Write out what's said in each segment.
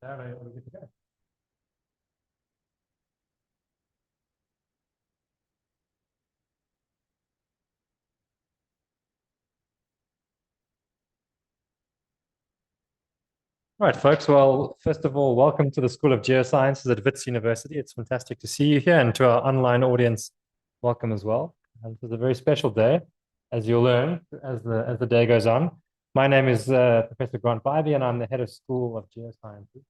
Are we good to go? Right, folks. Well, first of all, welcome to the School of Geosciences at Wits University. It's fantastic to see you here, and to our online audience, welcome as well. This is a very special day, as you'll learn as the day goes on. My name is Professor Grant Bybee, and I'm the head of School of Geosciences.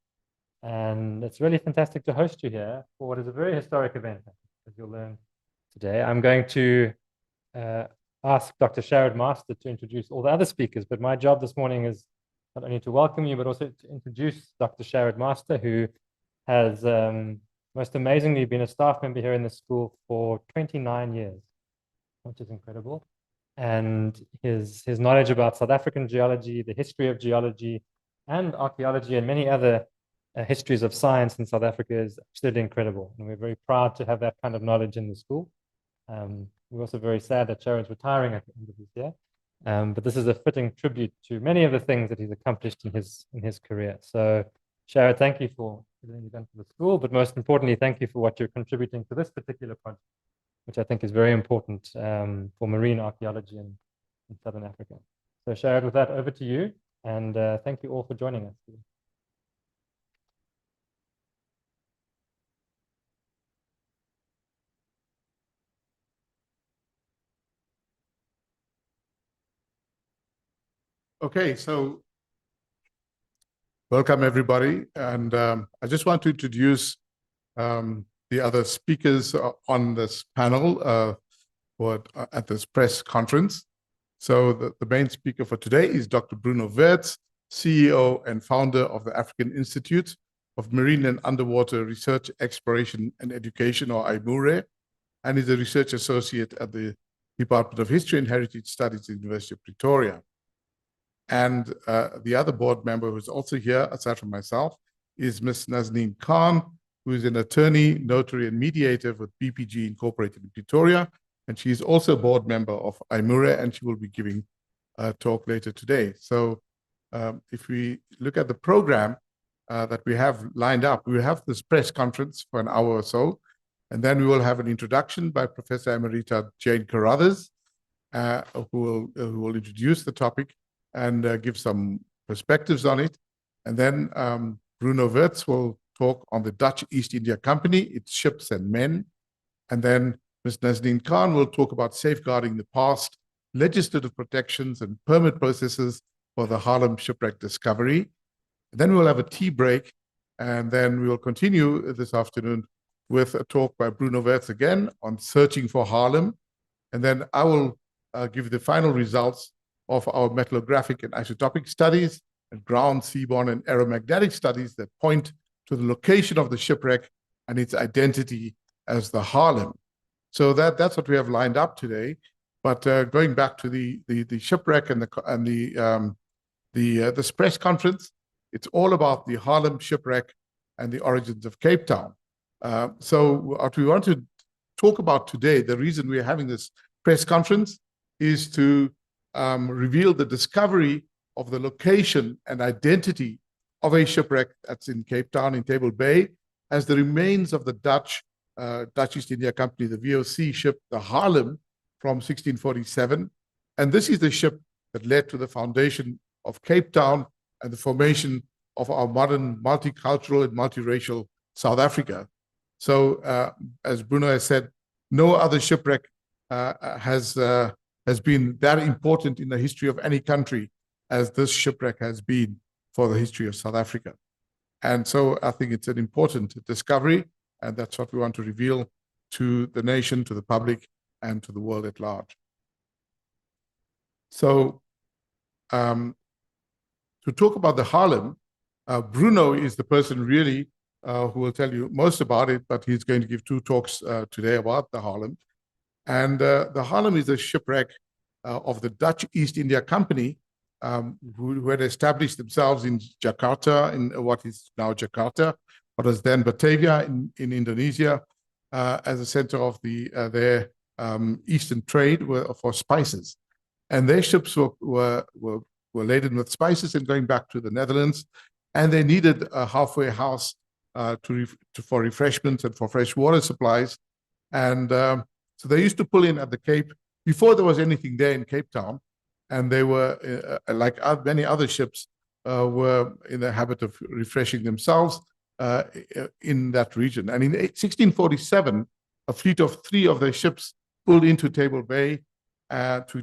And it's really fantastic to host you here for what is a very historic event, as you'll learn today. I'm going to ask Dr. Sharad Master to introduce all the other speakers, but my job this morning is not only to welcome you, but also to introduce Dr. Sharad Master, who has most amazingly been a staff member here in the school for 29 years, which is incredible. And his knowledge about South African geology, the history of geology, and archaeology, and many other histories of science in South Africa is absolutely incredible. And we're very proud to have that kind of knowledge in the school. We're also very sad that Sharad's retiring at the end of this year. But this is a fitting tribute to many of the things that he's accomplished in his career. So, Sharad, thank you for everything you've done for the school, but most importantly, thank you for what you're contributing to this particular project, which I think is very important for marine archaeology in Southern Africa. So, Sharad, with that, over to you, and thank you all for joining us. Okay, so welcome everybody, and I just want to introduce the other speakers on this panel at this press conference. So the main speaker for today is Dr. Bruno Wits, CEO and founder of the African Institute of Marine and Underwater Research, Exploration and Education, or IMURE, and is a research associate at the Department of History and Heritage Studies at the University of Pretoria. And the other board member who's also here, aside from myself, is Ms. Nazneen Khan, who is an attorney, notary, and mediator with BPG Incorporated in Pretoria. And she's also a board member of IMURE, and she will be giving a talk later today. So if we look at the program that we have lined up, we will have this press conference for an hour or so, and then we will have an introduction by Professor Emerita Jane Carruthers, who will introduce the topic and give some perspectives on it. And then Bruno Wits will talk on the Dutch East India Company, its ships and men. And then Ms. Nazneen Khan will talk about safeguarding the past, legislative protections and permit processes for the Haarlem Shipwreck discovery. And then we'll have a tea break, and then we will continue this afternoon with a talk by Bruno Wits again on searching for Haarlem. And then I will give the final results of our metallographic and isotopic studies and ground, seaborne, and aeromagnetic studies that point to the location of the shipwreck and its identity as the Haarlem. So that's what we have lined up today. But going back to the shipwreck and this press conference, it's all about the Haarlem shipwreck and the origins of Cape Town. So what we want to talk about today, the reason we're having this press conference, is to reveal the discovery of the location and identity of a shipwreck that's in Cape Town, in Table Bay, as the remains of the Dutch East India Company, the VOC ship, the Haarlem, from 1647. And this is the ship that led to the foundation of Cape Town and the formation of our modern multicultural and multiracial South Africa. So, as Bruno has said, no other shipwreck has been that important in the history of any country as this shipwreck has been for the history of South Africa. And so I think it's an important discovery, and that's what we want to reveal to the nation, to the public, and to the world at large. So to talk about the Haarlem, Bruno is the person really who will tell you most about it, but he's going to give two talks today about the Haarlem. And the Haarlem is a shipwreck of the Dutch East India Company, who had established themselves in Jakarta, in what is now Jakarta, what was then Batavia in Indonesia, as a center of their eastern trade for spices. And their ships were laden with spices and going back to the Netherlands. and they needed a halfway house for refreshments and for fresh water supplies. And so they used to pull in at the Cape before there was anything there in Cape Town. And they were, like many other ships, were in the habit of refreshing themselves in that region. And in 1647, a fleet of 3 of their ships pulled into Table Bay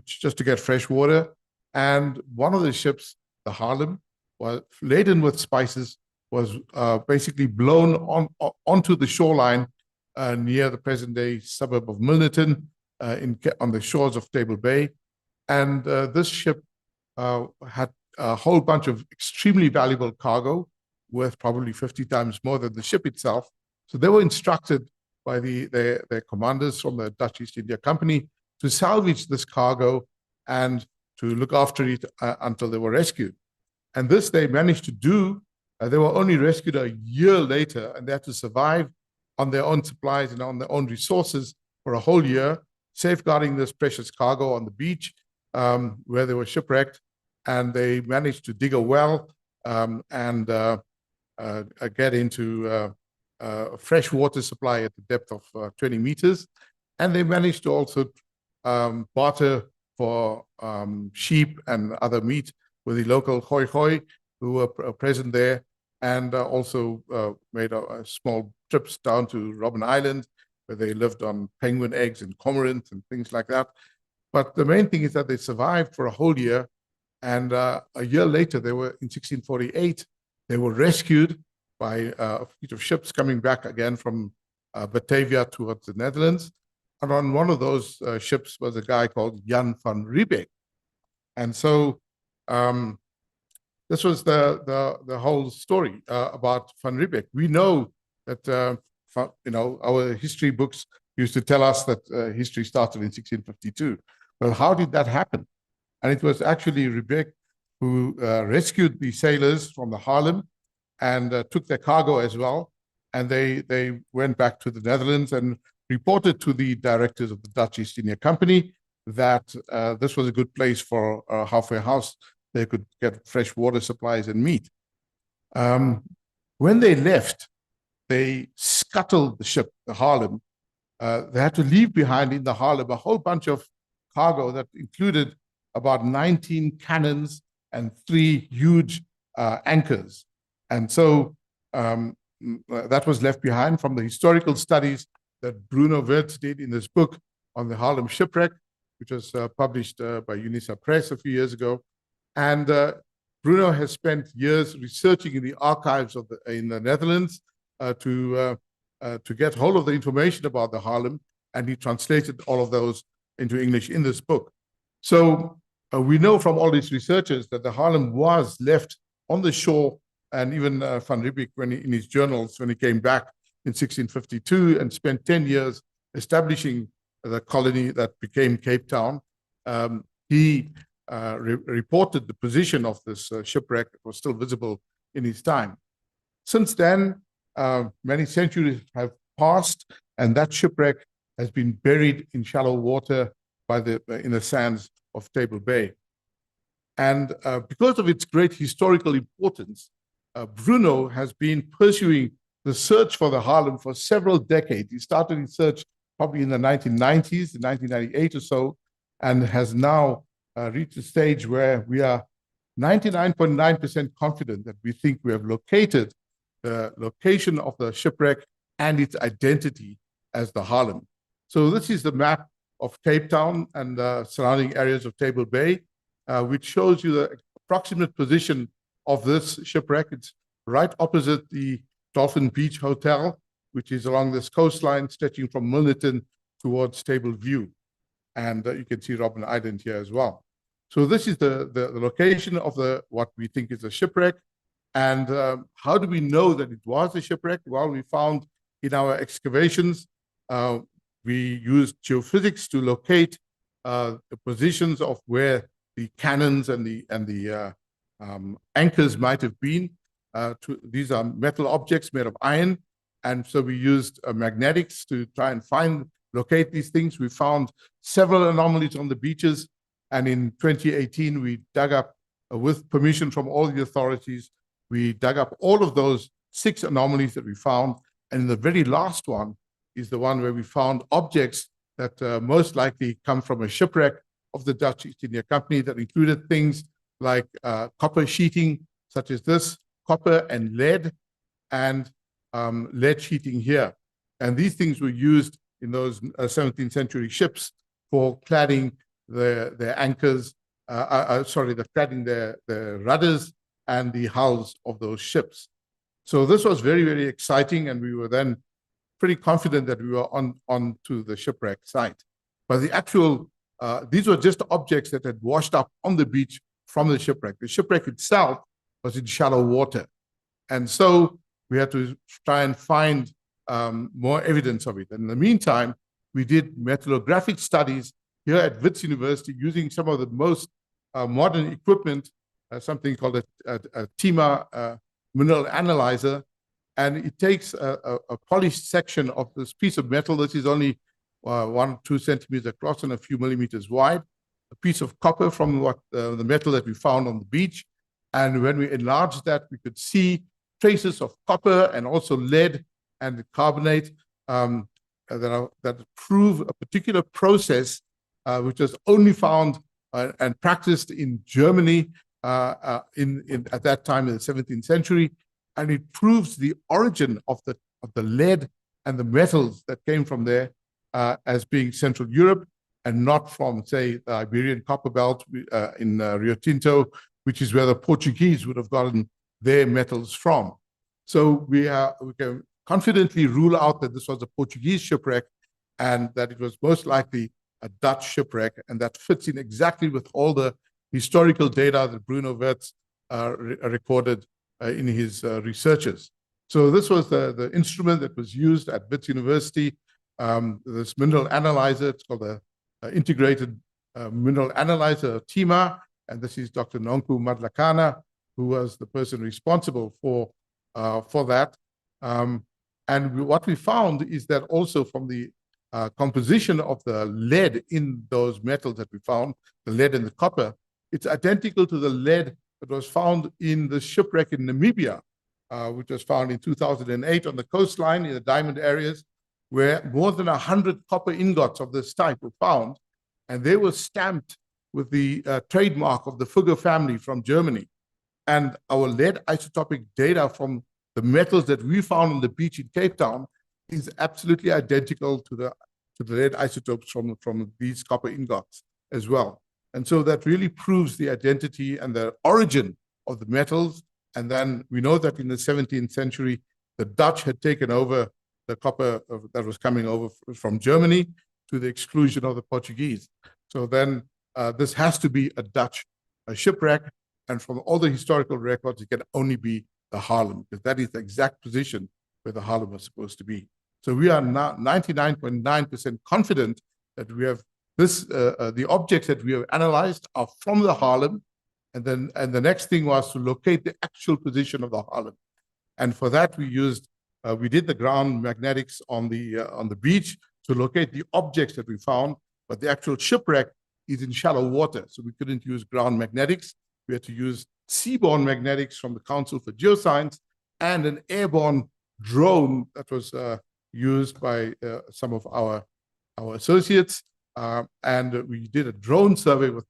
just to get fresh water. And one of the ships, the Haarlem, was laden with spices, was basically blown onto the shoreline near the present-day suburb of Milnerton on the shores of Table Bay. And this ship had a whole bunch of extremely valuable cargo, worth probably 50 times more than the ship itself. So they were instructed by their commanders from the Dutch East India Company to salvage this cargo and to look after it until they were rescued. And this they managed to do. They were only rescued a year later, and they had to survive on their own supplies and on their own resources for a whole year, safeguarding this precious cargo on the beach where they were shipwrecked. And they managed to dig a well and get into a fresh water supply at the depth of 20 meters. And they managed to also barter for sheep and other meat with the local hoi hoi who were present there, and also made small trips down to Robben Island, where they lived on penguin eggs and cormorant and things like that. But the main thing is that they survived for a whole year. And a year later, in 1648, they were rescued by a fleet of ships coming back again from Batavia towards the Netherlands. And on one of those ships was a guy called Jan van Riebeck. And so this was the whole story about van Riebeck. We know that, our history books used to tell us that history started in 1652. Well, how did that happen? And it was actually Riebeck who rescued the sailors from the Haarlem and took their cargo as well. And they went back to the Netherlands and reported to the directors of the Dutch East India Company that this was a good place for a halfway house. They could get fresh water supplies and meat. When they left, they scuttled the ship, the Haarlem. They had to leave behind in the Haarlem a whole bunch of cargo that included about 19 cannons and 3 huge anchors. And so that was left behind from the historical studies that Bruno Wits did in this book on the Haarlem Shipwreck, which was published by UNISA Press a few years ago. And Bruno has spent years researching in the archives in the Netherlands to get hold of the information about the Haarlem, and he translated all of those into English in this book. So we know from all these researchers that the Haarlem was left on the shore, and even Van Riebeck, in his journals, when he came back in 1652 and spent 10 years establishing the colony that became Cape Town, he reported the position of this shipwreck that was still visible in his time. Since then, many centuries have passed, and that shipwreck has been buried in shallow water in the sands of Table Bay. And because of its great historical importance, Bruno has been pursuing the search for the Haarlem for several decades. He started his search probably in the 1990s, in 1998 or so, and has now reached a stage where we are 99.9% confident that we think we have located the location of the shipwreck and its identity as the Haarlem. So this is the map of Cape Town and surrounding areas of Table Bay, which shows you the approximate position of this shipwreck. It's right opposite the Dolphin Beach Hotel, which is along this coastline stretching from Milnerton towards Table View. And you can see Robben Island here as well. So this is the location of what we think is a shipwreck. And how do we know that it was a shipwreck? Well, we found in our excavations, we used geophysics to locate the positions of where the cannons and the anchors might have been. These are metal objects made of iron. And so we used magnetics to try and locate these things. We found several anomalies on the beaches. And in 2018, we dug up, with permission from all the authorities, we dug up all of those 6 anomalies that we found. And the very last one is the one where we found objects that most likely come from a shipwreck of the Dutch East India Company that included things like copper sheeting, such as this, copper and lead sheeting here. And these things were used in those 17th century ships for cladding their anchors, cladding their rudders and the hulls of those ships. So this was very, very exciting, and we were then pretty confident that we were on to the shipwreck site. But the actual, these were just objects that had washed up on the beach from the shipwreck. The shipwreck itself was in shallow water. And so we had to try and find more evidence of it. And in the meantime, we did metallographic studies here at Wits University using some of the most modern equipment, something called a TIMA mineral analyzer. And it takes a polished section of this piece of metal. This is only 1 or 2 centimeters across and a few millimeters wide, a piece of copper from the metal that we found on the beach. And when we enlarged that, we could see traces of copper and also lead and carbonate that prove a particular process which was only found and practiced in Germany at that time in the 17th century. And it proves the origin of the lead and the metals that came from there as being Central Europe and not from, say, the Iberian Copper Belt in Rio Tinto, which is where the Portuguese would have gotten their metals from. So we can confidently rule out that this was a Portuguese shipwreck and that it was most likely a Dutch shipwreck, and that fits in exactly with all the historical data that Bruno Wits recorded in his researches. So this was the instrument that was used at Wits University, this mineral analyzer. It's called the Integrated Mineral Analyzer, TIMA, and this is Dr. Nonku Madlakana, who was the person responsible for that. And what we found is that also from the composition of the lead in those metals that we found, the lead and the copper, it's identical to the lead that was found in the shipwreck in Namibia, which was found in 2008 on the coastline in the diamond areas, where more than 100 copper ingots of this type were found, and they were stamped with the trademark of the Fugger family from Germany. And our lead isotopic data from the metals that we found on the beach in Cape Town is absolutely identical to the lead isotopes from these copper ingots as well. And so that really proves the identity and the origin of the metals. And then we know that in the 17th century, the Dutch had taken over the copper that was coming over from Germany to the exclusion of the Portuguese. So then this has to be a Dutch shipwreck. And from all the historical records, it can only be the Haarlem, because that is the exact position where the Haarlem was supposed to be. So we are now 99.9% confident that we have this, the objects that we have analyzed are from the Haarlem. And the next thing was to locate the actual position of the Haarlem. And for that, we did the ground magnetics on the beach to locate the objects that we found, but the actual shipwreck is in shallow water. So we couldn't use ground magnetics. We had to use seaborne magnetics from the Council for Geoscience and an airborne drone that was used by some of our associates. And we did a drone survey with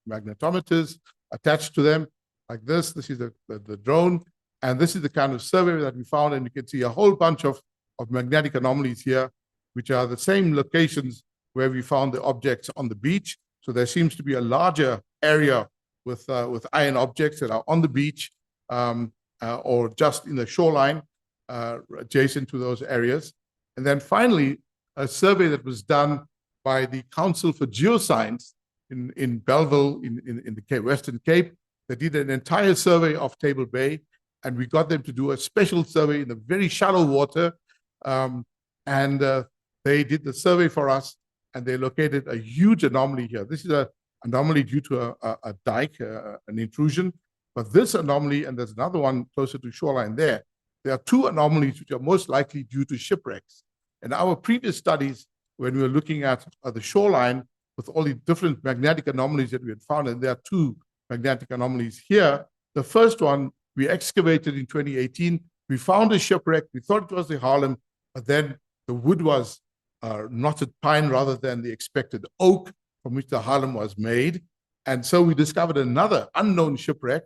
magnetometers attached to them like this. This is the drone. And this is the kind of survey that we found. And you can see a whole bunch of magnetic anomalies here, which are the same locations where we found the objects on the beach. So there seems to be a larger area with iron objects that are on the beach or just in the shoreline adjacent to those areas. And then finally, a survey that was done by the Council for Geoscience in Belleville in the Western Cape. They did an entire survey of Table Bay, and we got them to do a special survey in the very shallow water. They did the survey for us, and they located a huge anomaly here. This is an anomaly due to a dike, an intrusion. But this anomaly, and there's another one closer to shoreline there are 2 anomalies which are most likely due to shipwrecks. In our previous studies, when we were looking at the shoreline with all the different magnetic anomalies that we had found, and there are 2 magnetic anomalies here. The first one We excavated in 2018. We found a shipwreck. We thought it was the Haarlem, but then the wood was knotted pine rather than the expected oak from which the Haarlem was made. And so we discovered another unknown shipwreck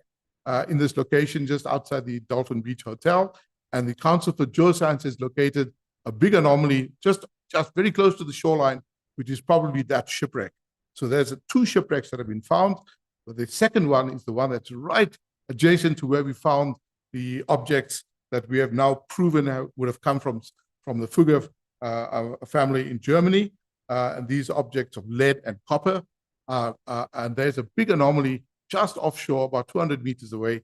in this location just outside the Dalton Beach Hotel. And the Council for Geosciences located a big anomaly just very close to the shoreline, which is probably that shipwreck. So there's two shipwrecks that have been found. But the second one is the one that's right adjacent to where we found the objects that we have now proven would have come from the Fugger a family in Germany. And these objects of lead and copper. And there's a big anomaly just offshore, about 200 meters away.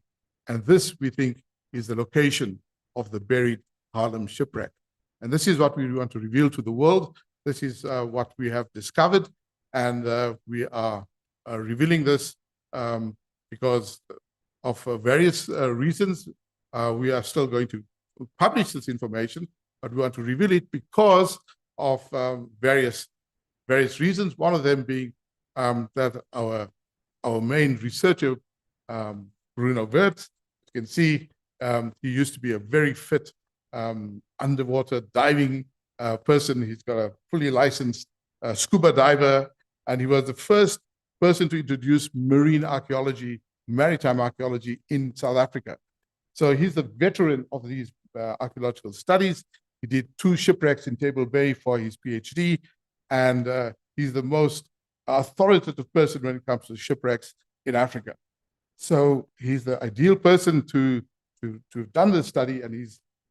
And this, we think, is the location of the buried Haarlem shipwreck. And this is what we want to reveal to the world. This is what we have discovered. And we are revealing this because of various reasons. We are still going to publish this information, but we want to reveal it because of various reasons. One of them being that our main researcher, Bruno Wits, you can see he used to be a very fit underwater diving person. He's got a fully licensed scuba diver, and he was the first person to introduce marine archaeology, maritime archaeology in South Africa. So he's the veteran of these archaeological studies. He did 2 shipwrecks in Table Bay for his PhD, and he's the most authoritative person when it comes to shipwrecks in Africa. So he's the ideal person to have done this study, and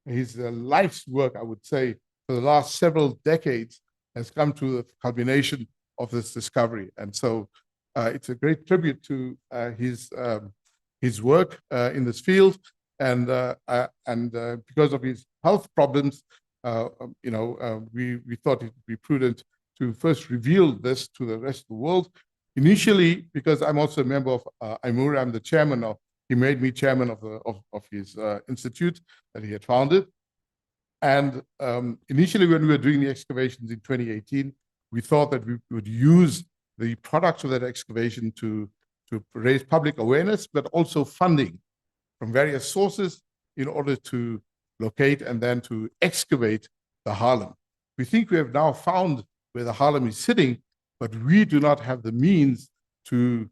his life's work, I would say, for the last several decades has come to the culmination of this discovery. And so it's a great tribute to his work in this field, and because of his health problems, we thought it would be prudent to first reveal this to the rest of the world. Initially, because I'm also a member of IMUR, I'm the chairman of. He made me chairman of his institute that he had founded. And initially, when we were doing the excavations in 2018, we thought that we would use the products of that excavation to raise public awareness, but also funding from various sources in order to locate and then to excavate the Haarlem. We think we have now found where the Haarlem is sitting, but we do not have the means to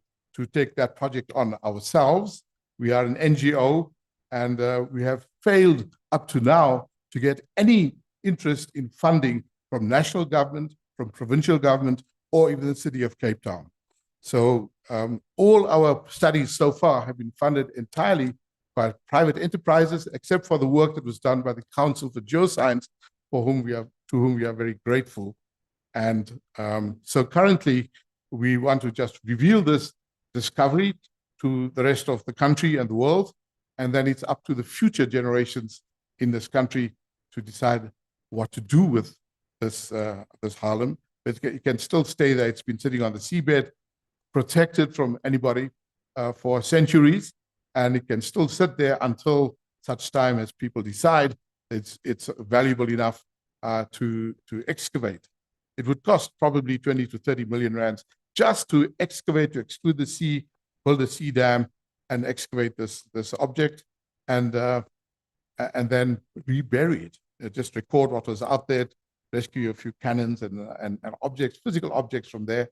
take that project on ourselves. We are an NGO, and we have failed up to now to get any interest in funding from national government, from provincial government, or even the city of Cape Town. So all our studies so far have been funded entirely by private enterprises, except for the work that was done by the Council for Geoscience, to whom we are very grateful. And so currently, we want to just reveal this discovery to the rest of the country and the world, and then it's up to the future generations in this country to decide what to do with this Haarlem. But it can still stay there. It's been sitting on the seabed, protected from anybody for centuries, and it can still sit there until such time as people decide it's valuable enough to excavate. It would cost probably 20 to 30 million rands just to excavate, to exclude the sea, build a sea dam, and excavate this object, and then rebury it. Just record what was out there, rescue a few cannons and objects, physical objects from there.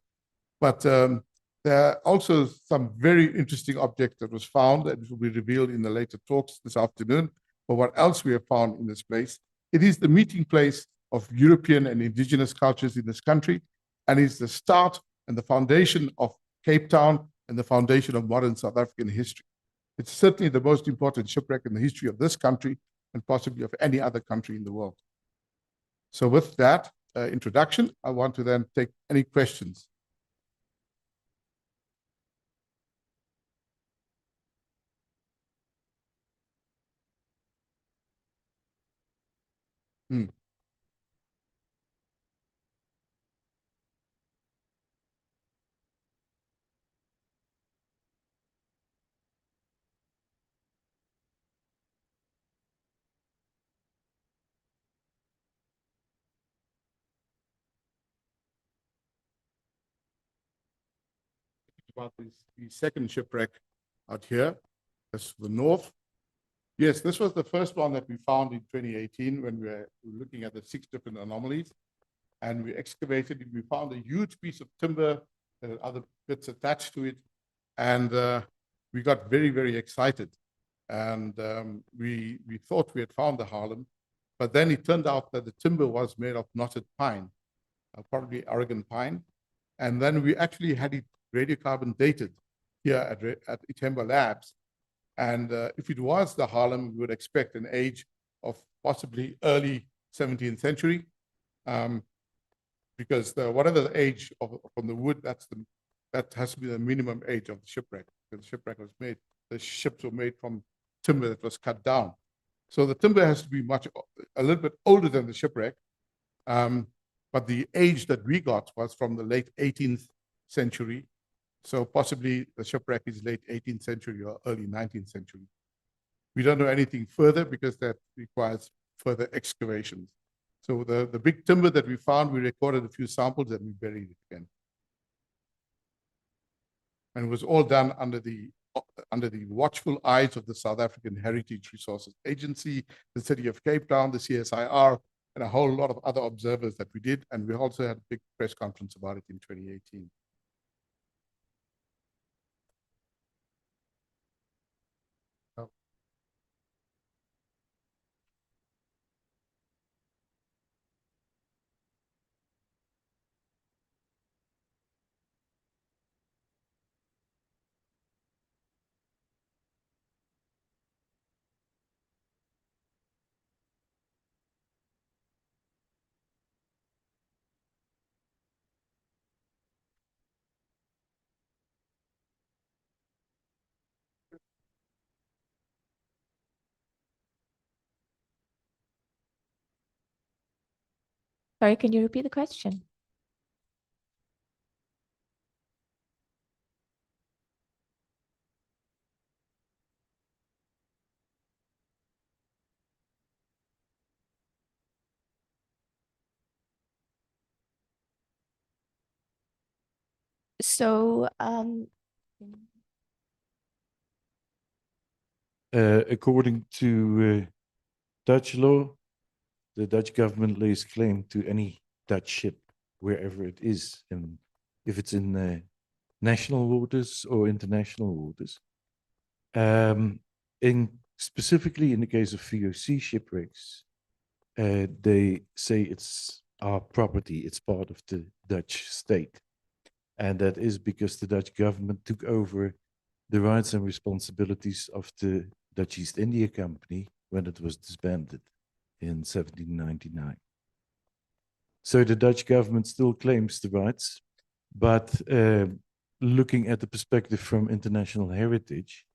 But there are also some very interesting objects that was found that will be revealed in the later talks this afternoon. But what else we have found in this place? It is the meeting place of European and indigenous cultures in this country, and is the start and the foundation of Cape Town and the foundation of modern South African history. It's certainly the most important shipwreck in the history of this country and possibly of any other country in the world. So with that introduction, I want to then take any questions. About the second shipwreck out here, that's to the north. Yes, this was the first one that we found in 2018 when we were looking at the 6 different anomalies. And we excavated it. We found a huge piece of timber that had other bits attached to it. And we got very, very excited. And we thought we had found the Haarlem. But then it turned out that the timber was made of knotted pine, probably Oregon pine. And then we actually had it radiocarbon dated here at Itemba Labs. And if it was the Haarlem, we would expect an age of possibly early 17th century. Because whatever the age from the wood, that has to be the minimum age of the shipwreck. Because the shipwreck was made, the ships were made from timber that was cut down. So the timber has to be a little bit older than the shipwreck. But the age that we got was from the late 18th century. So possibly the shipwreck is late 18th century or early 19th century. We don't know anything further because that requires further excavations. So the big timber that we found, we recorded a few samples and we buried it again. And it was all done under the watchful eyes of the South African Heritage Resources Agency, the City of Cape Town, the CSIR, and a whole lot of other observers that we did. And we also had a big press conference about it in 2018. Sorry, can you repeat the question? So, according to Dutch law, the Dutch government lays claim to any Dutch ship wherever it is, and if it's in national waters or international waters. Specifically in the case of VOC shipwrecks, they say it's our property, it's part of the Dutch state. And that is because the Dutch government took over the rights and responsibilities of the Dutch East India Company when it was disbanded in 1799. So the Dutch government still claims the rights, but looking at the perspective from international heritage,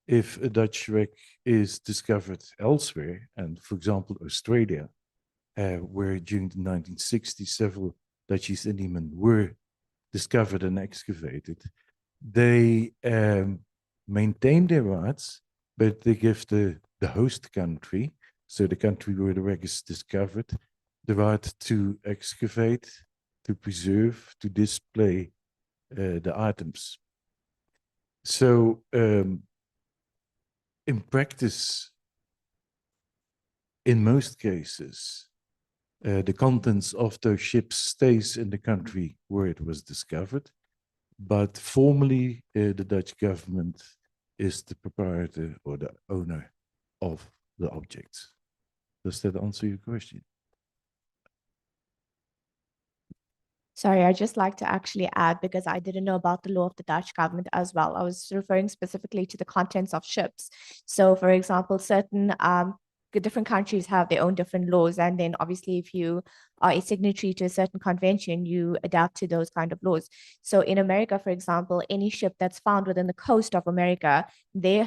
if a Dutch wreck is discovered elsewhere, and for example, Australia, where during the 1960s, several Dutch East Indiamen were discovered and excavated, they maintain their rights, but they give the host country, so the country where the wreck is discovered, the right to excavate, to preserve, to display the items. So in practice, in most cases, the contents of those ships stays in the country where it was discovered, but formally the Dutch government is the proprietor or the owner of the objects. Does that answer your question? sorry, I'd just like to actually add, because I didn't know about the law of the Dutch government as well. I was referring specifically to the contents of ships. So, for example, certain different countries have their own different laws, and then obviously if you are a signatory to a certain convention, you adapt to those kind of laws. So in America, for example, any ship that's found within the coast of America, they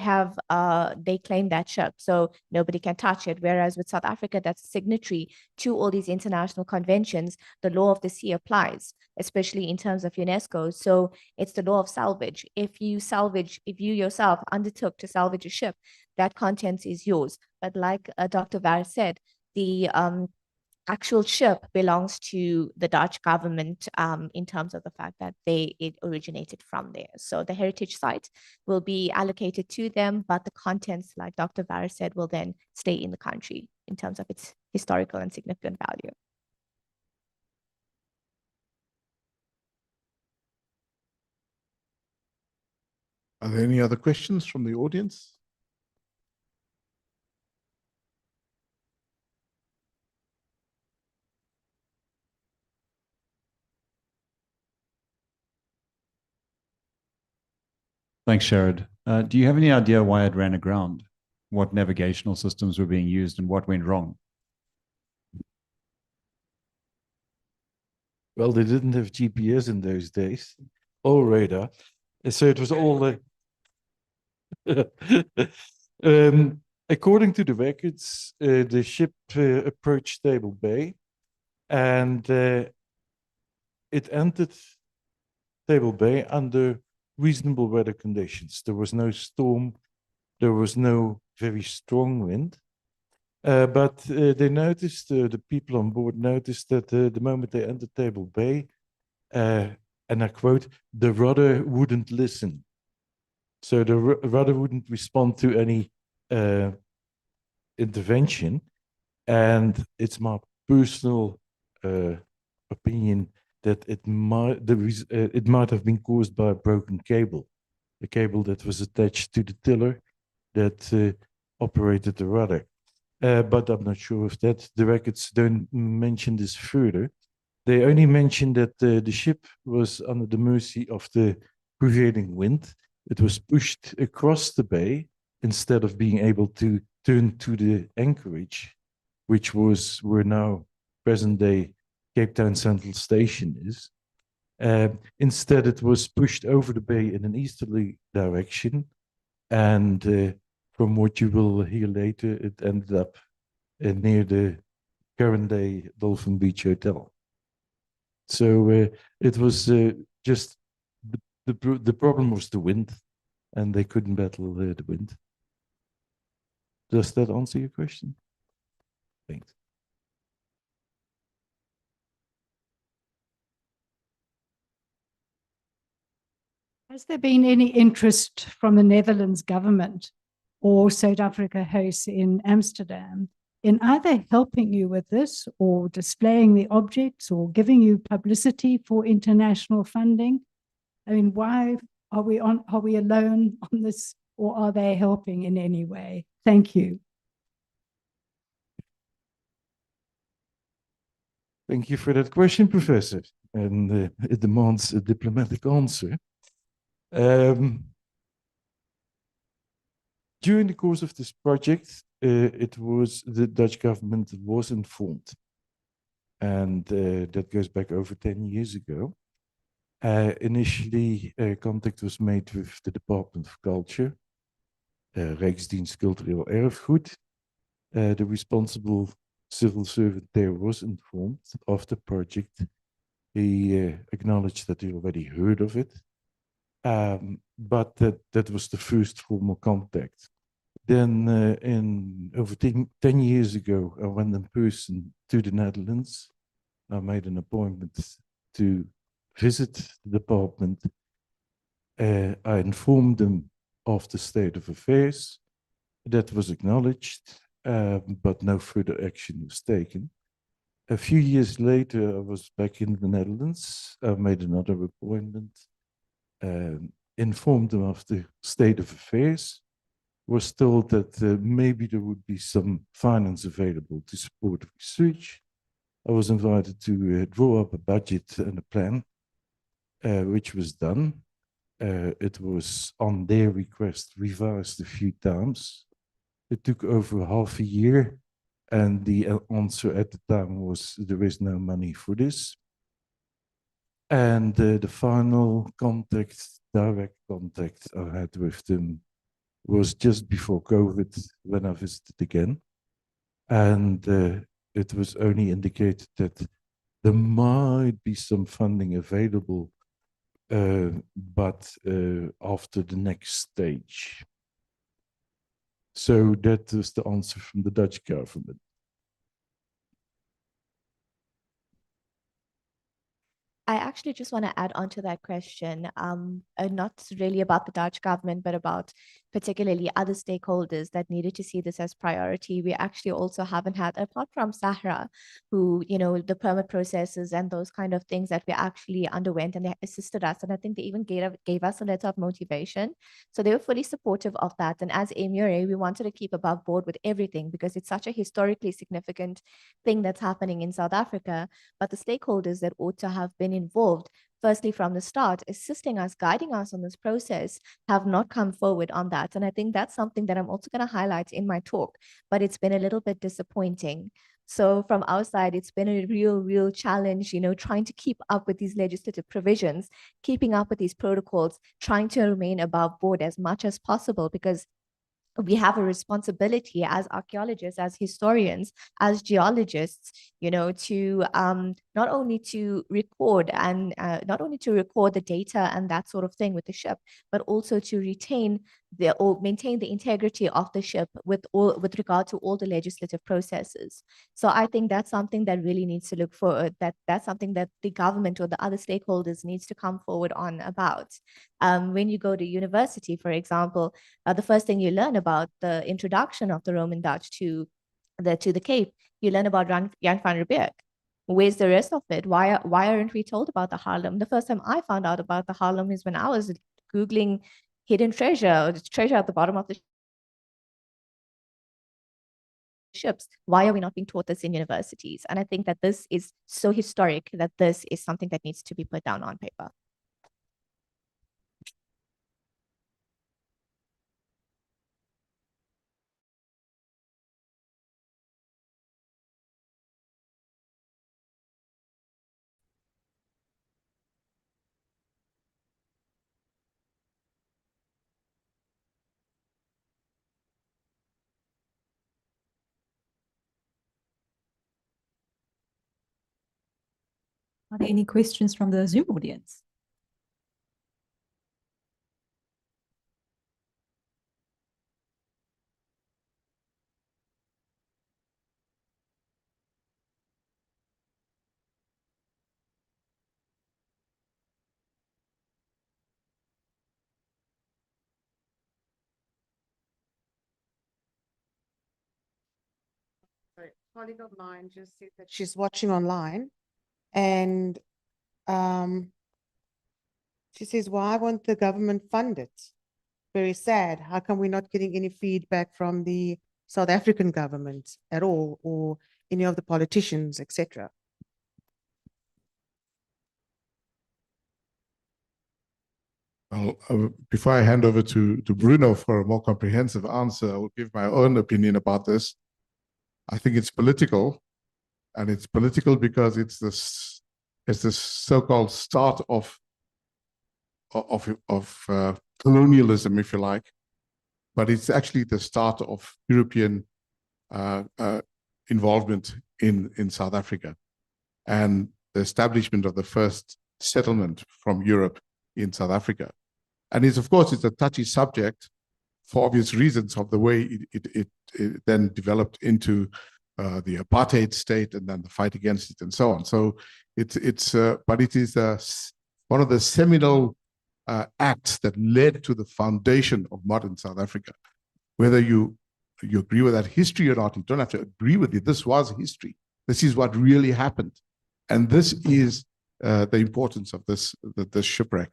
claim that ship, so nobody can touch it. Whereas with South Africa, that's a signatory to all these international conventions, the law of the sea applies, especially in terms of UNESCO. So it's the law of salvage. If you yourself undertook to salvage a ship, that content is yours. But like Dr. Var said, the actual ship belongs to the Dutch government in terms of the fact that it originated from there. So the heritage site will be allocated to them, but the contents, like Dr. Varus said, will then stay in the country in terms of its historical and significant value. Are there any other questions from the audience? Thanks, Sherrod. Do you have any idea why it ran aground? What navigational systems were being used and what went wrong? Well, they didn't have GPS in those days, or radar. So it was all according to the records, the ship approached Table Bay, and it entered Table Bay under reasonable weather conditions. There was no storm, there was no very strong wind. But they noticed, the people on board noticed that the moment they entered Table Bay, and I quote, the rudder wouldn't listen. So the rudder wouldn't respond to any intervention. And it's my personal opinion that it might have been caused by a broken cable, the cable that was attached to the tiller that operated the rudder. But I'm not sure if that. The records don't mention this further. They only mention that the ship was under the mercy of the prevailing wind. It was pushed across the bay instead of being able to turn to the anchorage, which was where now present day Cape Town Central Station is. Instead, it was pushed over the bay in an easterly direction. And from what you will hear later, it ended up near the current day Dolphin Beach Hotel. So it was just the problem was the wind, and they couldn't battle the wind. Does that answer your question? Thanks. Has there been any interest from the Netherlands government or South Africa House in Amsterdam in either helping you with this or displaying the objects or giving you publicity for international funding? I mean, why are we alone on this, or are they helping in any way? Thank you. Thank you for that question, Professor. And it demands a diplomatic answer. During the course of this project, the Dutch government was informed. And that goes back over 10 years ago. Initially, contact was made with the Department of Culture, Rijksdienst Cultureel Erfgoed. The responsible civil servant there was informed of the project. He acknowledged that he already heard of it, but that was the first formal contact. Then over 10 years ago, I went in person to the Netherlands. I made an appointment to visit the department. I informed them of the state of affairs. That was acknowledged, but no further action was taken. A few years later, I was back in the Netherlands. I made another appointment, informed them of the state of affairs, was told that maybe there would be some finance available to support research. I was invited to draw up a budget and a plan, which was done. It was on their request revised a few times. It took over half a year, and the answer at the time was there is no money for this. And the final contact, direct contact I had with them was just before COVID when I visited again. And it was only indicated that there might be some funding available, but after the next stage. So that was the answer from the Dutch government. I actually just want to add on to that question, not really about the Dutch government, but about particularly other stakeholders that needed to see this as priority. We actually also haven't had, apart from Sahra, who, you know, the permit processes and those kind of things that we actually underwent, and they assisted us. And I think they even gave us a letter of motivation. So they were fully supportive of that. And as AMURE, we wanted to keep above board with everything because it's such a historically significant thing that's happening in South Africa. But the stakeholders that ought to have been involved, firstly from the start, assisting us, guiding us on this process, have not come forward on that. And I think that's something that I'm also going to highlight in my talk, but it's been a little bit disappointing. So from our side, it's been a real challenge, you know, trying to keep up with these legislative provisions, keeping up with these protocols, trying to remain above board as much as possible, because we have a responsibility as archaeologists, as historians, as geologists, you know, to not only to record and not only to record the data and that sort of thing with the ship, but also to retain or maintain the integrity of the ship with regard to all the legislative processes. So I think that's something that really needs to look forward. That's something that the government or the other stakeholders needs to come forward on about. When you go to university, for example, the first thing you learn about the introduction of the Roman Dutch to the Cape, you learn about Jan van Riebeeck. Where's the rest of it? Why aren't we told about the Haarlem? The first time I found out about the Haarlem is when I was Googling hidden treasure, or treasure at the bottom of the ships. Why are we not being taught this in universities? And I think that this is so historic that this is something that needs to be put down on paper. Are there any questions from the Zoom audience? A colleague of mine just said that she's watching online, and she says, why won't the government fund it? Very sad. How come we're not getting any feedback from the South African government at all, or any of the politicians, etc.? Well, before I hand over to Bruno for a more comprehensive answer, I will give my own opinion about this. I think it's political, and it's political because it's this so-called start of colonialism, if you like, but it's actually the start of European involvement in South Africa, and the establishment of the first settlement from Europe in South Africa. And it's, of course, it's a touchy subject for obvious reasons of the way it then developed into the apartheid state and then the fight against it and so on. So but it is one of the seminal acts that led to the foundation of modern South Africa. Whether you agree with that history or not, you don't have to agree with it. This was history. This is what really happened. And this is the importance of this shipwreck.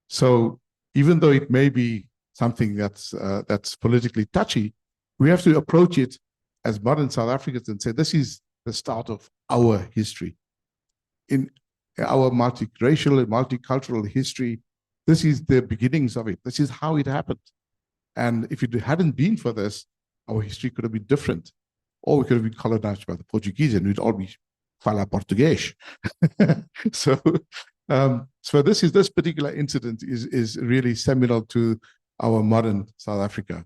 So even though it may be something that's politically touchy, we have to approach it as modern South Africans and say, this is the start of our history. In our multiracial and multicultural history, this is the beginnings of it. This is how it happened. And if it hadn't been for this, our history could have been different. Or we could have been colonized by the Portuguese and we'd all be fala português. So this particular incident is really seminal to our modern South Africa.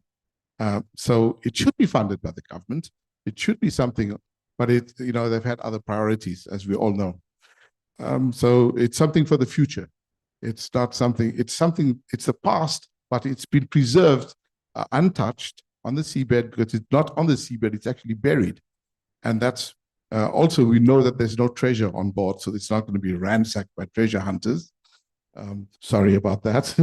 So it should be funded by the government. It should be something, but they've had other priorities, as we all know. So it's something for the future. It's not something, it's the past, but it's been preserved untouched on the seabed, because it's not on the seabed, it's actually buried. And that's Also, we know that there's no treasure on board, so it's not going to be ransacked by treasure hunters. Sorry about that.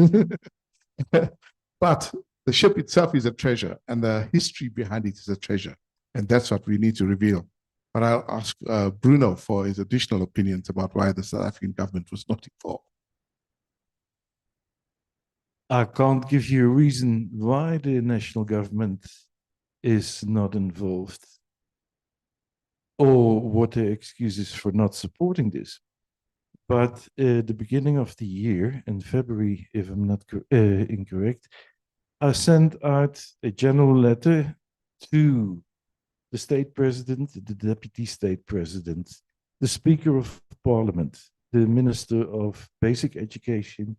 But the ship itself is a treasure, and the history behind it is a treasure. And that's what we need to reveal. But I'll ask Bruno for his additional opinions about why the South African government was not involved. I can't give you a reason why the national government is not involved or what the excuse is for not supporting this. But the beginning of the year, in February, if I'm not incorrect, I sent out a general letter to the state president, the deputy state president, the speaker of parliament, the minister of basic education,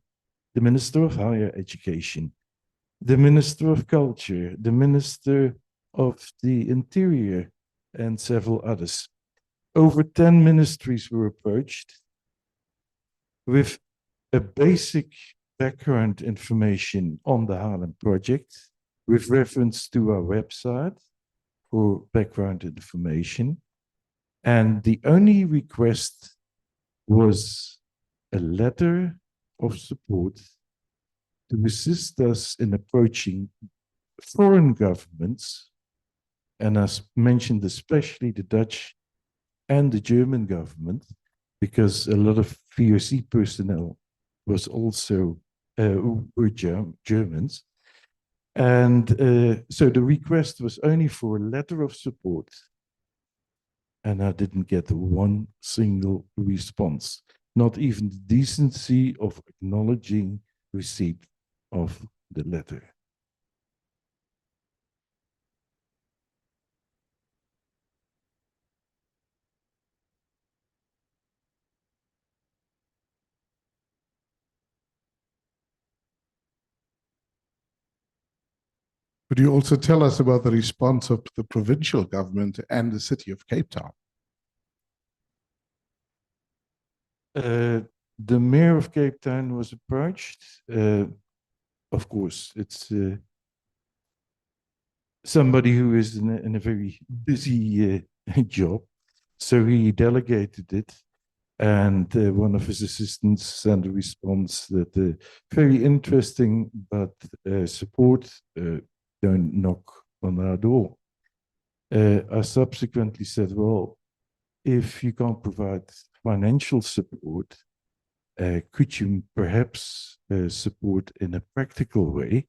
the minister of higher education, the minister of culture, the minister of the interior, and several others. Over 10 ministries were approached with a basic background information on the Haarlem project with reference to our website for background information. And the only request was a letter of support to assist us in approaching foreign governments, and as mentioned, especially the Dutch and the German government, because a lot of VOC personnel was also were Germans. And so the request was only for a letter of support. And I didn't get one single response, not even the decency of acknowledging receipt of the letter. Could you also tell us about the response of the provincial government and the city of Cape Town? The mayor of Cape Town was approached. Of course, it's somebody who is in a very busy job. So he delegated it. And one of his assistants sent a response that very interesting, but support, don't knock on our door. I subsequently said, well, if you can't provide financial support, could you perhaps support in a practical way,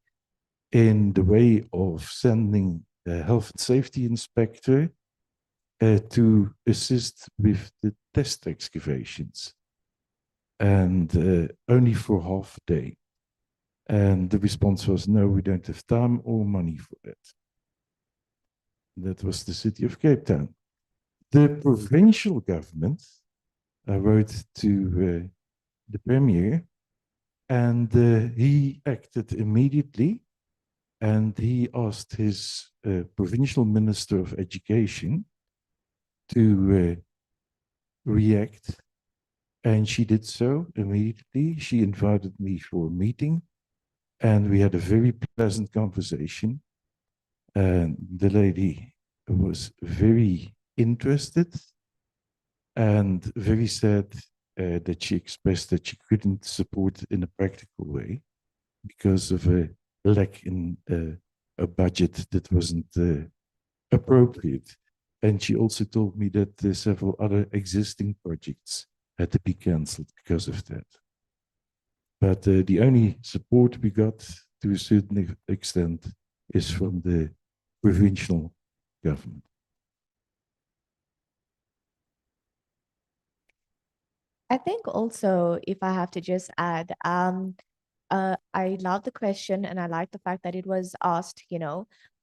in the way of sending a health and safety inspector to assist with the test excavations, and only for half a day. And the response was, no, we don't have time or money for that. That was the city of Cape Town. The provincial government, I wrote to the premier, and he acted immediately, and he asked his provincial minister of education to react, and she did so immediately. She invited me for a meeting, and we had a very pleasant conversation. And the lady was very interested and very sad that she expressed that she couldn't support in a practical way because of a lack in a budget that wasn't appropriate. And she also told me that several other existing projects had to be cancelled because of that. But the only support we got to a certain extent is from the provincial government. I think also, if I have to just add, I love the question and I like the fact that it was asked,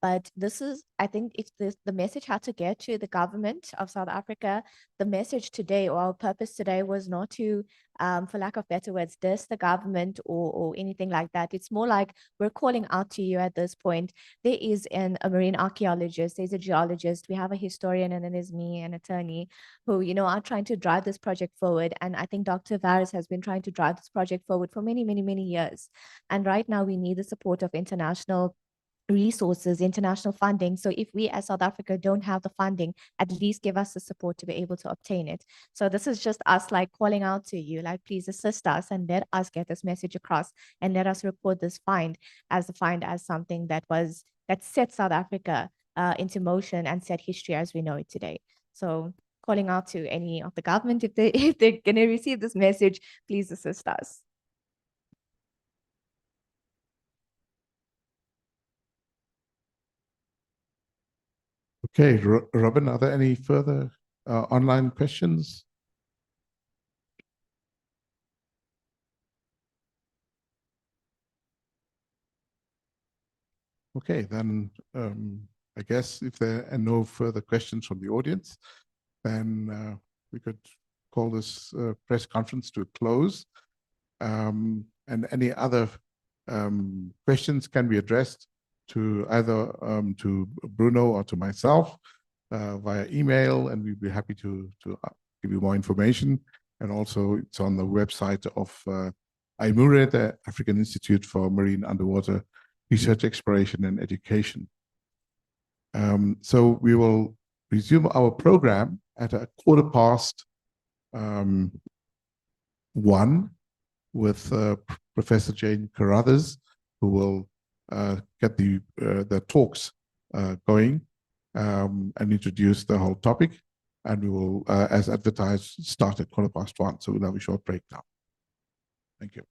but this is, I think if the message had to get to the government of South Africa, the message today or our purpose today was not to, for lack of better words, diss the government or anything like that. It's more like we're calling out to you at this point. There is a marine archaeologist, there's a geologist, we have a historian, and then there's me, an attorney, who, are trying to drive this project forward. And I think Dr. Varis has been trying to drive this project forward for many, many, many years. And right now we need the support of international resources, international funding. So if we as South Africa don't have the funding, at least give us the support to be able to obtain it. So this is just us like calling out to you, like, please assist us and let us get this message across and let us record this find as something that set South Africa into motion and set history as we know it today. So calling out to any of the government, if they're going to receive this message, please assist us. Okay, Robin, are there any further online questions? Okay, then I guess if there are no further questions from the audience, then we could call this press conference to a close. And any other questions can be addressed to either to Bruno or to myself via email, and we'd be happy to give you more information. And also it's on the website of IMURE, the African Institute for Marine Underwater Research, Exploration and Education. So we will resume our program at 1:15 with Professor Jane Carruthers, who will get the talks going and introduce the whole topic. And we will, as advertised, start at 1:15. So we'll have a short break now. Thank you.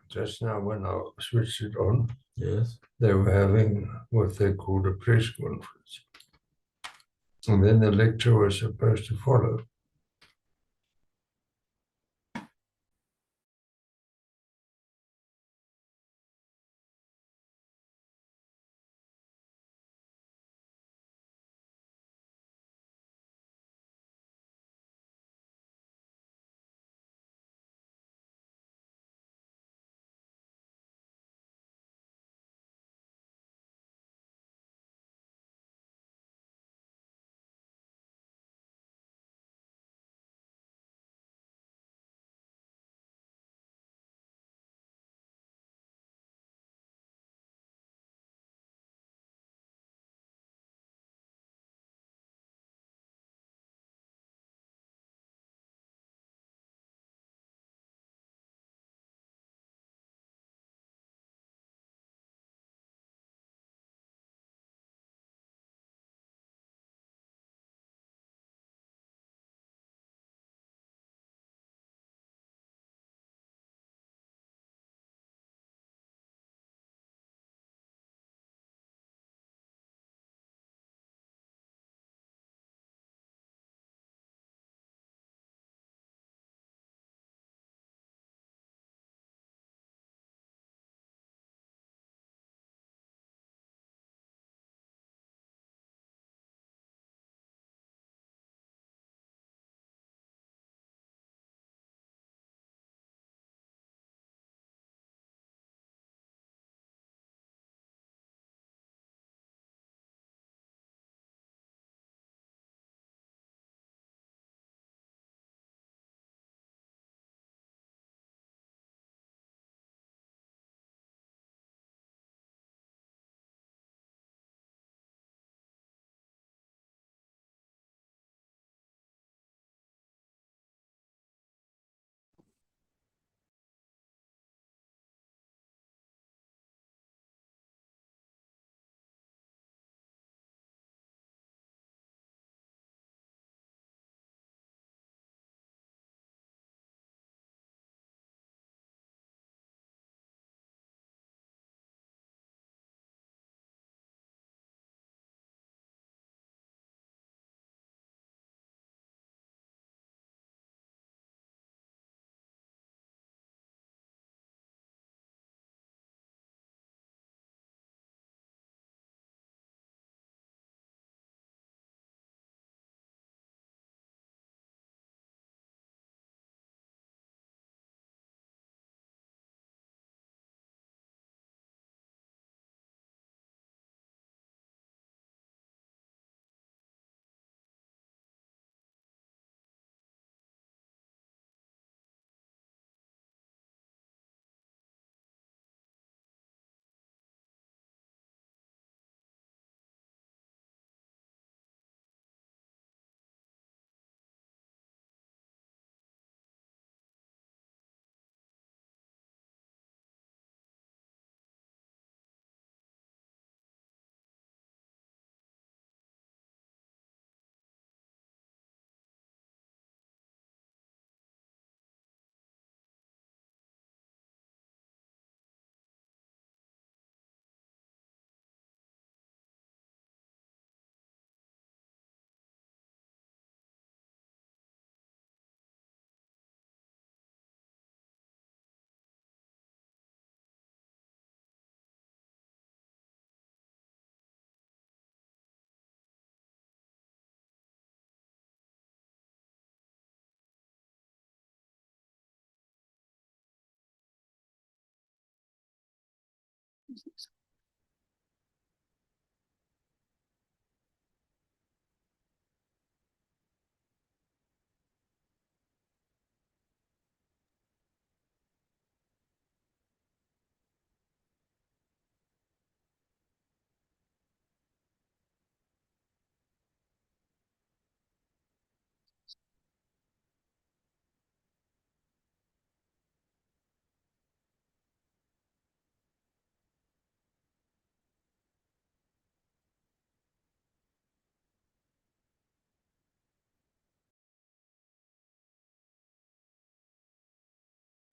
just now when I switched it on, yes, they were having what they called a press conference. And then the lecture was supposed to follow.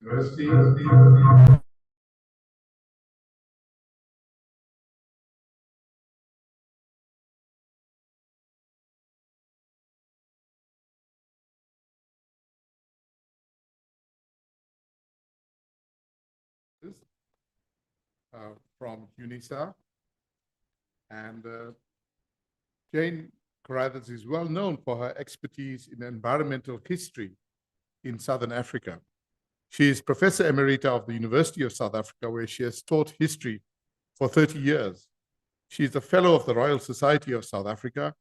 Rusty. from UNISA. And Jane Carruthers is well known for her expertise in environmental history in Southern Africa. She is Professor Emerita of the University of South Africa, where she has taught history for 30 years. She is a Fellow of the Royal Society of South Africa,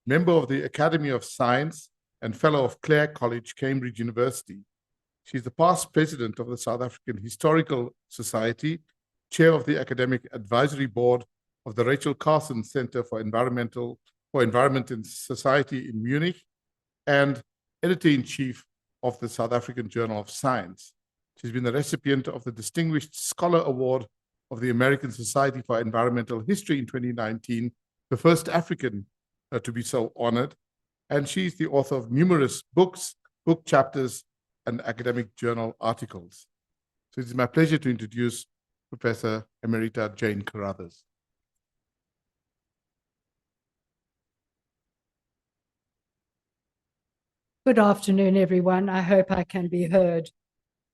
member of the Academy of Science, and Fellow of Clare College, Cambridge University. She is the past President of the South African Historical Society, Chair of the Academic Advisory Board of the Rachel Carson Center for Environment and Society in Munich, and Editor-in-Chief of the South African Journal of Science. She's been the recipient of the Distinguished Scholar Award of the American Society for Environmental History in 2019, the first African to be so honored. And she's the author of numerous books, book chapters, and academic journal articles. So it is my pleasure to introduce Professor Emerita Jane Carruthers. Good afternoon, everyone. I hope I can be heard.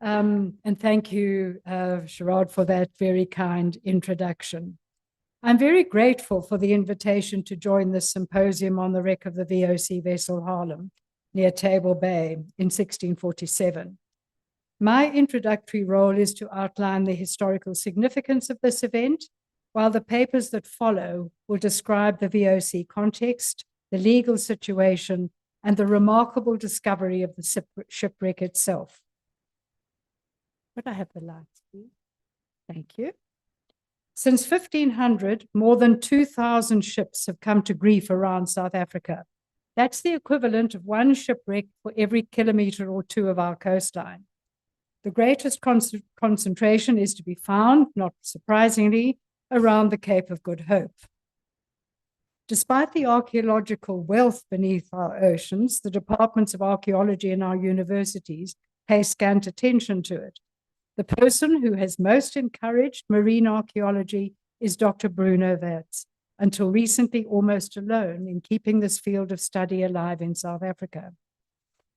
And thank you, Sherrod, for that very kind introduction. I'm very grateful for the invitation to join this symposium on the wreck of the VOC vessel Haarlem near Table Bay in 1647. My introductory role is to outline the historical significance of this event, while the papers that follow will describe the VOC context, the legal situation, and the remarkable discovery of the shipwreck itself. Could I have the lights, please? Thank you. Since 1500, more than 2,000 ships have come to grief around South Africa. That's the equivalent of one shipwreck for every kilometer or two of our coastline. The greatest concentration is to be found, not surprisingly, around the Cape of Good Hope. Despite the archaeological wealth beneath our oceans, the departments of archaeology in our universities pay scant attention to it. The person who has most encouraged marine archaeology is Dr. Bruno Wits, until recently almost alone in keeping this field of study alive in South Africa.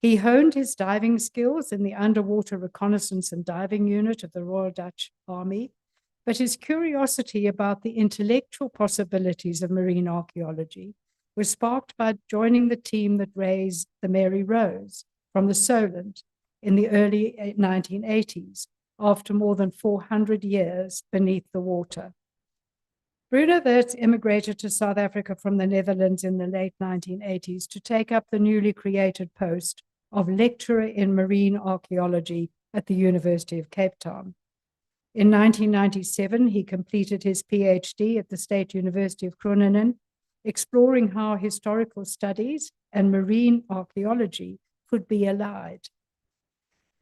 He honed his diving skills in the Underwater Reconnaissance and Diving Unit of the Royal Dutch Army, but his curiosity about the intellectual possibilities of marine archaeology was sparked by joining the team that raised the Mary Rose from the Solent in the early 1980s, after more than 400 years beneath the water. Bruno Wits immigrated to South Africa from the Netherlands in the late 1980s to take up the newly created post of lecturer in marine archaeology at the University of Cape Town. In 1997, he completed his PhD at the State University of Groningen, exploring how historical studies and marine archaeology could be allied.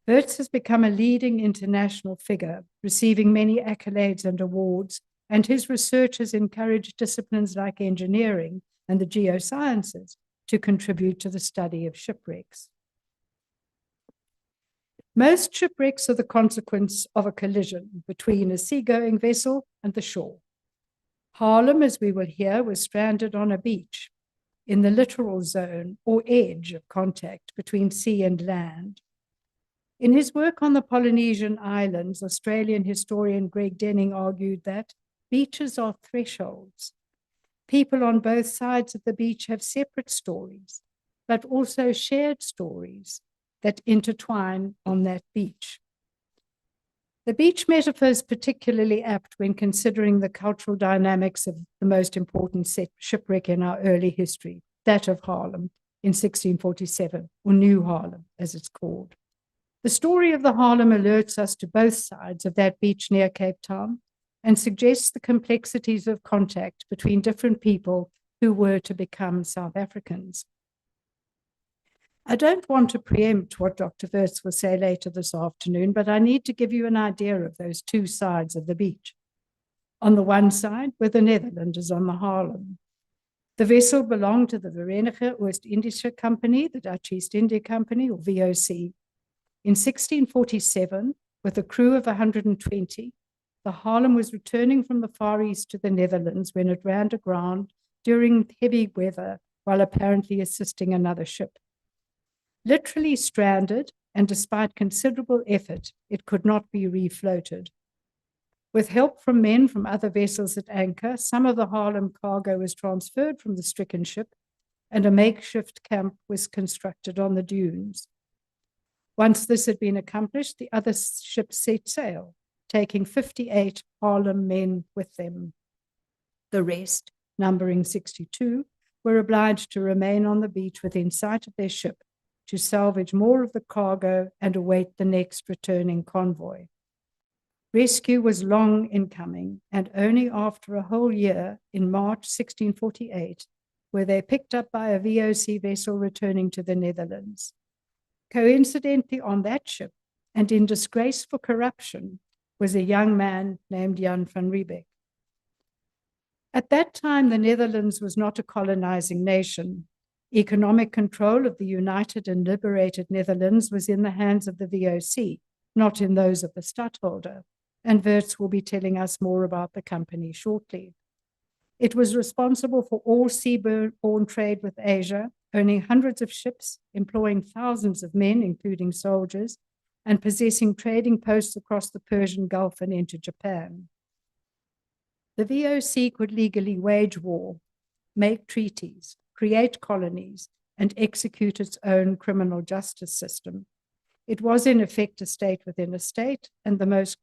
Wits has become a leading international figure, receiving many accolades and awards, and his research has encouraged disciplines like engineering and the geosciences to contribute to the study of shipwrecks. Most shipwrecks are the consequence of a collision between a seagoing vessel and the shore. Haarlem, as we will hear, was stranded on a beach in the littoral zone or edge of contact between sea and land. In his work on the Polynesian islands, Australian historian Greg Denning argued that beaches are thresholds. People on both sides of the beach have separate stories, but also shared stories that intertwine on that beach. The beach metaphor is particularly apt when considering the cultural dynamics of the most important shipwreck in our early history, that of Haarlem in 1647, or New Haarlem, as it's called. The story of the Haarlem alerts us to both sides of that beach near Cape Town and suggests the complexities of contact between different people who were to become South Africans. I don't want to preempt what Dr. Wits will say later this afternoon, but I need to give you an idea of those two sides of the beach. On the one side were the Netherlanders on the Haarlem. The vessel belonged to the Verenigde Oost-Indische Company, the Dutch East India Company, or VOC. In 1647, with a crew of 120, the Haarlem was returning from the Far East to the Netherlands when it ran aground during heavy weather while apparently assisting another ship. Literally stranded, and despite considerable effort, it could not be refloated. With help from men from other vessels at anchor, some of the Haarlem cargo was transferred from the stricken ship, and a makeshift camp was constructed on the dunes. Once this had been accomplished, the other ships set sail, taking 58 Haarlem men with them. The rest, numbering 62, were obliged to remain on the beach within sight of their ship to salvage more of the cargo and await the next returning convoy. Rescue was long in coming, and only after a whole year, in March 1648, were they picked up by a VOC vessel returning to the Netherlands. Coincidentally, on that ship, and in disgrace for corruption, was a young man named Jan van Riebeck. At that time, the Netherlands was not a colonizing nation. Economic control of the united and liberated Netherlands was in the hands of the VOC, not in those of the stadtholder, and Wits will be telling us more about the company shortly. It was responsible for all seaborne trade with Asia, owning hundreds of ships, employing thousands of men, including soldiers, and possessing trading posts across the Persian Gulf and into Japan. The VOC could legally wage war, make treaties, create colonies, and execute its own criminal justice system. It was in effect a state within a state, and the most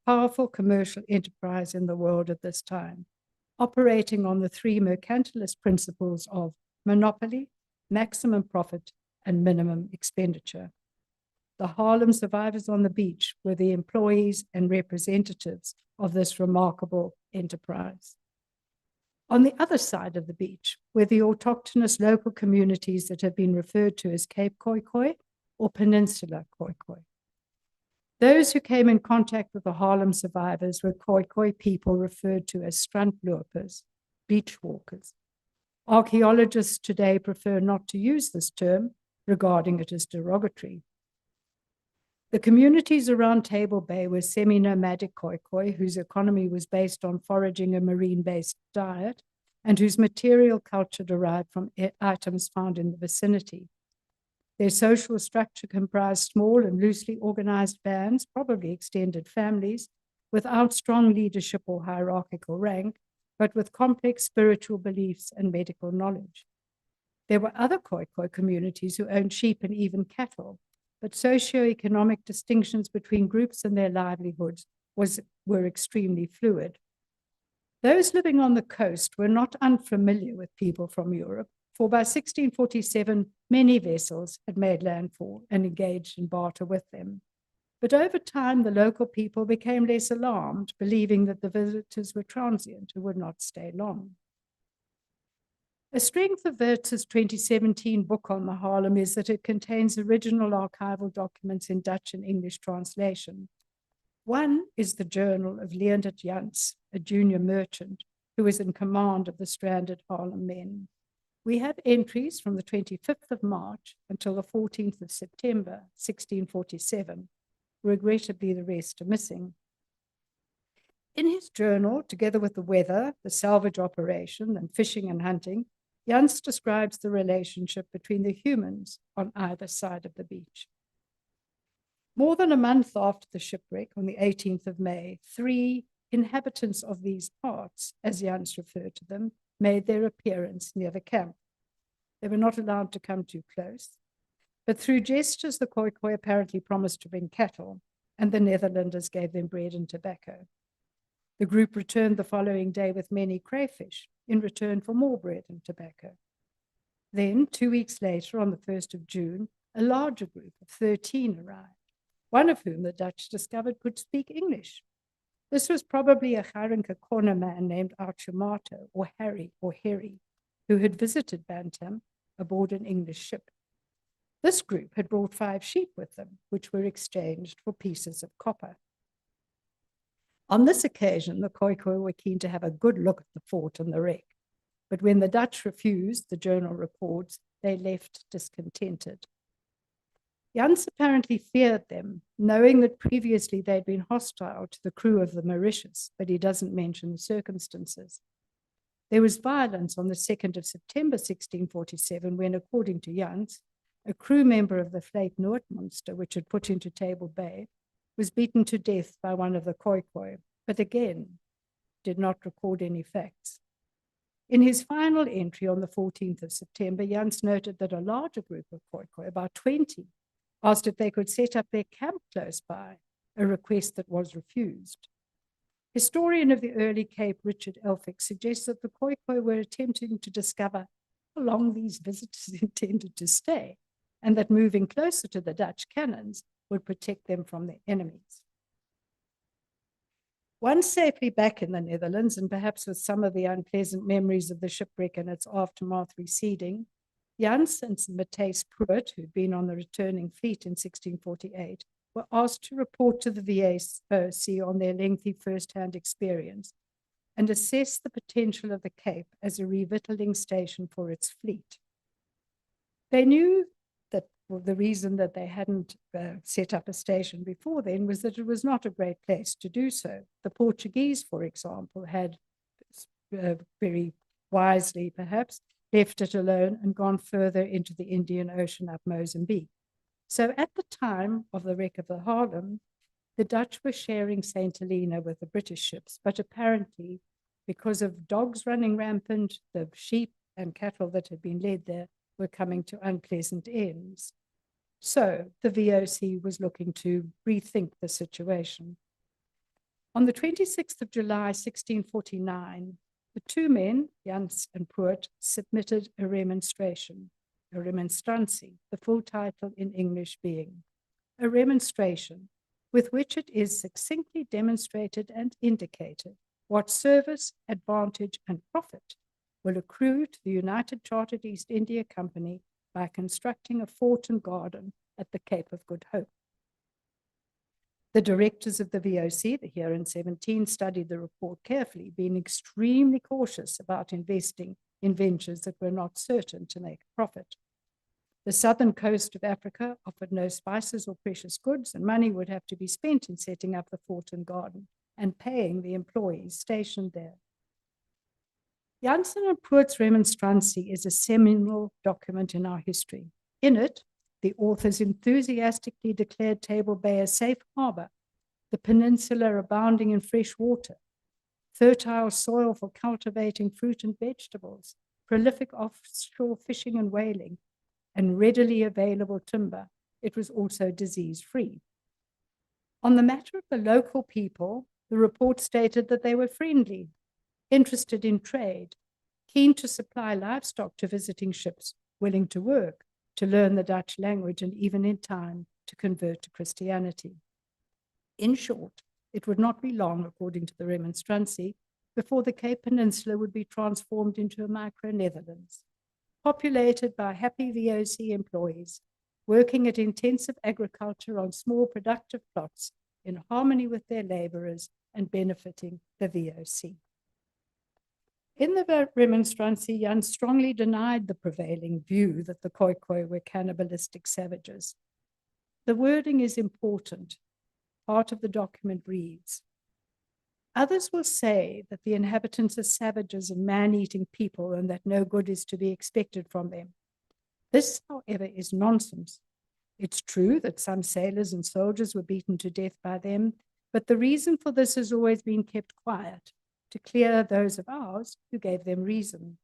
powerful commercial enterprise in the world at this time, operating on the three mercantilist principles of monopoly, maximum profit, and minimum expenditure. The Haarlem survivors on the beach were the employees and representatives of this remarkable enterprise. On the other side of the beach were the autochthonous local communities that have been referred to as Cape Khoikhoi or Peninsula Khoikhoi. Those who came in contact with the Haarlem survivors were Khoikhoi people referred to as strandlopers, beach walkers. Archaeologists today prefer not to use this term, regarding it as derogatory. The communities around Table Bay were semi-nomadic Khoikhoi, whose economy was based on foraging a marine-based diet, and whose material culture derived from items found in the vicinity. Their social structure comprised small and loosely organized bands, probably extended families, without strong leadership or hierarchical rank, but with complex spiritual beliefs and medical knowledge. There were other Khoikhoi communities who owned sheep and even cattle, but socioeconomic distinctions between groups and their livelihoods were extremely fluid. Those living on the coast were not unfamiliar with people from Europe, for by 1647, many vessels had made landfall and engaged in barter with them. But over time, the local people became less alarmed, believing that the visitors were transient who would not stay long. A strength of Wits' 2017 book on the Haarlem is that it contains original archival documents in Dutch and English translation. One is the journal of Leendert Jans, a junior merchant who was in command of the stranded Haarlem men. We have entries from the 25th of March until the 14th of September, 1647. Regrettably, the rest are missing. In his journal, together with the weather, the salvage operation, and fishing and hunting, Jans describes the relationship between the humans on either side of the beach. More than a month after the shipwreck, on the 18th of May, 3 inhabitants of these parts, as Jans referred to them, made their appearance near the camp. They were not allowed to come too close, but through gestures, the Khoikhoi apparently promised to bring cattle, and the Netherlanders gave them bread and tobacco. The group returned the following day with many crayfish in return for more bread and tobacco. Then, 2 weeks later, on the 1st of June, a larger group of 13 arrived, one of whom the Dutch discovered could speak English. This was probably a Garinke corner man named Archumato, or Harry, who had visited Bantam aboard an English ship. This group had brought 5 sheep with them, which were exchanged for pieces of copper. On this occasion, the Khoikhoi were keen to have a good look at the fort and the wreck, but when the Dutch refused, the journal reports, they left discontented. Jans apparently feared them, knowing that previously they'd been hostile to the crew of the Mauritius, but he doesn't mention the circumstances. There was violence on the 2nd of September 1647 when, according to Jans, a crew member of the Fleet Noordmonster, which had put into Table Bay, was beaten to death by one of the Khoikhoi, but again, did not record any facts. In his final entry on the 14th of September, Jans noted that a larger group of Khoikhoi, about 20, asked if they could set up their camp close by, a request that was refused. Historian of the early Cape, Richard Elphick, suggests that the Khoikhoi were attempting to discover how long these visitors intended to stay, and that moving closer to the Dutch cannons would protect them from their enemies. Once safely back in the Netherlands, and perhaps with some of the unpleasant memories of the shipwreck and its aftermath receding, Jans and Matthijs Pruit, who'd been on the returning fleet in 1648, were asked to report to the VOC on their lengthy first-hand experience and assess the potential of the Cape as a revictualling station for its fleet. They knew that the reason that they hadn't set up a station before then was that it was not a great place to do so. The Portuguese, for example, had very wisely, perhaps, left it alone and gone further into the Indian Ocean up Mozambique. So at the time of the wreck of the Haarlem, the Dutch were sharing St. Helena with the British ships, but apparently because of dogs running rampant, the sheep and cattle that had been led there were coming to unpleasant ends. So the VOC was looking to rethink the situation. On the 26th of July, 1649, the two men, Jans and Pruit, submitted a remonstration, a remonstrantie, the full title in English being a remonstration, with which it is succinctly demonstrated and indicated what service, advantage, and profit will accrue to the United Chartered East India Company by constructing a fort and garden at the Cape of Good Hope. The directors of the VOC, the Heeren 17, studied the report carefully, being extremely cautious about investing in ventures that were not certain to make a profit. The southern coast of Africa offered no spices or precious goods, and money would have to be spent in setting up the fort and garden and paying the employees stationed there. Jansen and Pruit's remonstrantie is a seminal document in our history. In it, the authors enthusiastically declared Table Bay a safe harbor, the peninsula abounding in fresh water, fertile soil for cultivating fruit and vegetables, prolific offshore fishing and whaling, and readily available timber. It was also disease-free. On the matter of the local people, the report stated that they were friendly, interested in trade, keen to supply livestock to visiting ships, willing to work, to learn the Dutch language, and even in time to convert to Christianity. In short, it would not be long, according to the remonstrantie, before the Cape Peninsula would be transformed into a micro-Netherlands, populated by happy VOC employees, working at intensive agriculture on small productive plots in harmony with their laborers and benefiting the VOC. In the remonstrantie, Jans strongly denied the prevailing view that the Khoikhoi were cannibalistic savages. The wording is important. Part of the document reads, "Others will say that the inhabitants are savages and man-eating people and that no good is to be expected from them. This, however, is nonsense. It's true that some sailors and soldiers were beaten to death by them, but the reason for this has always been kept quiet, to clear those of ours who gave them reason.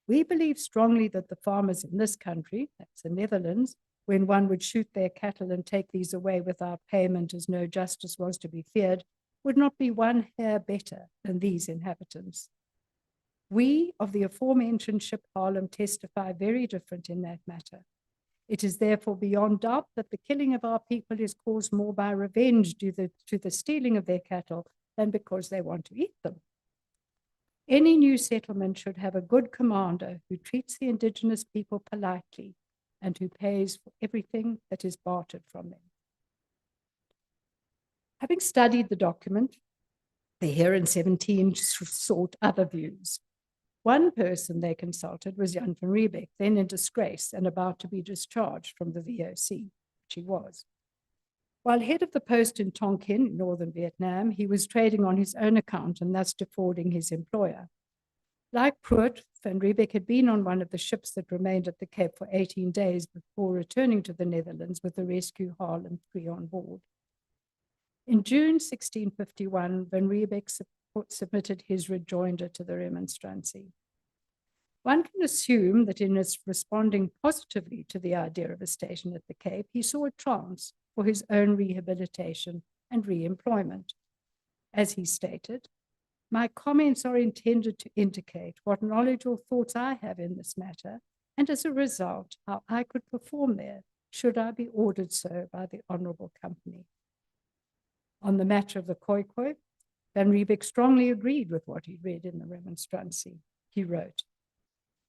We believe strongly that the farmers in this country, that's the Netherlands, when one would shoot their cattle and take these away without payment as no justice was to be feared, would not be one hair better than these inhabitants. We of the aforementioned ship Haarlem testify very different in that matter. It is therefore beyond doubt that the killing of our people is caused more by revenge due to the stealing of their cattle than because they want to eat them. Any new settlement should have a good commander who treats the indigenous people politely and who pays for everything that is bartered from them." Having studied the document, the Heeren 17 sought other views. One person they consulted was Jan van Riebeck, then in disgrace and about to be discharged from the VOC, which he was. While head of the post in Tonkin, northern Vietnam, he was trading on his own account and thus defrauding his employer. Like Pruit, van Riebeck had been on one of the ships that remained at the Cape for 18 days before returning to the Netherlands with the rescue Haarlem 3 on board. In June 1651, Van Riebeck submitted his rejoinder to the remonstrancy. One can assume that in his responding positively to the idea of a station at the Cape, he saw a chance for his own rehabilitation and re-employment. As he stated, "My comments are intended to indicate what knowledge or thoughts I have in this matter, and as a result, how I could perform there, should I be ordered so by the Honourable Company." On the matter of the Khoikhoi, Van Riebeck strongly agreed with what he read in the remonstrancy. He wrote,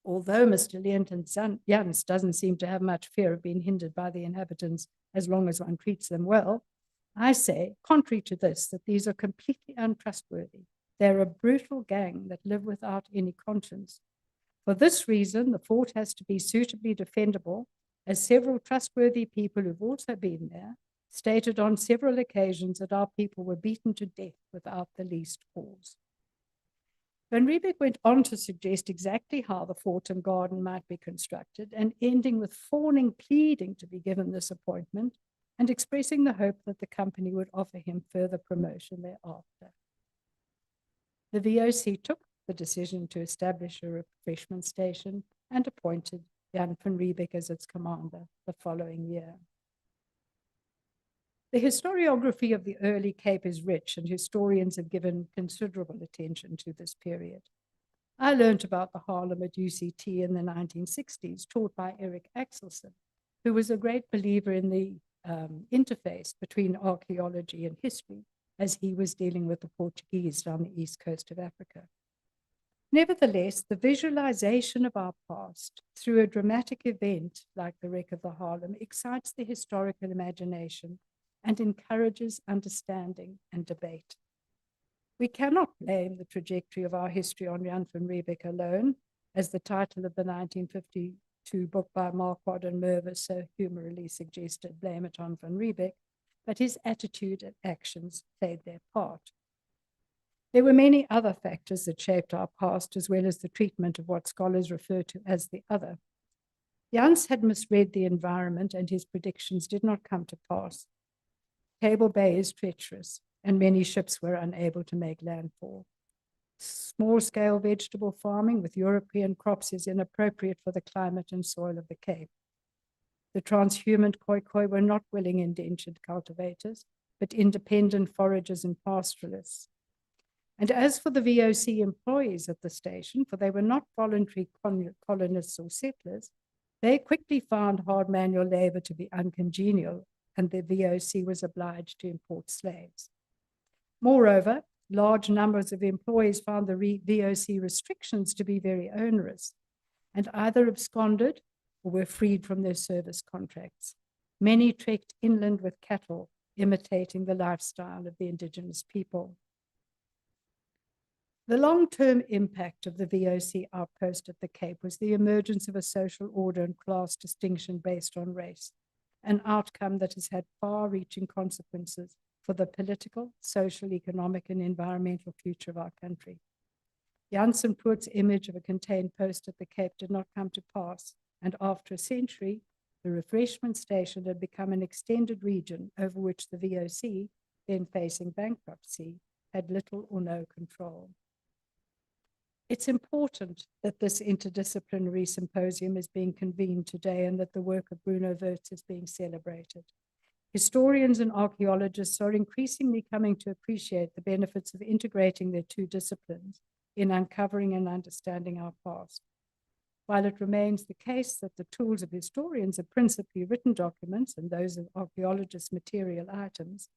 "Although Mr. Leonton Jans doesn't seem to have much fear of being hindered by the inhabitants as long as one treats them well, I say, contrary to this, that these are completely untrustworthy. They're a brutal gang that live without any conscience. For this reason, the fort has to be suitably defendable, as several trustworthy people who've also been there stated on several occasions that our people were beaten to death without the least cause." Van Riebeck went on to suggest exactly how the fort and garden might be constructed, and ending with Fawning pleading to be given this appointment and expressing the hope that the company would offer him further promotion thereafter. The VOC took the decision to establish a refreshment station and appointed Jan van Riebeck as its commander the following year. The historiography of the early Cape is rich, and historians have given considerable attention to this period. I learned about the Haarlem at UCT in the 1960s, taught by Eric Axelson, who was a great believer in the interface between archaeology and history, as he was dealing with the Portuguese on the east coast of Africa. Nevertheless, the visualization of our past through a dramatic event like the wreck of the Haarlem excites the historical imagination and encourages understanding and debate. We cannot blame the trajectory of our history on Jan van Riebeck alone, as the title of the 1952 book by Marquardt and Mervis so humorously suggested, blame it on Van Riebeck, but his attitude and actions played their part. There were many other factors that shaped our past, as well as the treatment of what scholars refer to as the other. Jans had misread the environment, and his predictions did not come to pass. Cable Bay is treacherous, and many ships were unable to make landfall. Small-scale vegetable farming with European crops is inappropriate for the climate and soil of the Cape. The transhumant Khoikhoi were not willing indentured cultivators, but independent foragers and pastoralists. And as for the VOC employees at the station, for they were not voluntary colonists or settlers, they quickly found hard manual labor to be uncongenial, and the VOC was obliged to import slaves. Moreover, large numbers of employees found the VOC restrictions to be very onerous and either absconded or were freed from their service contracts. Many trekked inland with cattle, imitating the lifestyle of the indigenous people. The long-term impact of the VOC outpost at the Cape was the emergence of a social order and class distinction based on race, an outcome that has had far-reaching consequences for the political, social, economic, and environmental future of our country. Jans en Poort's image of a contained post at the Cape did not come to pass, and after a century, the refreshment station had become an extended region over which the VOC, then facing bankruptcy, had little or no control. It's important that this interdisciplinary symposium is being convened today and that the work of Bruno Wits is being celebrated. Historians and archaeologists are increasingly coming to appreciate the benefits of integrating their two disciplines in uncovering and understanding our past. While it remains the case that the tools of historians are principally written documents and those of archaeologists material items,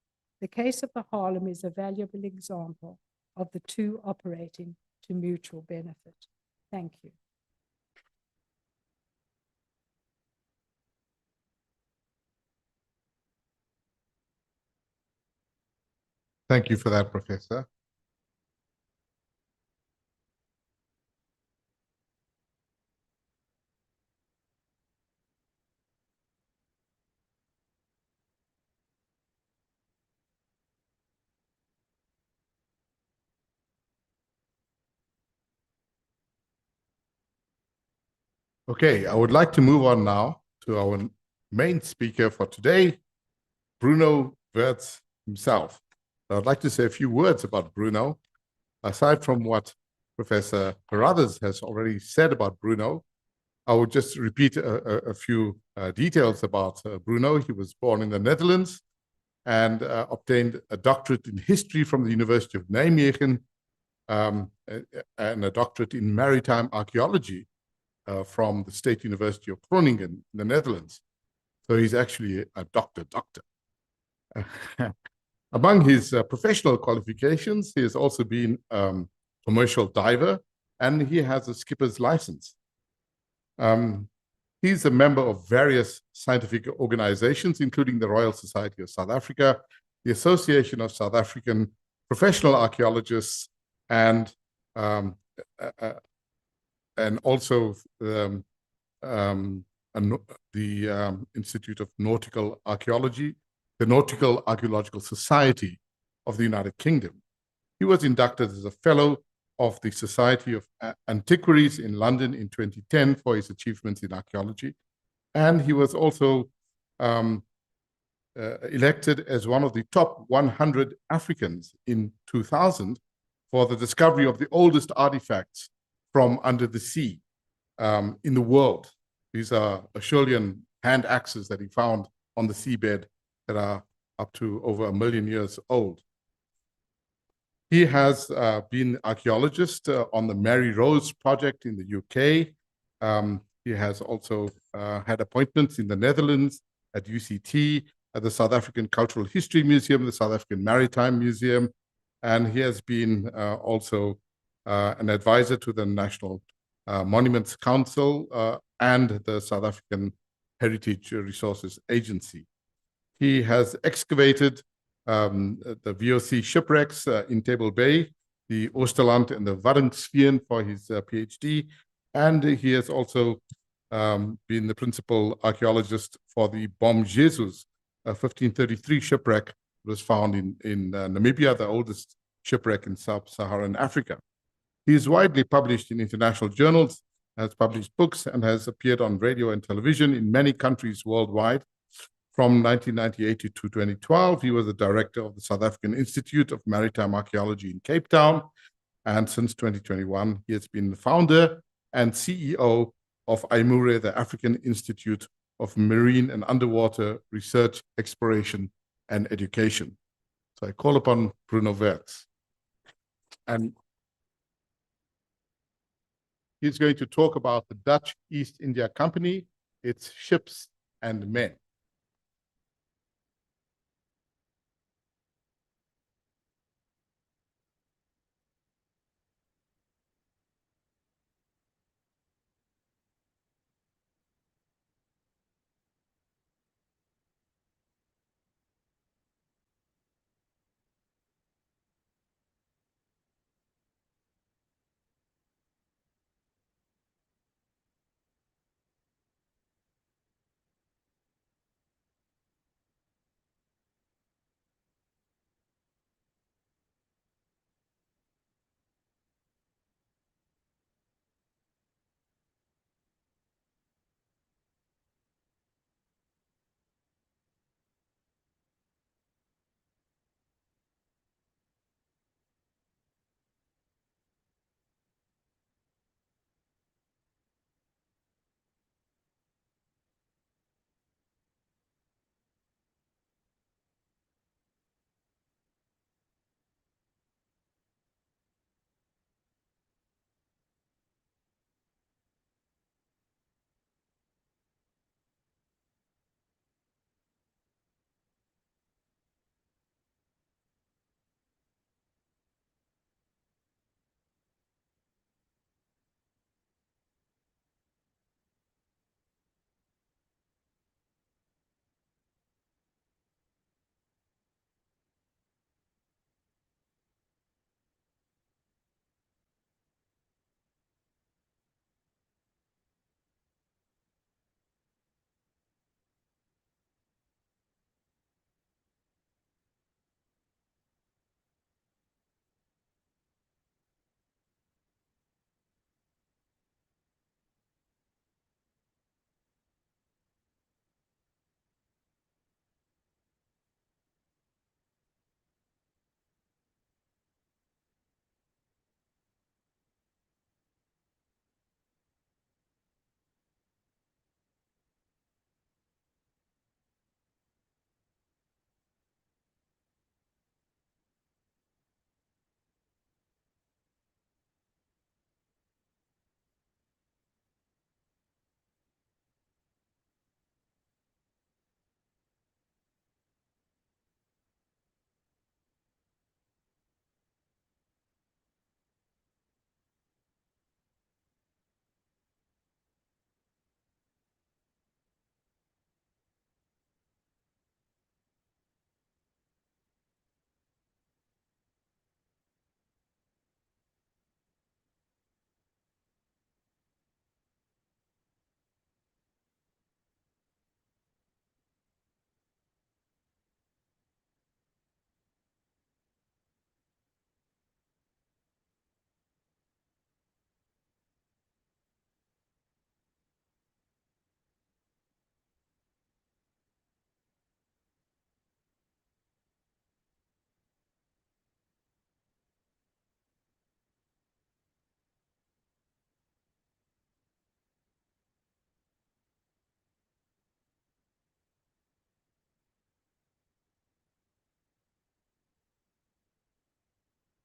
the case of the Haarlem is a valuable example of the two operating to mutual benefit. Thank you. Thank you for that, Professor. Okay, I would like to move on now to our main speaker for today, Bruno Wits himself. I'd like to say a few words about Bruno. Aside from what Professor Carruthers has already said about Bruno, I would just repeat a few details about Bruno. He was born in the Netherlands and obtained a doctorate in history from the University of Nijmegen, and a doctorate in maritime archaeology from the State University of Groningen in the Netherlands. So he's actually a doctor. Among his professional qualifications, he has also been commercial diver, and he has a skipper's license. He's a member of various scientific organizations, including the Royal Society of South Africa, the Association of South African Professional Archaeologists, and also the Institute of Nautical Archaeology, the Nautical Archaeological Society of the United Kingdom. He was inducted as a fellow of the Society of Antiquaries in London in 2010 for his achievements in archaeology. And he was also elected as one of the top 100 Africans in 2000 for the discovery of the oldest artifacts from under the sea in the world. These are Acheulean hand axes that he found on the seabed that are up to over 1 million years old. He has been archaeologist on the Mary Rose project in the UK. He has also had appointments in the Netherlands at UCT, at the South African Cultural History Museum, the South African Maritime Museum, and he has been also an advisor to the National Monuments Council and the South African Heritage Resources Agency. He has excavated the VOC shipwrecks in Table Bay, the Oosterland and the Warringsveen for his PhD, and he has also been the principal archaeologist for the Bom Jesus 1533 shipwreck that was found in Namibia, the oldest shipwreck in sub-Saharan Africa. He is widely published in international journals, has published books, and has appeared on radio and television in many countries worldwide. From 1998 to 2012, he was the director of the South African Institute of Maritime Archaeology in Cape Town. And since 2021, he has been the founder and CEO of IMURE, the African Institute of Marine and Underwater Research, Exploration, and Education. So I call upon Bruno Wits. And he's going to talk about the Dutch East India Company, its ships and men.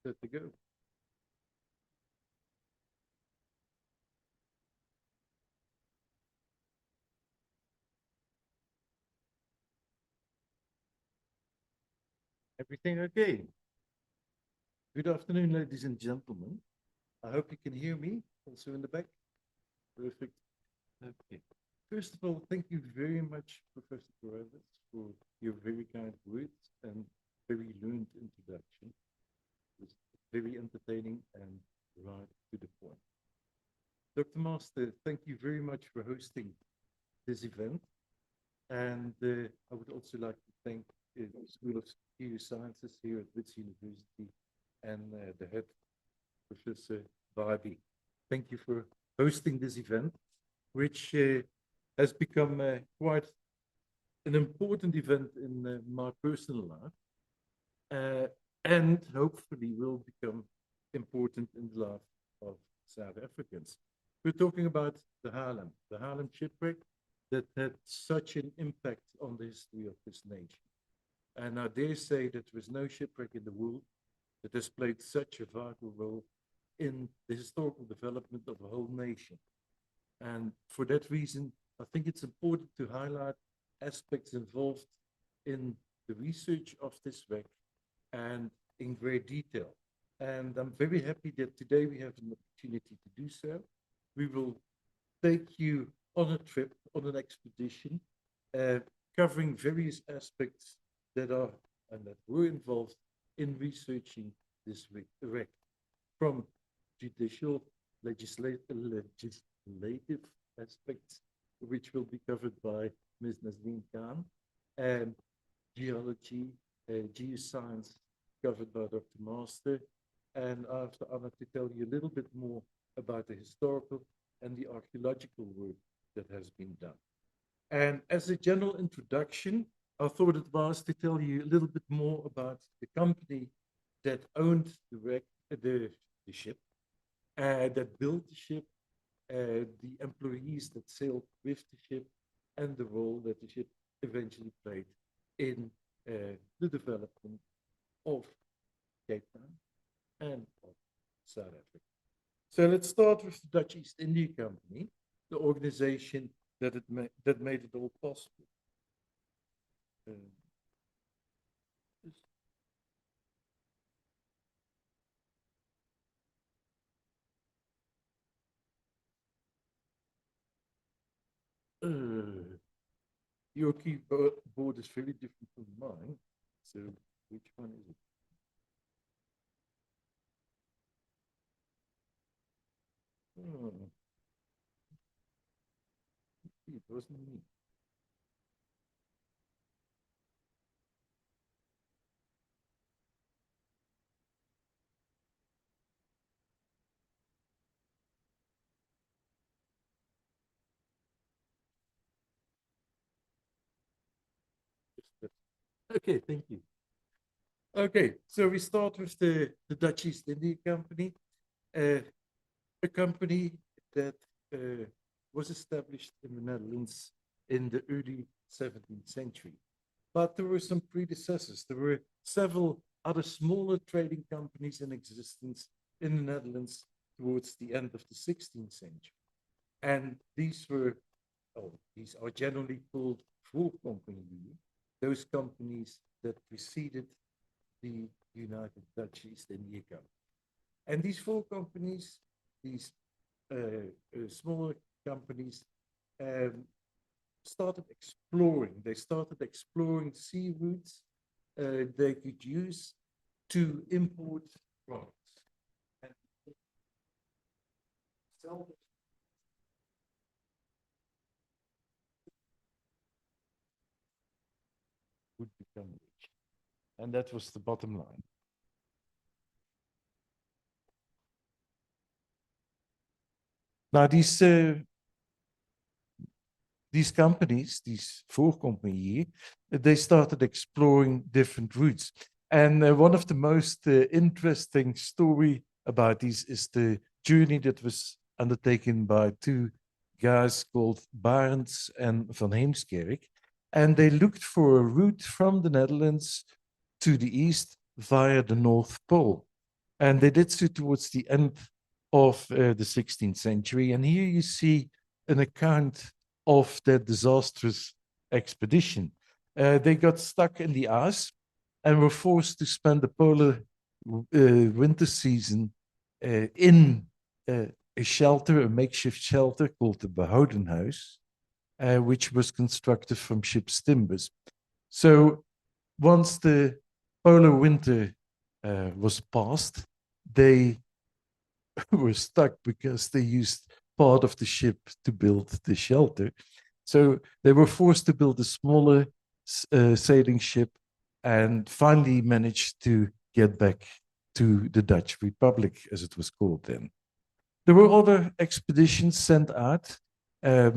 set to go. Everything okay? Good afternoon, ladies and gentlemen. I hope you can hear me also in the back. Perfect. Okay. First of all, thank you very much, Professor Corrales, for your very kind words and very learned introduction. It was very entertaining and right to the point. Dr. Master, thank you very much for hosting this event. And I would also like to thank the School of Geosciences here at Wits University and the head, Professor Barbie. Thank you for hosting this event, which has become quite an important event in my personal life, and hopefully will become important in the life of South Africans. We're talking about the Haarlem Shipwreck that had such an impact on the history of this nation. And I dare say that there is no shipwreck in the world that has played such a vital role in the historical development of a whole nation. And for that reason, I think it's important to highlight aspects involved in the research of this wreck and in great detail. And I'm very happy that today we have an opportunity to do so. We will take you on a trip, on an expedition, covering various aspects that are and that were involved in researching this wreck, from judicial, legislative aspects, which will be covered by Ms. Nazleen Khan, and geology, geoscience, covered by Dr. Master, and I have the honor to tell you a little bit more about the historical and the archaeological work that has been done. And as a general introduction, I thought it was to tell you a little bit more about the company that owned the wreck, the ship, that built the ship, the employees that sailed with the ship, and the role that the ship eventually played in the development of Cape Town and of South Africa. So let's start with the Dutch East India Company, the organization that made it all possible. Your keyboard is very different from mine, so which one is it? It wasn't me. Okay, thank you. Okay, so we start with the Dutch East India Company, a company that was established in the Netherlands in the early 17th century. But there were some predecessors. There were several other smaller trading companies in existence in the Netherlands towards the end of the 16th century. And these are generally called voorcompagnieën, those companies that preceded the United Dutch East India Company. And these four companies, these smaller companies, started exploring. They started exploring sea routes they could use to import products. And sell them. Would become rich. And that was the bottom line. Now, these companies, these voorcompagnieën, they started exploring different routes. And one of the most interesting story about these is the journey that was undertaken by two guys called Barends and Van Heemskerk. And they looked for a route from the Netherlands to the east via the North Pole. And they did so towards the end of the 16th century. And here you see an account of that disastrous expedition. They got stuck in the ice and were forced to spend the polar winter season in a shelter, a makeshift shelter called the Behoudenhuis, which was constructed from ship's timbers. So once the polar winter was past, they were stuck because they used part of the ship to build the shelter. So they were forced to build a smaller sailing ship and finally managed to get back to the Dutch Republic, as it was called then. There were other expeditions sent out. A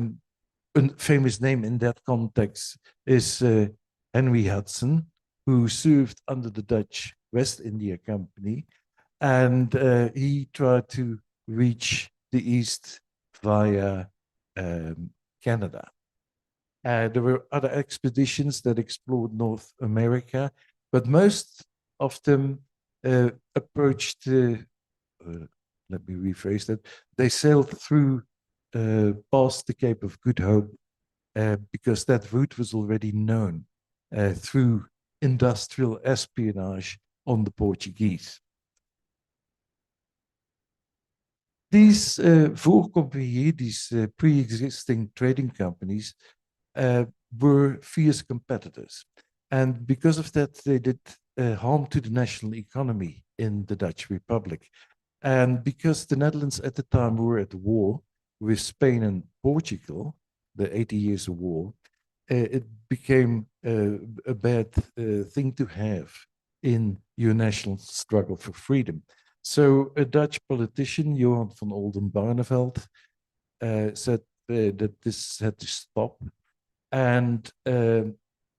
famous name in that context is Henry Hudson, who served under the Dutch West India Company, and he tried to reach the east via Canada. There were other expeditions that explored North America, but most of them approached, let me rephrase that, they sailed through past the Cape of Good Hope because that route was already known through industrial espionage on the Portuguese. These voorcompagnie, these pre-existing trading companies, were fierce competitors. And because of that, they did harm to the national economy in the Dutch Republic. And because the Netherlands at the time were at war with Spain and Portugal, the 80 Years' War, it became a bad thing to have in your national struggle for freedom. So a Dutch politician, Johan van Oldenbarneveld, said that this had to stop. And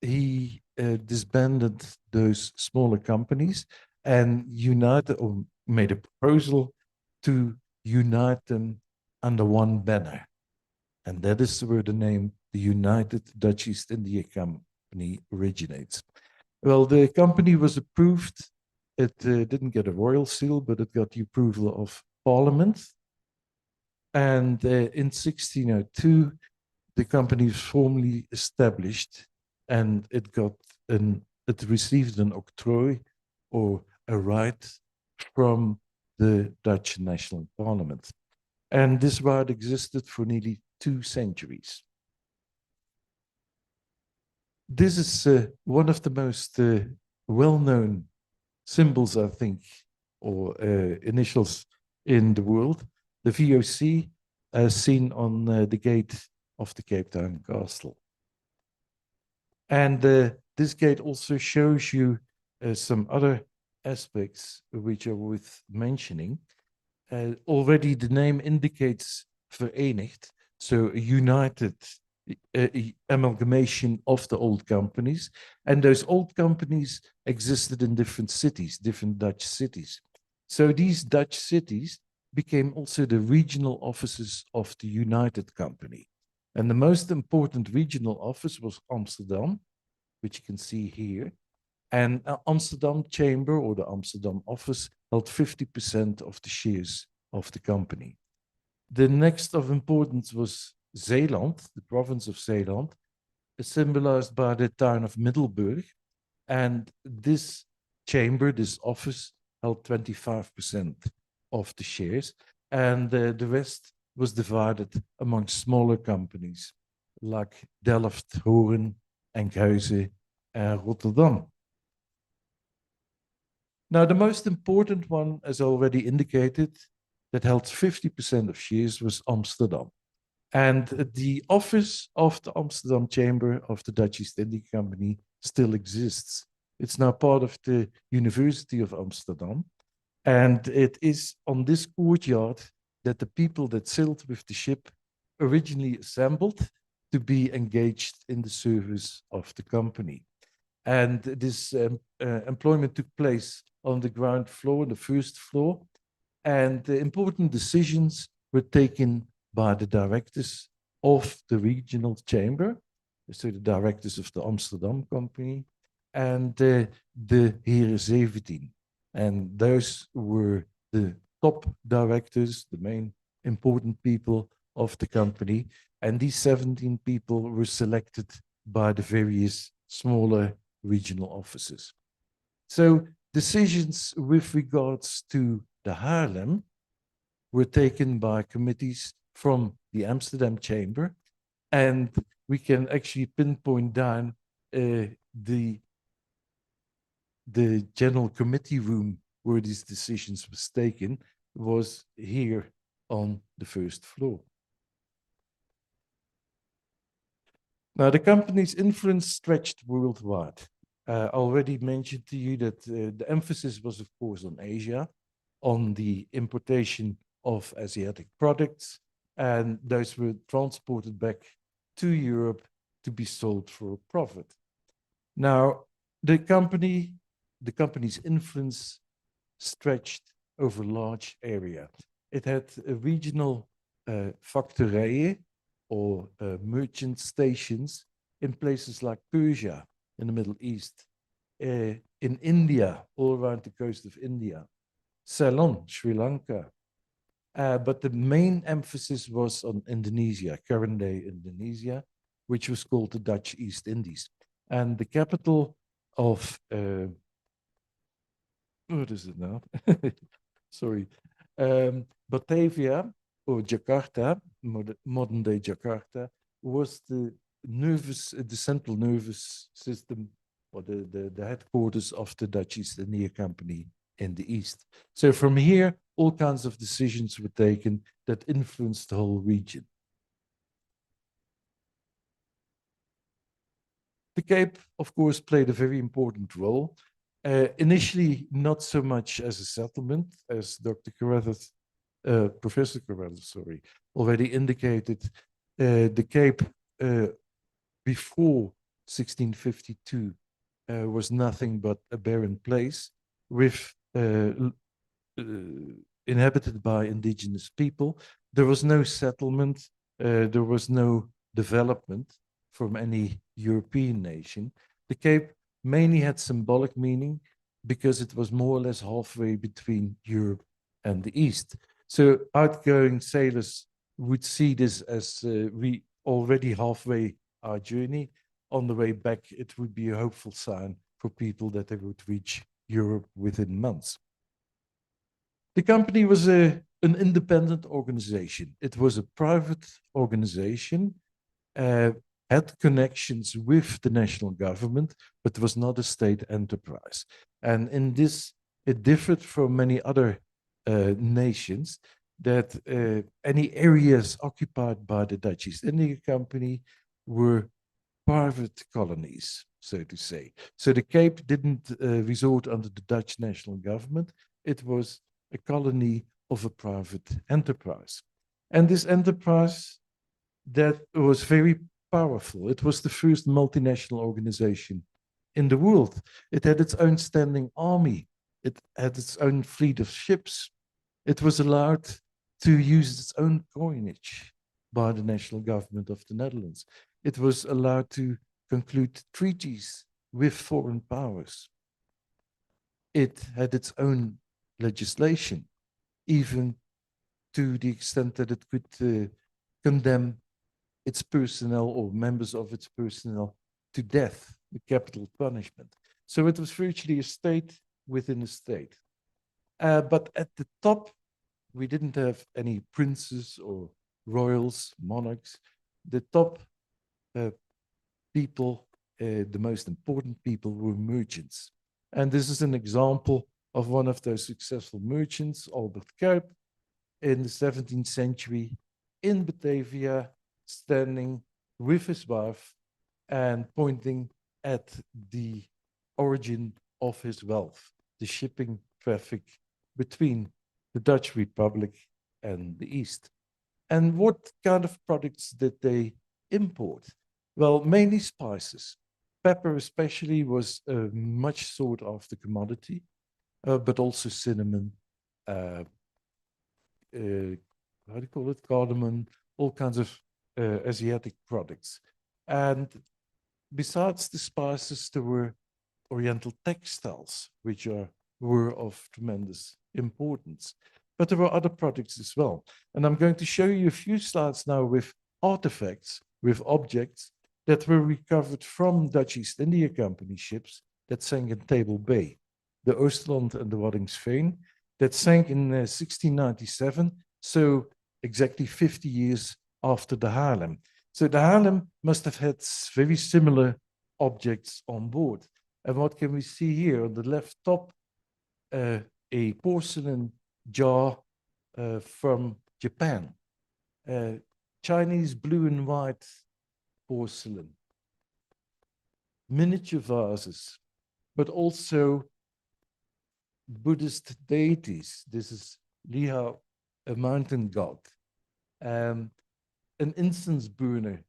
he disbanded those smaller companies and united, or made a proposal to unite them under one banner. And that is where the name the United Dutch East India Company originates. Well, the company was approved. It didn't get a royal seal, but it got the approval of Parliament. And in 1602, the company was formally established, and it received an octrooi, or a right, from the Dutch National Parliament. And this right existed for nearly 2 centuries. This is one of the most well-known symbols, I think, or initials in the world, the VOC, as seen on the gate of the Cape Town Castle. And this gate also shows you some other aspects which are worth mentioning. Already the name indicates verenigd, so a united amalgamation of the old companies. And those old companies existed in different cities, different Dutch cities. So these Dutch cities became also the regional offices of the United Company. And the most important regional office was Amsterdam, which you can see here. And Amsterdam Chamber, or the Amsterdam office, held 50% of the shares of the company. The next of importance was Zeeland, the province of Zeeland, symbolized by the town of Middelburg. And this chamber, this office, held 25% of the shares. And the rest was divided among smaller companies like Delft, Hoorn, Enkhuizen, and Rotterdam. Now, the most important one, as already indicated, that held 50% of shares was Amsterdam. And the office of the Amsterdam Chamber of the Dutch East India Company still exists. It's now part of the University of Amsterdam. And it is on this courtyard that the people that sailed with the ship originally assembled to be engaged in the service of the company. And this employment took place on the ground floor, the first floor. And the important decisions were taken by the directors of the regional chamber, so the directors of the Amsterdam Company, and the Heren 17. And those were the top directors, the main important people of the company. And these 17 people were selected by the various smaller regional offices. So decisions with regards to the Haarlem were taken by committees from the Amsterdam Chamber, and we can actually pinpoint down the general committee room where these decisions was taken was here on the first floor. Now, the company's influence stretched worldwide. I already mentioned to you that the emphasis was, of course, on Asia, on the importation of Asiatic products, and those were transported back to Europe to be sold for a profit. Now, the company's influence stretched over a large area. It had a regional factorijen or merchant stations in places like Persia in the Middle East, in India, all around the coast of India, Ceylon, Sri Lanka. But the main emphasis was on Indonesia, current-day Indonesia, which was called the Dutch East Indies. And the capital of, what is it now? Sorry. Batavia, or Jakarta, modern-day Jakarta, was the central nervous system, or the headquarters of the Dutch East India Company in the East. So from here, all kinds of decisions were taken that influenced the whole region. The Cape, of course, played a very important role. Initially, not so much as a settlement, as Dr. Carruthers, Professor Carruthers, sorry, already indicated. The Cape before 1652 was nothing but a barren place with inhabited by indigenous people. There was no settlement, there was no development from any European nation. The Cape mainly had symbolic meaning because it was more or less halfway between Europe and the East. So outgoing sailors would see this as we already halfway our journey. On the way back, it would be a hopeful sign for people that they would reach Europe within months. The company was an independent organization. It was a private organization, had connections with the national government, but was not a state enterprise. And in this, it differed from many other nations that any areas occupied by the Dutch East India Company were private colonies, so to say. So the Cape didn't resort under the Dutch national government. It was a colony of a private enterprise. And this enterprise that was very powerful. It was the first multinational organization in the world. It had its own standing army. It had its own fleet of ships. It was allowed to use its own coinage by the national government of the Netherlands. It was allowed to conclude treaties with foreign powers. It had its own legislation, even to the extent that it could condemn its personnel or members of its personnel to death, the capital punishment. So it was virtually a state within a state. But at the top, we didn't have any princes or royals, monarchs. The top people, the most important people, were merchants. And this is an example of one of those successful merchants, Albert Cuyp, in the 17th century in Batavia, standing with his wife and pointing at the origin of his wealth, the shipping traffic between the Dutch Republic and the East. And what kind of products did they import? Well, mainly spices. Pepper especially was a much sought after commodity, but also cinnamon, how do you call it, cardamom, all kinds of Asiatic products. And besides the spices, there were Oriental textiles, which were were of tremendous importance. But there were other projects as well. And I'm going to show you a few slides now with artifacts, with objects that were recovered from Dutch East India Company ships that sank in Table Bay, the Oosterland and the Waddingsveen, that sank in 1697, so exactly 50 years after the Haarlem. So the Haarlem must have had very similar objects on board. And what can we see here on the left top? A porcelain jar from Japan. Chinese blue and white porcelain. Miniature vases, but also Buddhist deities. This is Liha, a mountain god. An incense burner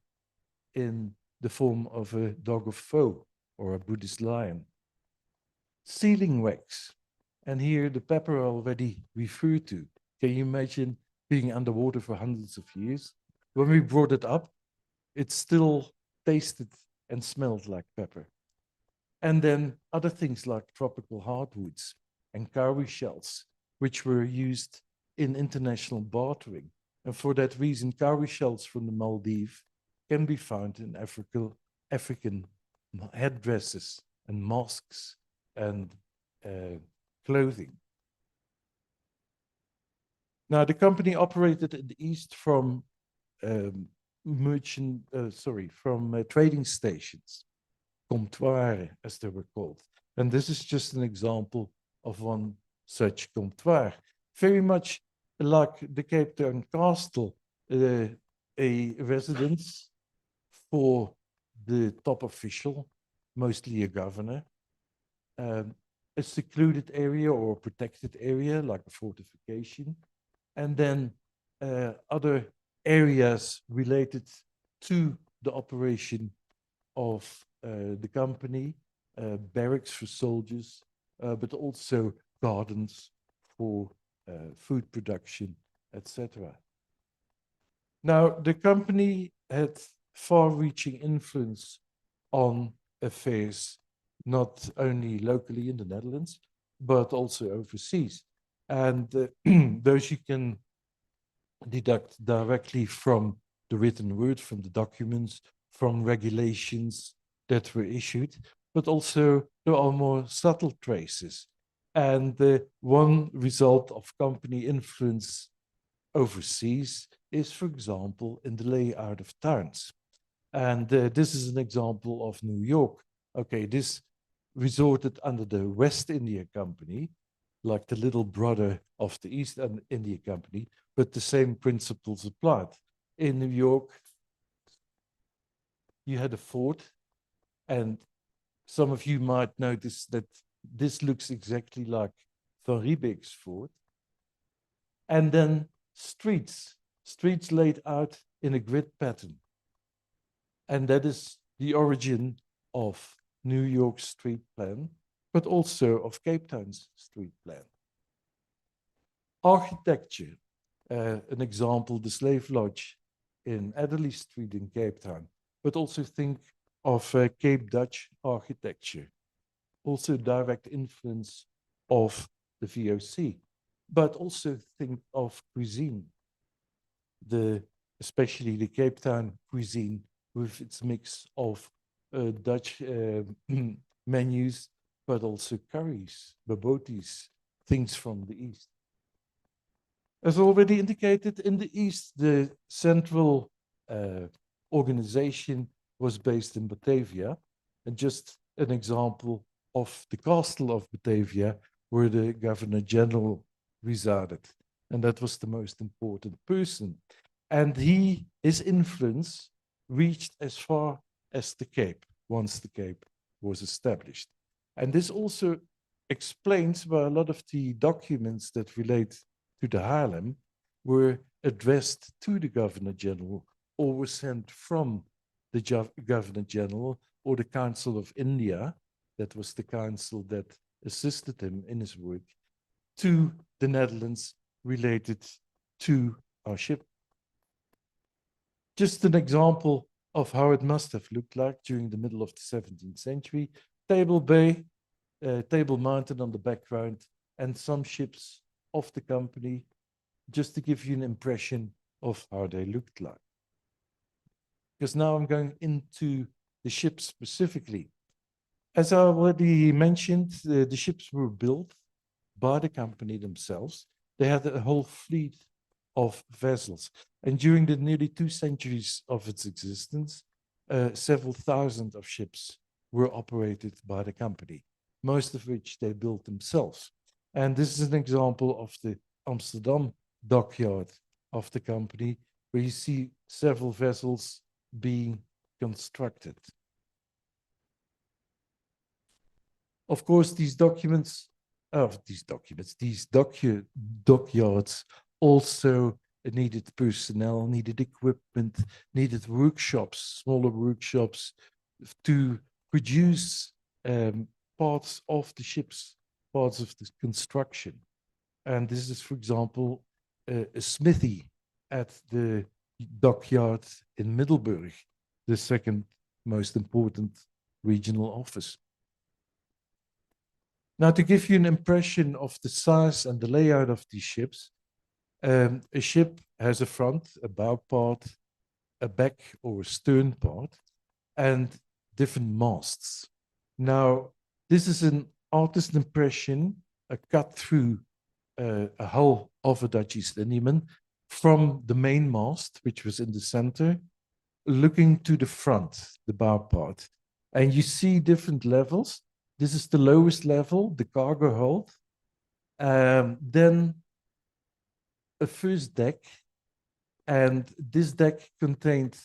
in the form of a dog of Fo or a Buddhist lion. Sealing wax. And here the pepper already referred to. Can you imagine being underwater for hundreds of years? When we brought it up, it still tasted and smelled like pepper. And then other things like tropical hardwoods and cowrie shells, which were used in international bartering. And for that reason, cowrie shells from the Maldives can be found in African headdresses and masks and clothing. Now, the company operated in the east from trading stations, comptoirs as they were called. And this is just an example of one such comptoir. Very much like the Cape Town Castle, a residence for the top official, mostly a governor, a secluded area or protected area like a fortification, and then other areas related to the operation of the company, barracks for soldiers, but also gardens for food production, etc. Now, the company had far-reaching influence on affairs, not only locally in the Netherlands, but also overseas. And those you can deduct directly from the written word, from the documents, from regulations that were issued, but also there are more subtle traces. And one result of company influence overseas is, for example, in the layout of towns. And this is an example of New York. Okay, this resorted under the West India Company, like the little brother of the East India Company, but the same principles applied. In New York, you had a fort, and some of you might notice that this looks exactly like Van Riebeek's fort. And then streets laid out in a grid pattern. And that is the origin of New York's street plan, but also of Cape Town's street plan. Architecture, an example, the Slave Lodge in Adderley Street in Cape Town, but also think of Cape Dutch architecture, also direct influence of the VOC, but also think of cuisine, especially the Cape Town cuisine with its mix of Dutch menus, but also curries, boboties, things from the East. As already indicated, in the East, the central organization was based in Batavia, and just an example of the castle of Batavia, where the Governor General resided, and that was the most important person. And his influence reached as far as the Cape, once the Cape was established. And this also explains why a lot of the documents that relate to the Haarlem were addressed to the Governor General or were sent from the Governor General or the Council of India, that was the council that assisted him in his work, to the Netherlands related to our ship. Just an example of how it must have looked like during the middle of the 17th century. Table Bay, Table Mountain on the background, and some ships of the company, just to give you an impression of how they looked like. Because now I'm going into the ships specifically. As I already mentioned, the ships were built by the company themselves. They had a whole fleet of vessels. And during the nearly 2 centuries of its existence, several thousand of ships were operated by the company, most of which they built themselves. And this is an example of the Amsterdam dockyard of the company, where you see several vessels being constructed. Of course, these dockyards also needed personnel, needed equipment, needed workshops, smaller workshops to produce parts of the ships, parts of the construction. And this is, for example, a smithy at the dockyard in Middelburg, the second most important regional office. Now, to give you an impression of the size and the layout of these ships, a ship has a front, a bow part, a back or a stern part, and different masts. Now, this is an artist's impression, a cut through a hull of a Dutch East Indiaman from the main mast, which was in the center, looking to the front, the bow part. And you see different levels. This is the lowest level, the cargo hold. Then a first deck, and this deck contained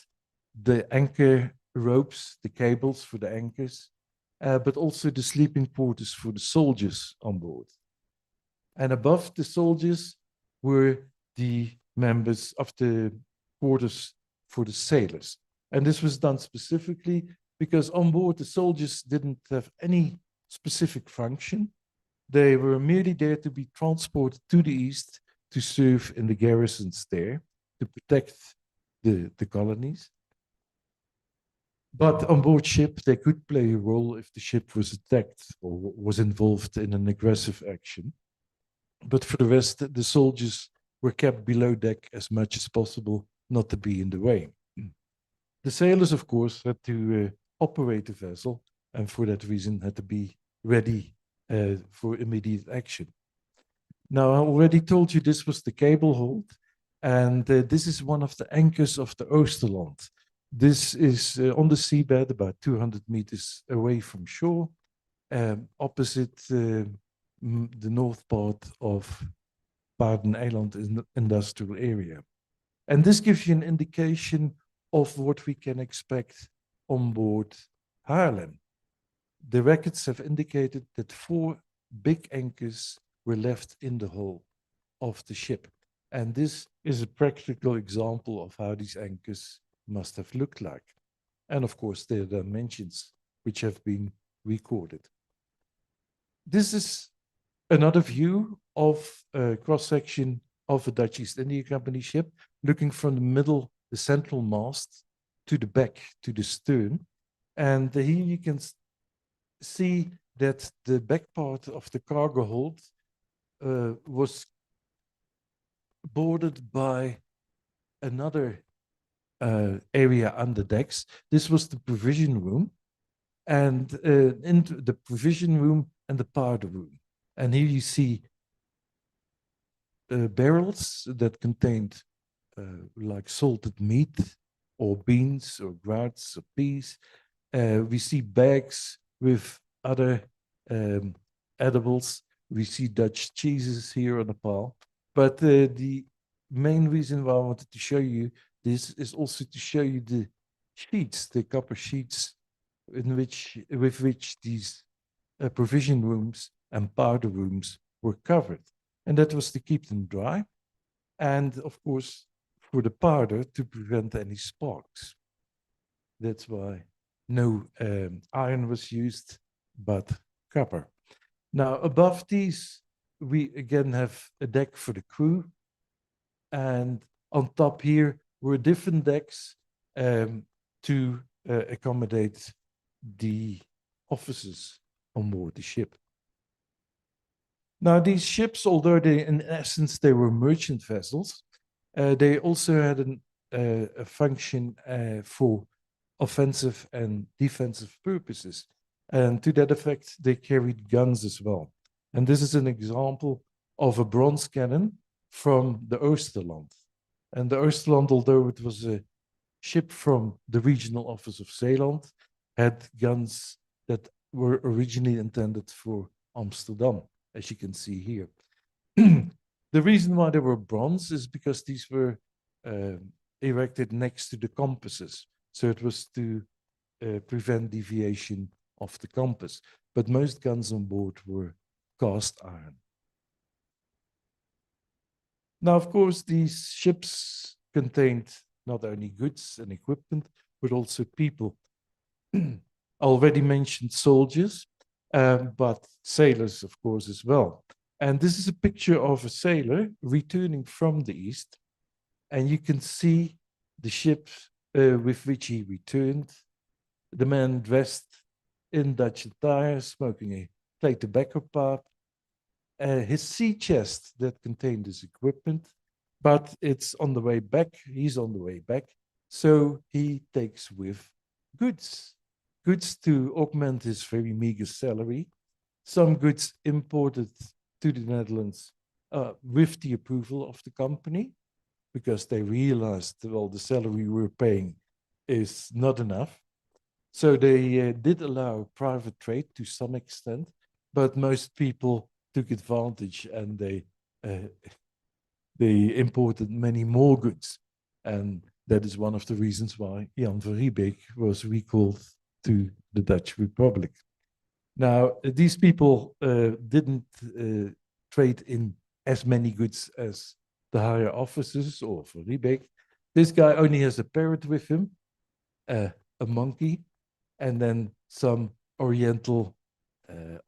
the anchor ropes, the cables for the anchors, but also the sleeping quarters for the soldiers on board. And above the soldiers were the members of the quarters for the sailors. And this was done specifically because on board the soldiers didn't have any specific function. They were merely there to be transported to the east to serve in the garrisons there, to protect the colonies. But on board ship, they could play a role if the ship was attacked or was involved in an aggressive action. But for the rest, the soldiers were kept below deck as much as possible, not to be in the way. The sailors, of course, had to operate the vessel, and for that reason had to be ready for immediate action. Now, I already told you this was the cable hold, and this is one of the anchors of the Oosterland. This is on the seabed, about 200 meters away from shore, opposite the north part of Paarden-Eiland industrial area. And this gives you an indication of what we can expect on board Haarlem. The records have indicated that 4 big anchors were left in the hull of the ship. And this is a practical example of how these anchors must have looked like. And of course, their dimensions, which have been recorded. This is another view of a cross-section of a Dutch East India Company ship, looking from the middle, the central mast, to the back, to the stern. And here you can see that the back part of the cargo hold was bordered by another area under decks. This was the provision room, and into the provision room and the powder room. And here you see barrels that contained like salted meat or beans or grounds or peas. We see bags with other edibles. We see Dutch cheeses here on the pile. But the main reason why I wanted to show you this is also to show you the sheets, the copper sheets with which these provision rooms and powder rooms were covered. And that was to keep them dry. And of course, for the powder to prevent any sparks. That's why no iron was used, but copper. Now, above these, we again have a deck for the crew. And on top here were different decks to accommodate the officers on board the ship. Now, these ships, although they, in essence, they were merchant vessels, they also had a function for offensive and defensive purposes. And to that effect, they carried guns as well. And this is an example of a bronze cannon from the Oosterland. And the Oosterland, although it was a ship from the regional office of Zeeland, had guns that were originally intended for Amsterdam, as you can see here. The reason why they were bronze is because these were erected next to the compasses. So it was to prevent deviation of the compass. But most guns on board were cast iron. Now, of course, these ships contained not only goods and equipment, but also people. I already mentioned soldiers, but sailors, of course, as well. And this is a picture of a sailor returning from the east. And you can see the ship with which he returned. The man dressed in Dutch attire, smoking a clay tobacco pipe. His sea chest that contained his equipment, but it's on the way back. He's on the way back. So he takes with goods to augment his very meager salary. Some goods imported to the Netherlands with the approval of the company, because they realized, well, the salary we're paying is not enough. So they did allow private trade to some extent, but most people took advantage and they imported many more goods. And that is one of the reasons why Jan van Riebeeck was recalled to the Dutch Republic. Now, these people didn't trade in as many goods as the higher officers or Van Riebeeck. This guy only has a parrot with him, a monkey, and then some oriental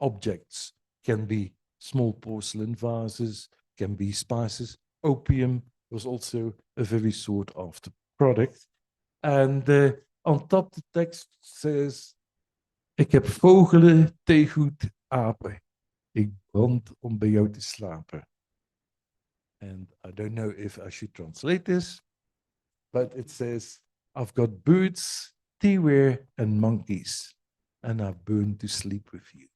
objects. Can be small porcelain vases, can be spices. Opium was also a very sought after product. And on top the text says, ik heb vogelen, theegoed, apen. Ik brand om bij jou te slapen. And I don't know if I should translate this, but it says, I've got birds, teaware, and monkeys, and I burn to sleep with you.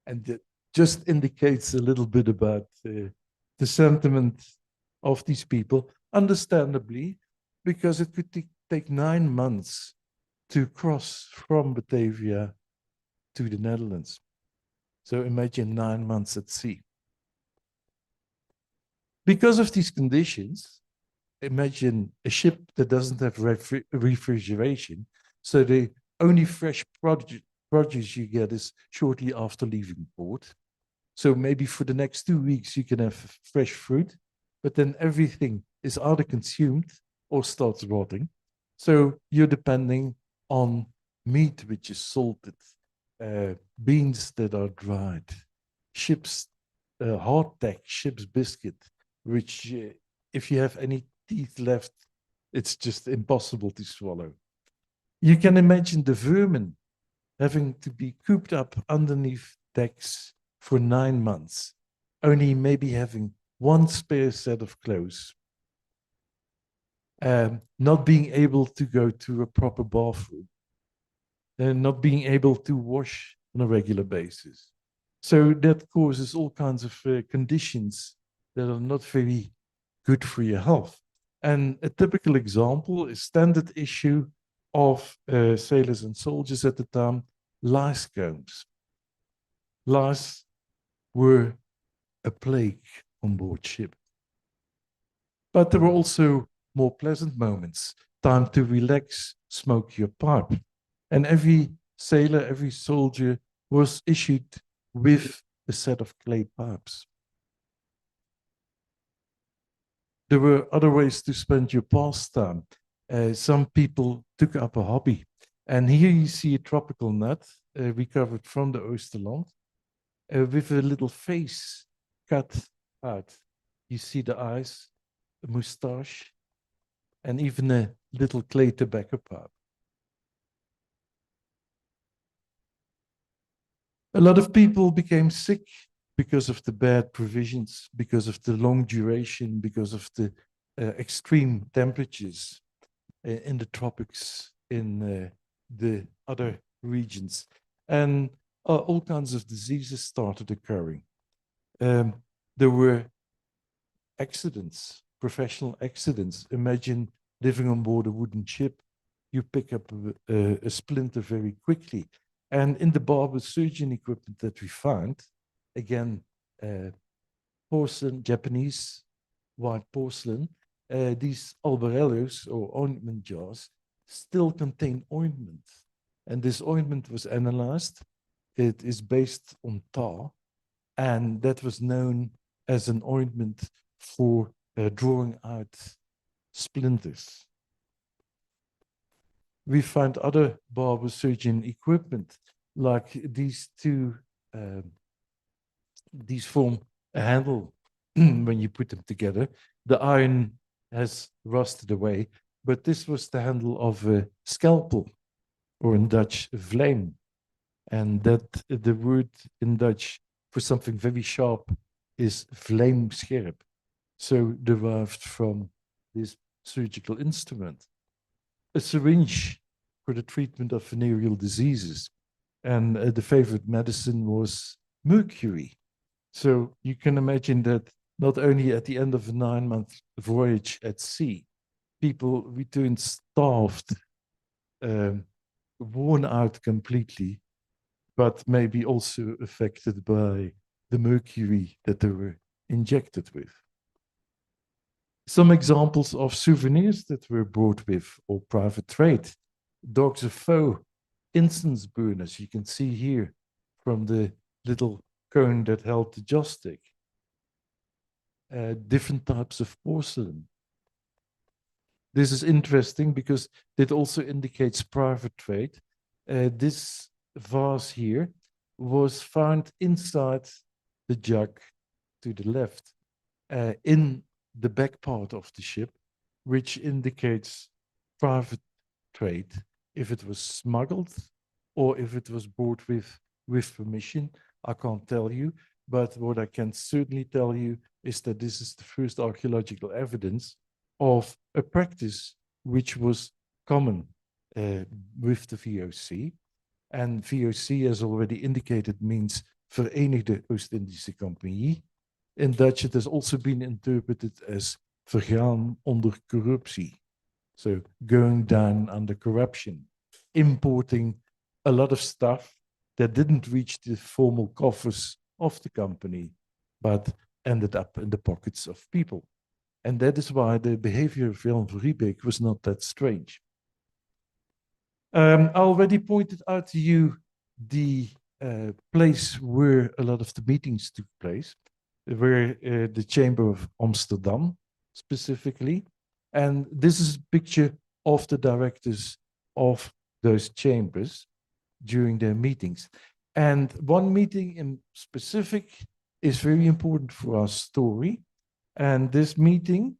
And that just indicates a little bit about the sentiment of these people, understandably, because it could take 9 months to cross from Batavia to the Netherlands. So imagine 9 months at sea. Because of these conditions, imagine a ship that doesn't have refrigeration, so the only fresh produce you get is shortly after leaving port. So maybe for the next 2 weeks you can have fresh fruit, but then everything is either consumed or starts rotting. So you're depending on meat which is salted, beans that are dried, ship's hardtack, ship's biscuit, which if you have any teeth left, it's just impossible to swallow. You can imagine the vermin having to be cooped up underneath decks for 9 months, only maybe having one spare set of clothes, not being able to go to a proper bathroom, and not being able to wash on a regular basis. So that causes all kinds of conditions that are not very good for your health. And a typical example is standard issue of sailors and soldiers at the time, lice combs. Lice were a plague on board ship. But there were also more pleasant moments, time to relax, smoke your pipe. And every sailor, every soldier was issued with a set of clay pipes. There were other ways to spend your pastime. Some people took up a hobby. And here you see a tropical nut recovered from the Oosterland with a little face cut out. You see the eyes, a moustache, and even a little clay tobacco pipe. A lot of people became sick because of the bad provisions, because of the long duration, because of the extreme temperatures in the tropics, in the other regions. And all kinds of diseases started occurring. There were accidents, professional accidents. Imagine living on board a wooden ship. You pick up a splinter very quickly. And in the barber surgeon equipment that we found, again, porcelain, Japanese white porcelain, these albarellos or ointment jars still contain ointment. And this ointment was analyzed. It is based on tar, and that was known as an ointment for drawing out splinters. We find other barber surgeon equipment, like these two, these form a handle when you put them together. The iron has rusted away, but this was the handle of a scalpel, or in Dutch, a vleem. And that the word in Dutch for something very sharp is vleemscherp, so derived from this surgical instrument. A syringe for the treatment of venereal diseases. And the favorite medicine was mercury. So you can imagine that not only at the end of a 9-month voyage at sea, people returned starved, worn out completely, but maybe also affected by the mercury that they were injected with. Some examples of souvenirs that were brought with, or private trade. Dogs of foe, incense burners, you can see here from the little cone that held the joss stick. Different types of porcelain. This is interesting because it also indicates private trade. This vase here was found inside the jug to the left, in the back part of the ship, which indicates private trade, if it was smuggled or if it was bought with permission. I can't tell you, but what I can certainly tell you is that this is the first archaeological evidence of a practice which was common with the VOC. And VOC, as already indicated, means Verenigde Oost-Indische Compagnie. In Dutch, it has also been interpreted as vergaan onder corruptie. So going down under corruption, importing a lot of stuff that didn't reach the formal coffers of the company, but ended up in the pockets of people. And that is why the behavior of Jan van Riebeek was not that strange. I already pointed out to you the place where a lot of the meetings took place, where the Chamber of Amsterdam specifically. And this is a picture of the directors of those chambers during their meetings. And one meeting in specific is very important for our story. And this meeting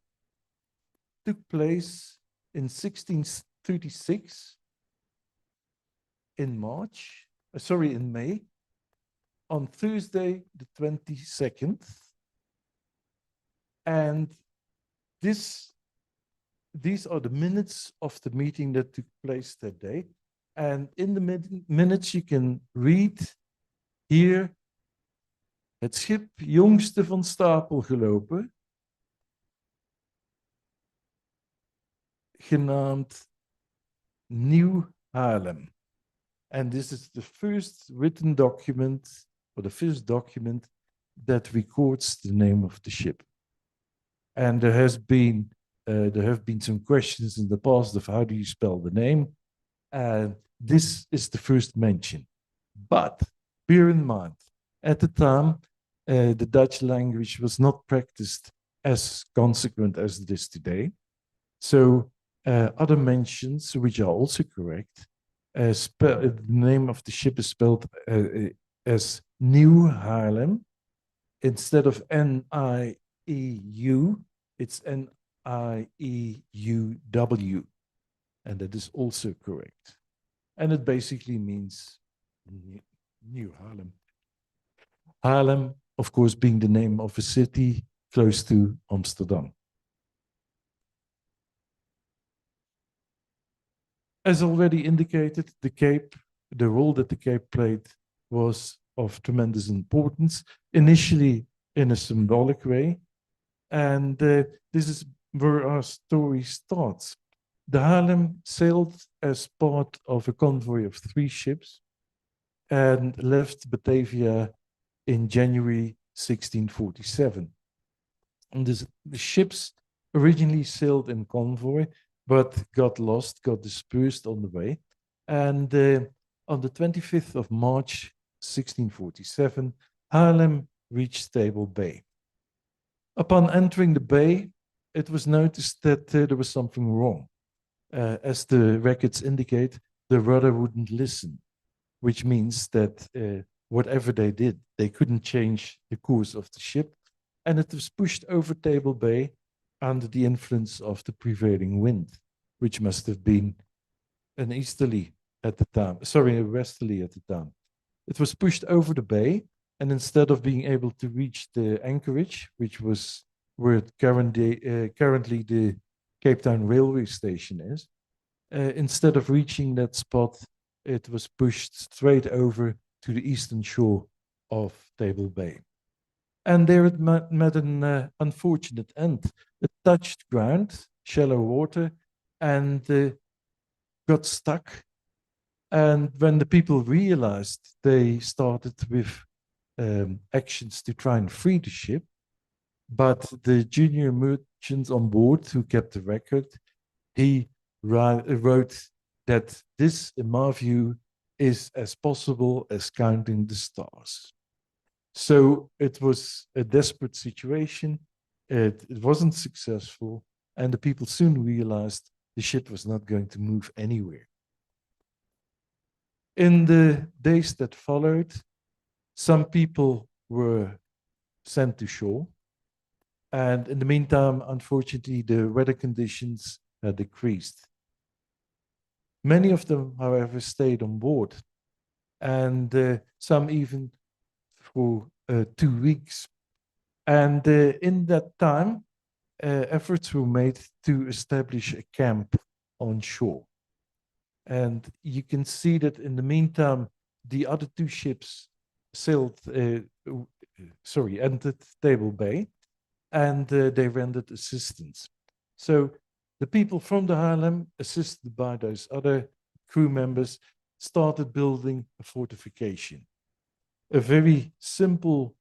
took place in 1636 in May, on Thursday, the 22nd. And these are the minutes of the meeting that took place that day. And in the minutes you can read hier: het schip jongste van stapel gelopen, genaamd Nieuw Haarlem. And this is the first written document, or the first document that records the name of the ship. And there have been some questions in the past of how do you spell the name. And this is the first mention. But bear in mind, at the time, the Dutch language was not practiced as consequent as it is today. So other mentions, which are also correct, the name of the ship is spelled as Nieuw Haarlem. Instead of N-I-E-U, it's N-I-E-U-W. And that is also correct. And it basically means New Haarlem. Haarlem, of course, being the name of a city close to Amsterdam. As already indicated, the Cape, the role that the Cape played was of tremendous importance, initially in a symbolic way. And this is where our story starts. The Haarlem sailed as part of a convoy of 3 ships and left Batavia in January 1647. And the ships originally sailed in convoy, but got lost, got dispersed on the way. And on the 25th of March, 1647, Haarlem reached Table Bay. Upon entering the bay, it was noticed that there was something wrong. As the records indicate, the rudder wouldn't listen, which means that whatever they did, they couldn't change the course of the ship, and it was pushed over Table Bay under the influence of the prevailing wind, which must have been an easterly at the time, sorry, a westerly at the time. It was pushed over the bay, and instead of being able to reach the anchorage, which was where currently the Cape Town railway station is, instead of reaching that spot, it was pushed straight over to the eastern shore of Table Bay. And there it met an unfortunate end. It touched ground, shallow water, and got stuck. And when the people realized, they started with actions to try and free the ship. But the junior merchant on board who kept the record, he wrote that this, in my view, is as possible as counting the stars. So it was a desperate situation. It wasn't successful, and the people soon realized the ship was not going to move anywhere. In the days that followed, some people were sent to shore. And in the meantime, unfortunately, the weather conditions had decreased. Many of them, however, stayed on board, and some even for 2 weeks. And in that time, efforts were made to establish a camp on shore. And you can see that in the meantime, the other 2 ships entered Table Bay, and they rendered assistance. So the people from the Haarlem, assisted by those other crew members, started building a fortification. A very simple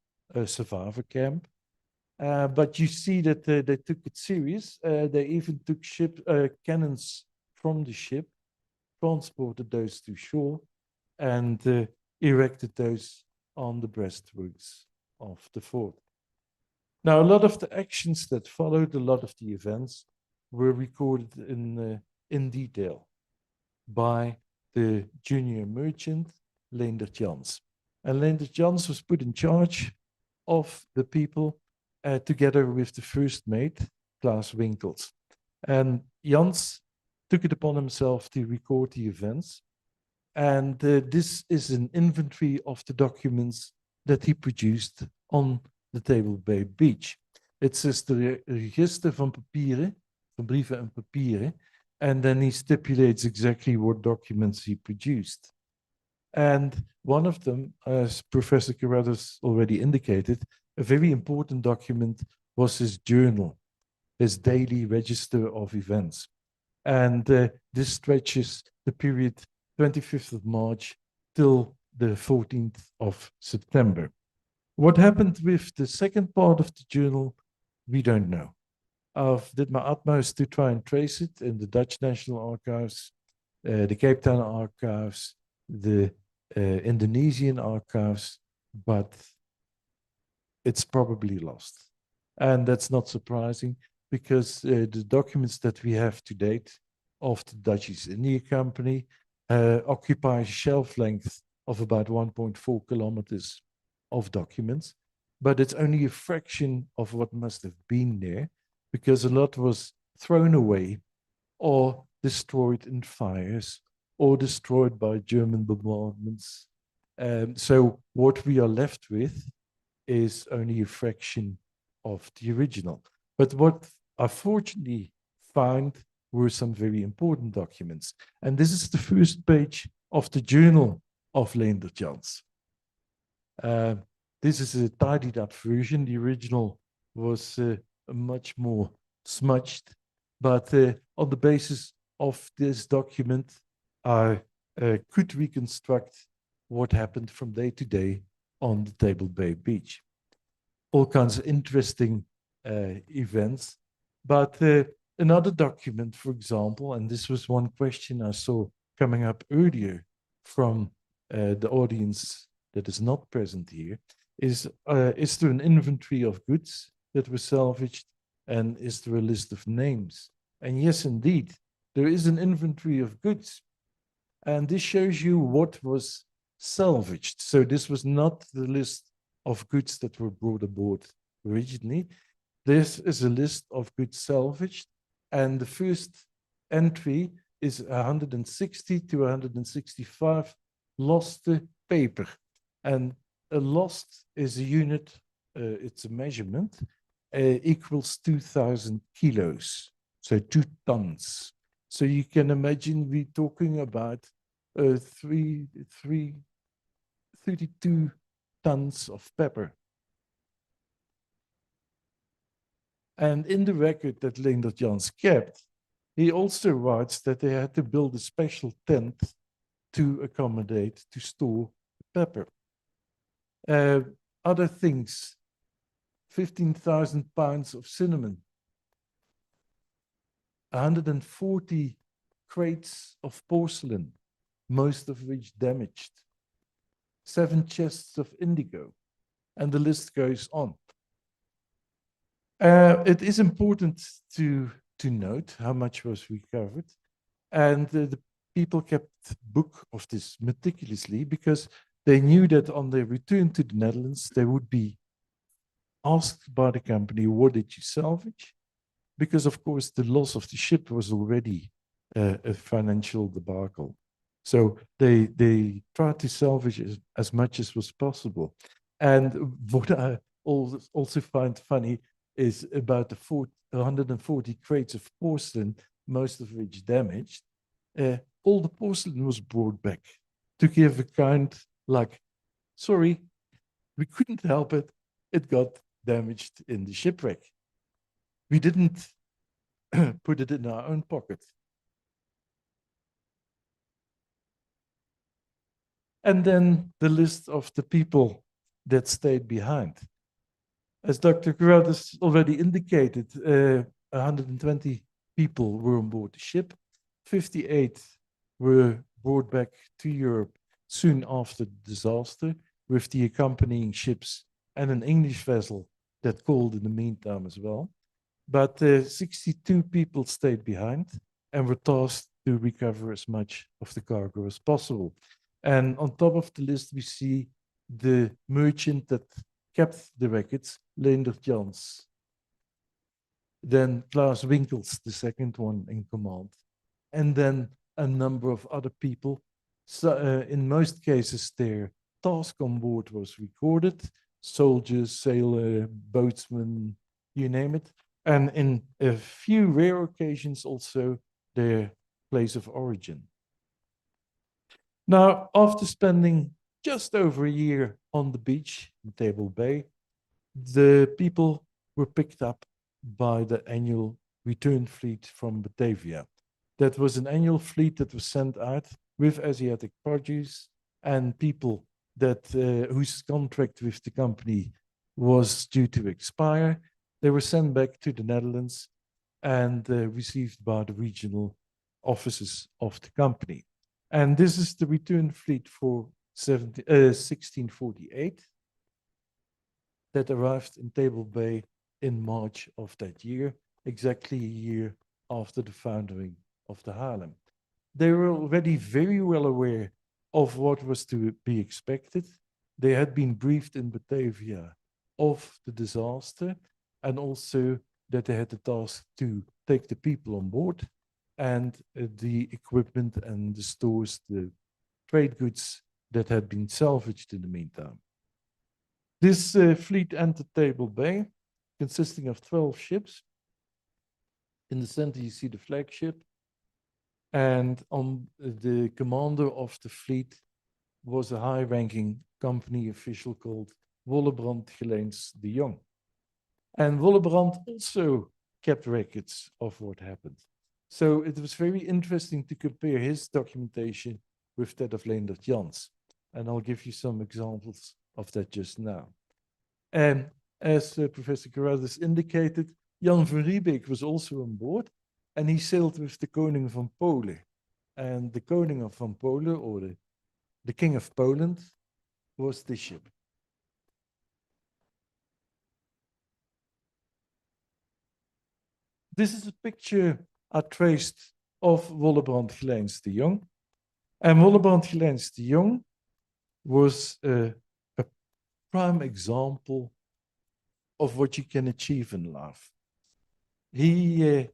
survivor camp, but you see that they took it serious. They even took cannons from the ship, transported those to shore, and erected those on the breastworks of the fort. Now, a lot of the actions that followed, a lot of the events, were recorded in detail by the junior merchant, Leendert Jans. And Leendert Jans was put in charge of the people together with the first mate, Klaas Winkels. And Jans took it upon himself to record the events. And this is an inventory of the documents that he produced on the Table Bay beach. It says the register van papieren, van brieven en papieren, and then he stipulates exactly what documents he produced. And one of them, as Professor Carruthers already indicated, a very important document was his journal, his daily register of events. And this stretches the period 25th of March till the 14th of September. What happened with the second part of the journal, we don't know. I've did my utmost to try and trace it in the Dutch National Archives, the Cape Town Archives, the Indonesian archives, but it's probably lost. And that's not surprising because the documents that we have to date of the Dutch East India Company occupy a shelf length of about 1.4 kilometers of documents, but it's only a fraction of what must have been there because a lot was thrown away or destroyed in fires or destroyed by German bombardments. So what we are left with is only a fraction of the original. But what I fortunately found were some very important documents. And this is the first page of the journal of Leendert Jans. This is a tidied up version. The original was much more smudged, but on the basis of this document, I could reconstruct what happened from day to day on the Table Bay beach. All kinds of interesting events, but another document, for example, and this was one question I saw coming up earlier from the audience that is not present here, is there an inventory of goods that were salvaged, and is there a list of names? And yes, indeed, there is an inventory of goods. And this shows you what was salvaged. So this was not the list of goods that were brought aboard originally. This is a list of goods salvaged. And the first entry is 160 to 165 lost paper. And a lost is a unit, it's a measurement, equals 2,000 kilos, so 2 tons. So you can imagine we're talking about 32 tons of pepper. And in the record that Leendert Jans kept, he also writes that they had to build a special tent to accommodate, to store the pepper. Other things, 15,000 pounds of cinnamon, 140 crates of porcelain, most of which damaged, 7 chests of indigo, and the list goes on. It is important to note how much was recovered, and the people kept book of this meticulously because they knew that on their return to the Netherlands, they would be asked by the company, what did you salvage? Because of course the loss of the ship was already a financial debacle. So they tried to salvage as much as was possible. And what I also find funny is about the 140 crates of porcelain, most of which damaged. All the porcelain was brought back to give a kind like, sorry, we couldn't help it. It got damaged in the shipwreck. We didn't put it in our own pocket. And then the list of the people that stayed behind. As Dr. Grout has already indicated, 120 people were on board the ship. 58 were brought back to Europe soon after the disaster with the accompanying ships and an English vessel that called in the meantime as well. But 62 people stayed behind and were tasked to recover as much of the cargo as possible. And on top of the list, we see the merchant that kept the records, Leendert Jans. Then Klaas Winkels, the second one in command. And then a number of other people. So in most cases, their task on board was recorded. Soldiers, sailor, boatsmen, you name it. And in a few rare occasions also their place of origin. Now, after spending just over a year on the beach in Table Bay, the people were picked up by the annual return fleet from Batavia. That was an annual fleet that was sent out with Asiatic produce and people that whose contract with the company was due to expire. They were sent back to the Netherlands and received by the regional offices of the company. And this is the return fleet for 1648 that arrived in Table Bay in March of that year, exactly a year after the founding of the Haarlem. They were already very well aware of what was to be expected. They had been briefed in Batavia of the disaster and also that they had the task to take the people on board and the equipment and the stores, the trade goods that had been salvaged in the meantime. This fleet entered Table Bay, consisting of 12 ships. In the center, you see the flagship. And on the commander of the fleet was a high-ranking company official called Wollebrand Geleens de Jong. And Wollebrand also kept records of what happened. So it was very interesting to compare his documentation with that of Leendert Jans. And I'll give you some examples of that just now. And as Professor Carruthers indicated, Jan van Riebeek was also on board, and he sailed with the Koning van Polen. And the Koning of Van Polen, or the King of Poland, was this ship. This is a picture I traced of Wollebrand Geleens de Jong. And Wollebrand Geleens de Jong was a prime example of what you can achieve in life. He,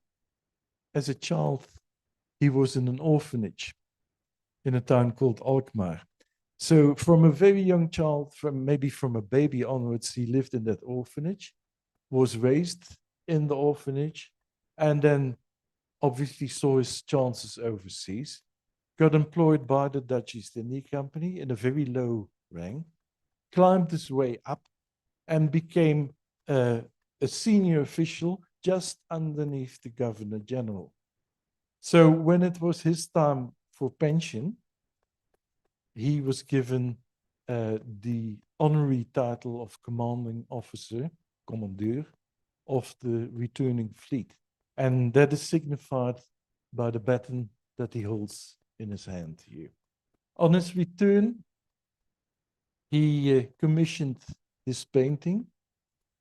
as a child, he was in an orphanage in a town called Alkmaar. So from a very young child, maybe from a baby onwards, he lived in that orphanage, was raised in the orphanage, and then obviously saw his chances overseas, got employed by the Dutch East India Company in a very low rank, climbed his way up, and became a senior official just underneath the Governor General. So when it was his time for pension, he was given the honorary title of commanding officer, commandeur, of the returning fleet. And that is signified by the baton that he holds in his hand here. On his return, he commissioned this painting,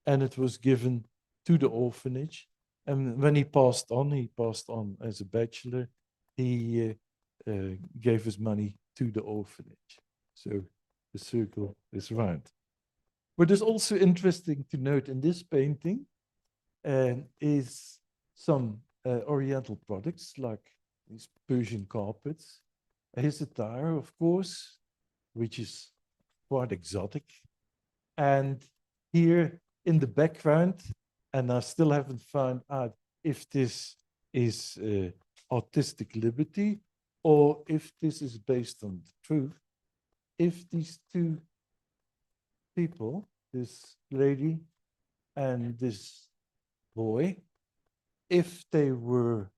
and it was given to the orphanage. And when he passed on as a bachelor. He gave his money to the orphanage. So the circle is round. What is also interesting to note in this painting is some Oriental products like these Persian carpets, his attire, of course, which is quite exotic. And here in the background, and I still haven't found out if this is artistic liberty or if this is based on the truth. If these two people, this lady and this boy, if they were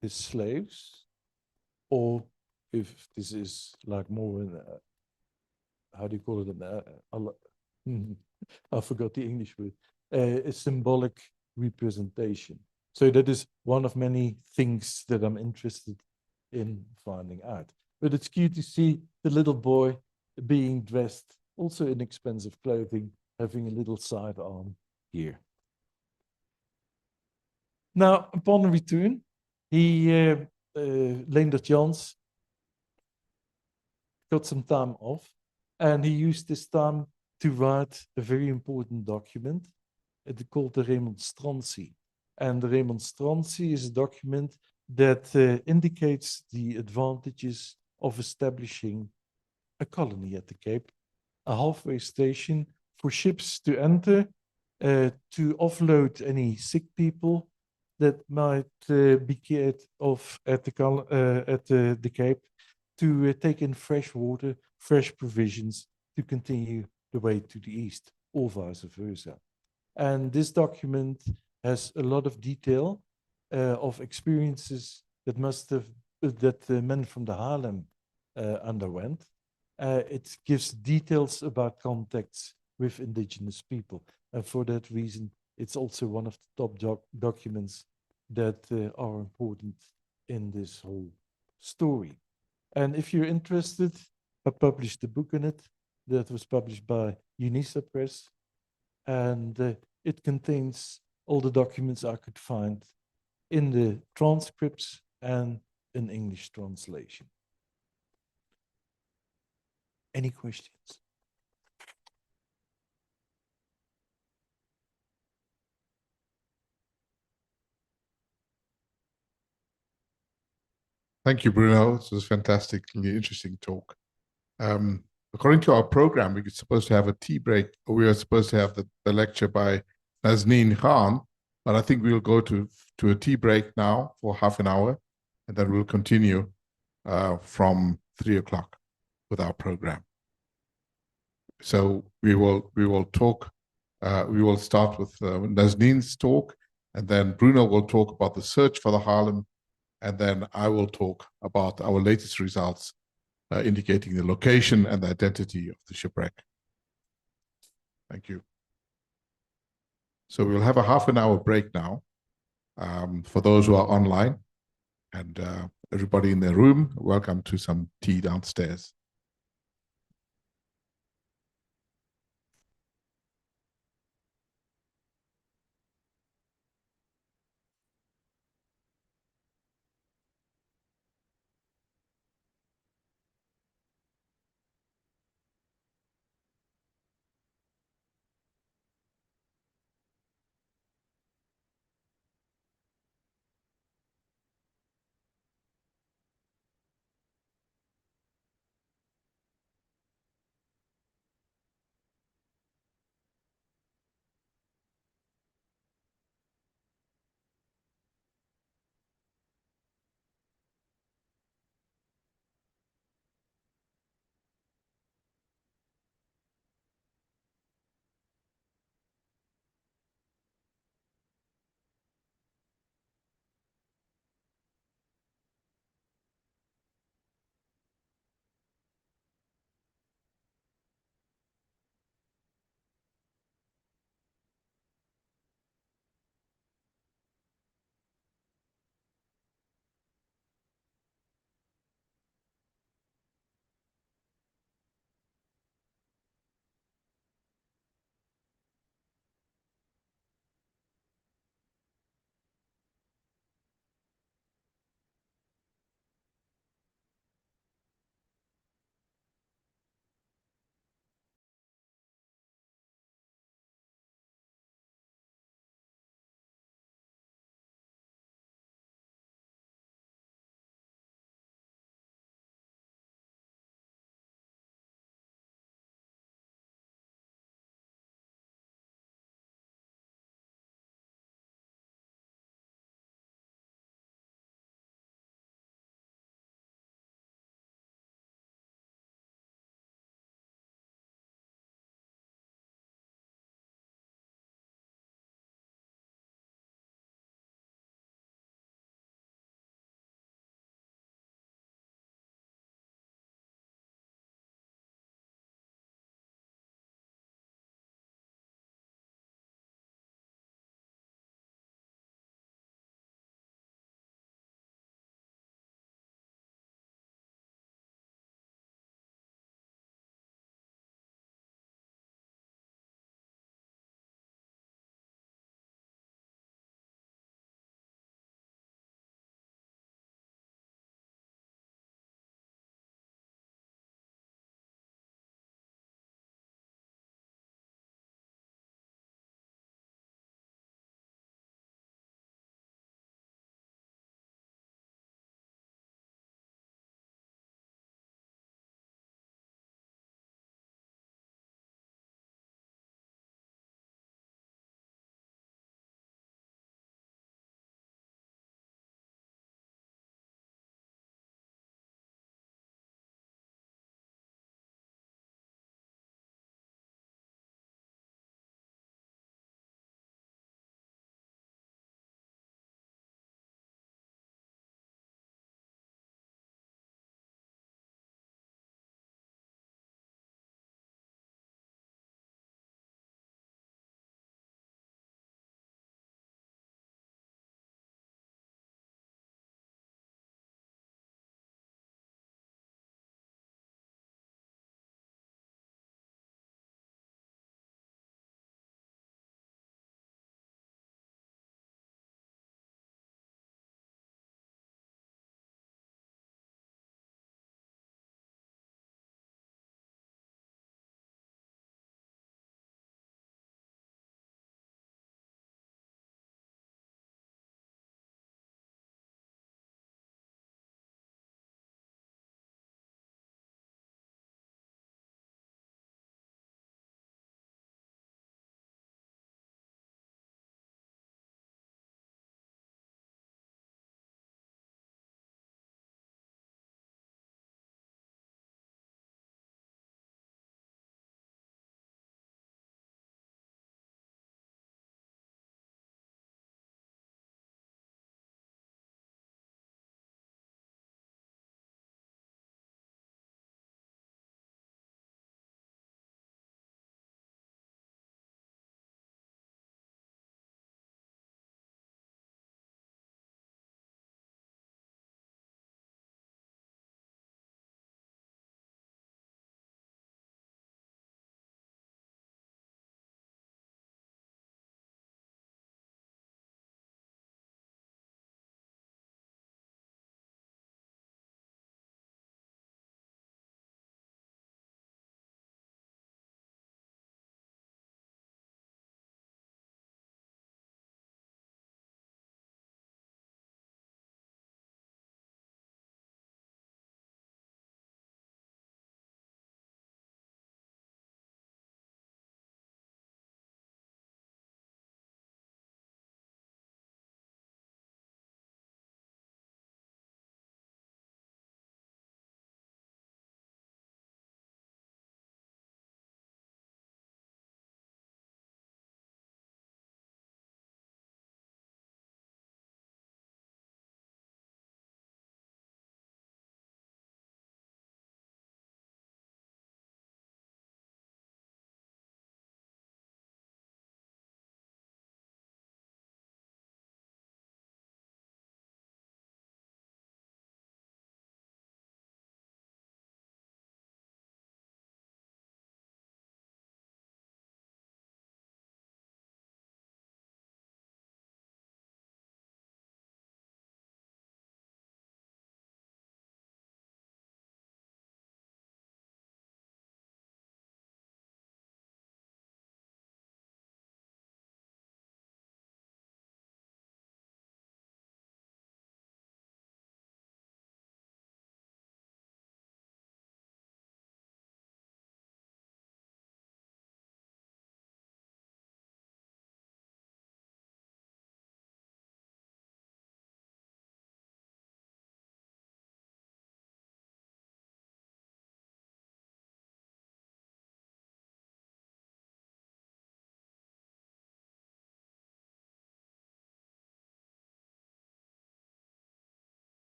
his slaves, or if this is like more in how do you call it? I forgot the English word. A symbolic representation. So that is one of many things that I'm interested in finding out. But it's cute to see the little boy being dressed also in expensive clothing, having a little sidearm here. Now, upon return, Leendert Jans got some time off, and he used this time to write a very important document. It's called the Remonstrantie. And the Remonstrantie is a document that indicates the advantages of establishing a colony at the Cape, a halfway station for ships to enter, to offload any sick people that might be cared of at the Cape, to take in fresh water, fresh provisions to continue the way to the east, or vice versa. And this document has a lot of detail of experiences that the men from the Haarlem underwent. It gives details about contacts with indigenous people. And for that reason, it's also one of the top documents that are important in this whole story. And if you're interested, I published a book on it that was published by UNISA Press. And it contains all the documents I could find in the transcripts and an English translation. Any questions? Thank you, Bruno. This was a fantastically interesting talk. according to our program, we're supposed to have a tea break. We were supposed to have the lecture by Nazneen Khan, but I think we'll go to a tea break now for half an hour, and then we'll continue from 3 o'clock with our program. So we will talk. We will start with Nazneen's talk, and then Bruno will talk about the search for the Haarlem, and then I will talk about our latest results, indicating the location and the identity of the shipwreck. Thank you. So we'll have a half an hour break now for those who are online, and everybody in their room, welcome to some tea downstairs.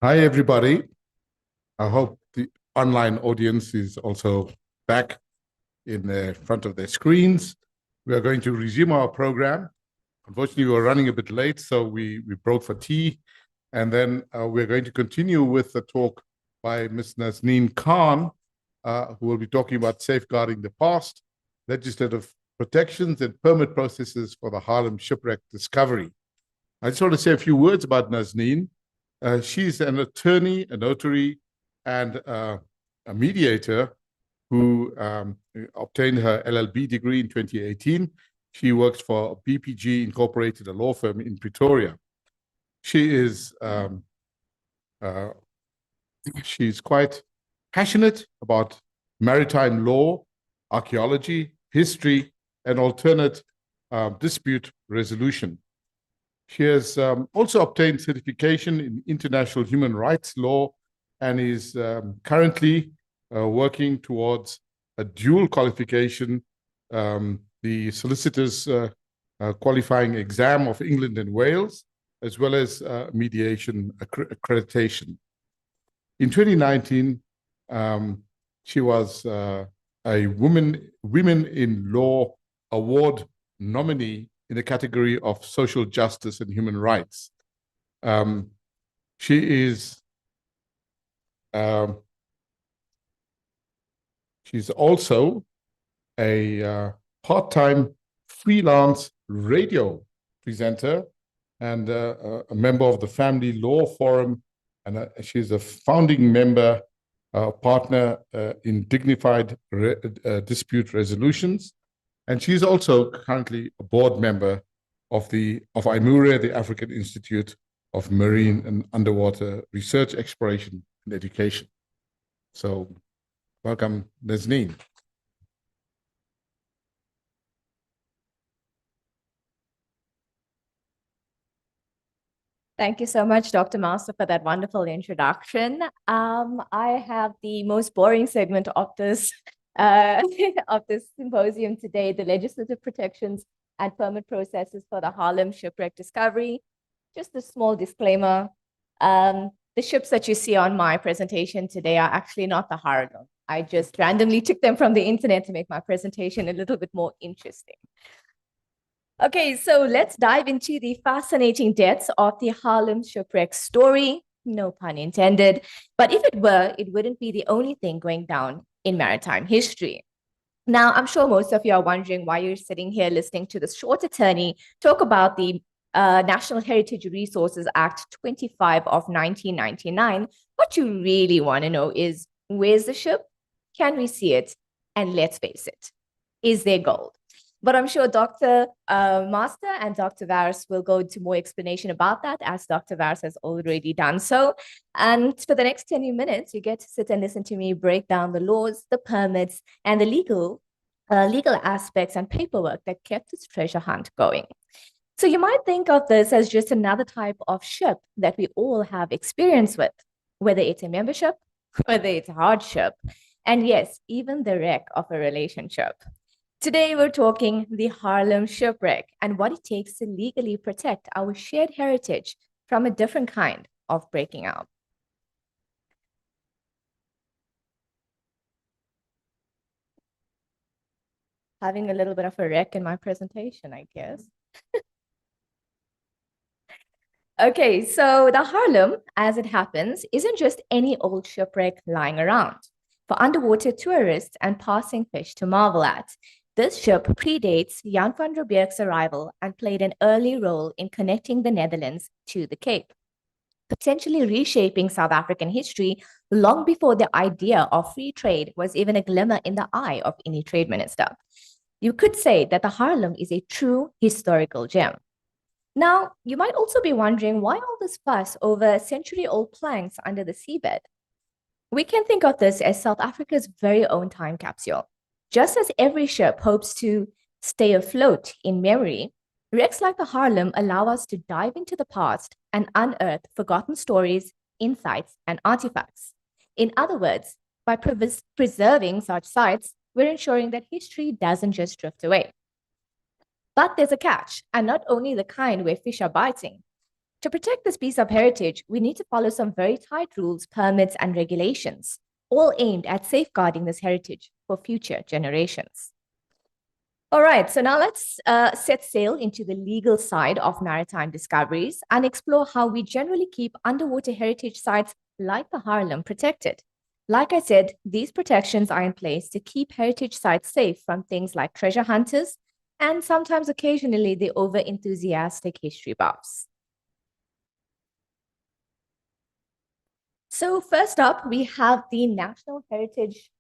Hi, everybody. I hope the online audience is also back in the front of their screens. We are going to resume our program. Unfortunately, we were running a bit late, so we broke for tea. And then we're going to continue with the talk by Ms. Nazneen Khan, who will be talking about safeguarding the past, legislative protections and permit processes for the Haarlem Shipwreck discovery. I just want to say a few words about Nazneen. She's an attorney, a notary, and a mediator who obtained her LLB degree in 2018. She works for BPG Incorporated, a law firm in Pretoria. She is she's quite passionate about maritime law, archaeology, history, and alternate dispute resolution. She has also obtained certification in international human rights law and is currently working towards a dual qualification, the solicitor's qualifying exam of England and Wales, as well as mediation accreditation. In 2019, she was a Women in Law Award nominee in the category of social justice and human rights. She is she's also a part-time freelance radio presenter and a member of the Family Law Forum, and she's a founding member, partner in Dignified Dispute Resolutions. And she's also currently a board member of IMURE, the African Institute of Marine and Underwater Research, Exploration, and Education. So welcome, Nazneen. Thank you so much, Dr. Master, for that wonderful introduction. I have the most boring segment of this of this symposium today, the legislative protections and permit processes for the Haarlem Shipwreck discovery. Just a small disclaimer. The ships that you see on my presentation today are actually not the Haarlem. I just randomly took them from the internet to make my presentation a little bit more interesting. Okay, so let's dive into the fascinating depths of the Haarlem Shipwreck story. No pun intended. But if it were, it wouldn't be the only thing going down in maritime history. Now, I'm sure most of you are wondering why you're sitting here listening to this short attorney talk about the National Heritage Resources Act 25 of 1999. What you really want to know is, where's the ship? Can we see it? And let's face it, is there gold? But I'm sure Dr. Master and Dr. Varis will go into more explanation about that, as Dr. Varis has already done so. And for the next 10 minutes, you get to sit and listen to me break down the laws, the permits, and the legal aspects and paperwork that kept this treasure hunt going. So you might think of this as just another type of ship that we all have experience with, whether it's a membership, whether it's a hardship, and yes, even the wreck of a relationship. Today, we're talking the Haarlem Shipwreck and what it takes to legally protect our shared heritage from a different kind of breaking out. Having a little bit of a wreck in my presentation, I guess. Okay, so the Haarlem, as it happens, isn't just any old shipwreck lying around for underwater tourists and passing fish to marvel at. This ship predates Jan van Riebeeck's arrival and played an early role in connecting the Netherlands to the Cape, potentially reshaping South African history long before the idea of free trade was even a glimmer in the eye of any trade minister. You could say that the Haarlem is a true historical gem. Now, you might also be wondering why all this fuss over century-old planks under the seabed? We can think of this as South Africa's very own time capsule. Just as every ship hopes to stay afloat in memory, wrecks like the Haarlem allow us to dive into the past and unearth forgotten stories, insights, and artifacts. In other words, by preserving such sites, we're ensuring that history doesn't just drift away. But there's a catch, and not only the kind where fish are biting. To protect this piece of heritage, we need to follow some very tight rules, permits, and regulations, all aimed at safeguarding this heritage for future generations. All right, so now let's set sail into the legal side of maritime discoveries and explore how we generally keep underwater heritage sites like the Haarlem protected. Like I said, these protections are in place to keep heritage sites safe from things like treasure hunters and sometimes occasionally the over-enthusiastic history buffs. So first up, we have the National Heritage.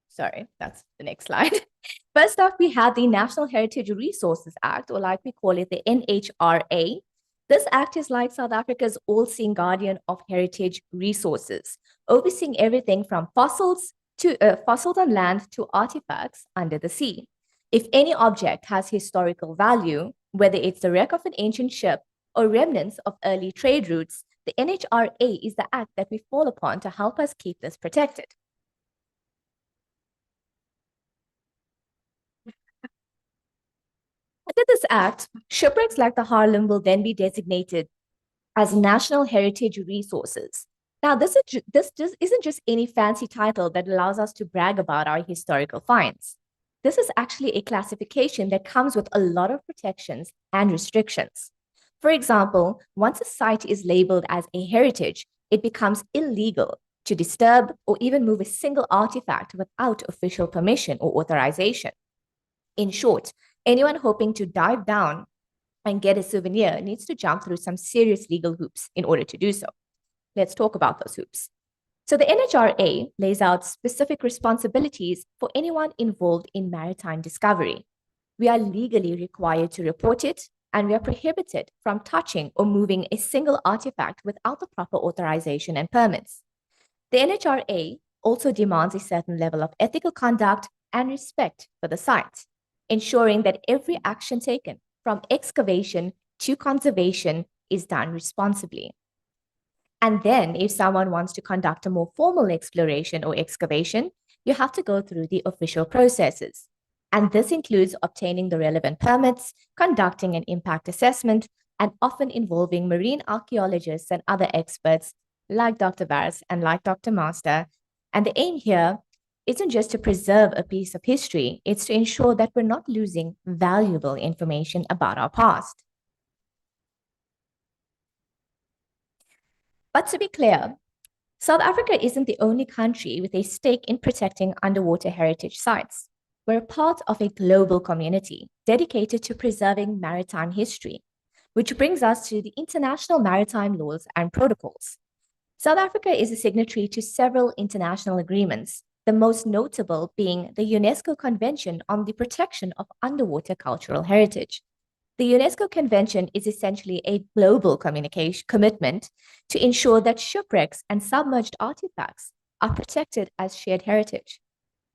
Sorry, that's the next slide. First up, we have the National Heritage Resources Act, or like we call it, the NHRA. This act is like South Africa's all-seeing guardian of heritage resources, overseeing everything from fossils on land to artifacts under the sea. If any object has historical value, whether it's the wreck of an ancient ship or remnants of early trade routes, the NHRA is the act that we fall upon to help us keep this protected. Under this act, shipwrecks like the Haarlem will then be designated as national heritage resources. Now, this isn't just any fancy title that allows us to brag about our historical finds. This is actually a classification that comes with a lot of protections and restrictions. For example, once a site is labeled as a heritage, it becomes illegal to disturb or even move a single artifact without official permission or authorization. In short, anyone hoping to dive down and get a souvenir needs to jump through some serious legal hoops in order to do so. Let's talk about those hoops. So the NHRA lays out specific responsibilities for anyone involved in maritime discovery. We are legally required to report it, and we are prohibited from touching or moving a single artifact without the proper authorization and permits. The NHRA also demands a certain level of ethical conduct and respect for the site, ensuring that every action taken from excavation to conservation is done responsibly. And then if someone wants to conduct a more formal exploration or excavation, you have to go through the official processes. And this includes obtaining the relevant permits, conducting an impact assessment, and often involving marine archaeologists and other experts like Dr. Barris and like Dr. Master. And the aim here isn't just to preserve a piece of history, it's to ensure that we're not losing valuable information about our past. But to be clear, South Africa isn't the only country with a stake in protecting underwater heritage sites. We're part of a global community dedicated to preserving maritime history, which brings us to the international maritime laws and protocols. South Africa is a signatory to several international agreements, the most notable being the UNESCO Convention on the Protection of Underwater Cultural Heritage. The UNESCO Convention is essentially a global commitment to ensure that shipwrecks and submerged artifacts are protected as shared heritage.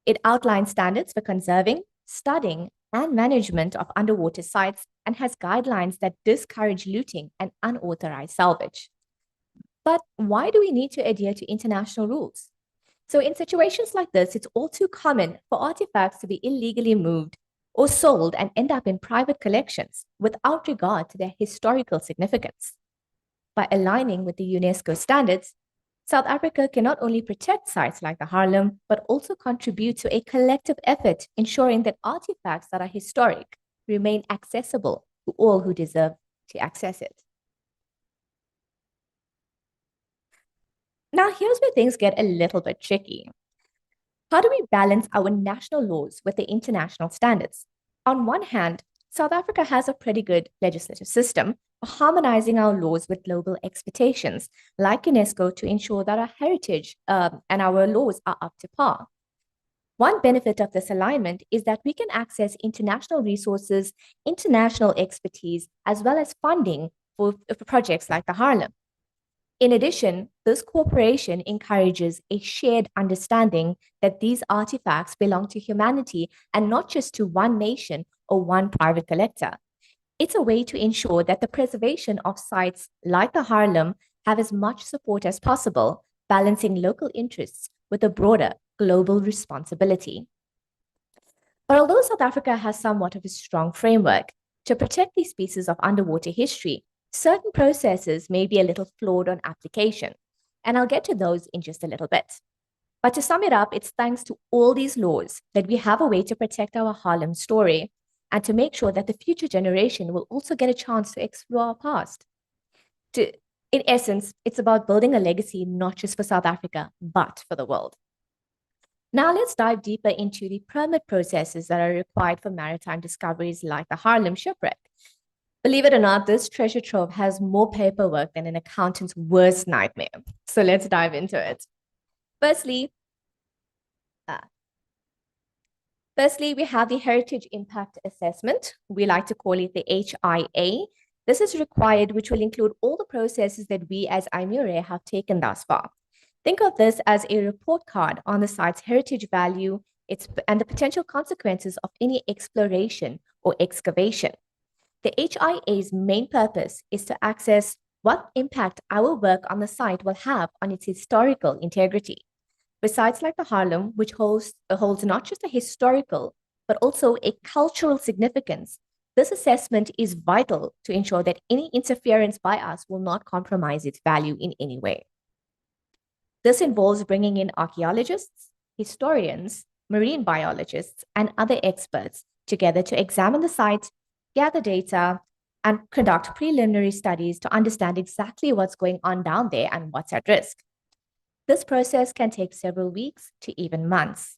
It outlines standards for conserving, studying, and management of underwater sites and has guidelines that discourage looting and unauthorized salvage. But why do we need to adhere to international rules? So in situations like this, it's all too common for artifacts to be illegally moved or sold and end up in private collections without regard to their historical significance. By aligning with the UNESCO standards, South Africa can not only protect sites like the Haarlem, but also contribute to a collective effort ensuring that artifacts that are historic remain accessible to all who deserve to access it. Now, here's where things get a little bit tricky. How do we balance our national laws with the international standards? On one hand, South Africa has a pretty good legislative system for harmonizing our laws with global expectations, like UNESCO, to ensure that our heritage and our laws are up to par. One benefit of this alignment is that we can access international resources, international expertise, as well as funding for projects like the Haarlem. In addition, this cooperation encourages a shared understanding that these artifacts belong to humanity and not just to one nation or one private collector. It's a way to ensure that the preservation of sites like the Haarlem have as much support as possible, balancing local interests with a broader global responsibility. But although South Africa has somewhat of a strong framework, To protect these pieces of underwater history, certain processes may be a little flawed on application, and I'll get to those in just a little bit. But to sum it up, it's thanks to all these laws that we have a way to protect our Haarlem story and to make sure that the future generation will also get a chance to explore our past. In essence, it's about building a legacy not just for South Africa, but for the world. Now let's dive deeper into the permit processes that are required for maritime discoveries like the Haarlem Shipwreck. Believe it or not, this treasure trove has more paperwork than an accountant's worst nightmare. So let's dive into it. Firstly, we have the Heritage Impact Assessment. We like to call it the HIA. This is required, which will include all the processes that we as IMURE have taken thus far. Think of this as a report card on the site's heritage value and the potential consequences of any exploration or excavation. The HIA's main purpose is to assess what impact our work on the site will have on its historical integrity. For sites like the Haarlem, which holds not just a historical, but also a cultural significance, this assessment is vital to ensure that any interference by us will not compromise its value in any way. This involves bringing in archaeologists, historians, marine biologists, and other experts together to examine the site, gather data, and conduct preliminary studies to understand exactly what's going on down there and what's at risk. This process can take several weeks to even months,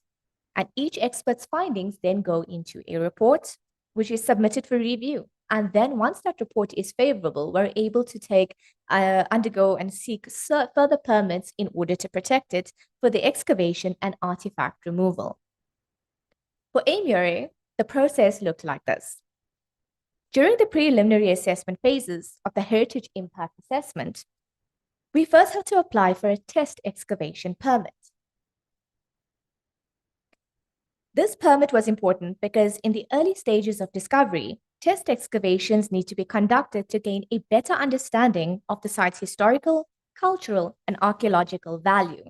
and each expert's findings then go into a report, which is submitted for review. And then once that report is favorable, we're able to undergo and seek further permits in order to protect it for the excavation and artifact removal. For IMURE, the process looked like this. During the preliminary assessment phases of the Heritage Impact Assessment, we first had to apply for a test excavation permit. This permit was important because in the early stages of discovery, test excavations need to be conducted to gain a better understanding of the site's historical, cultural, and archaeological value.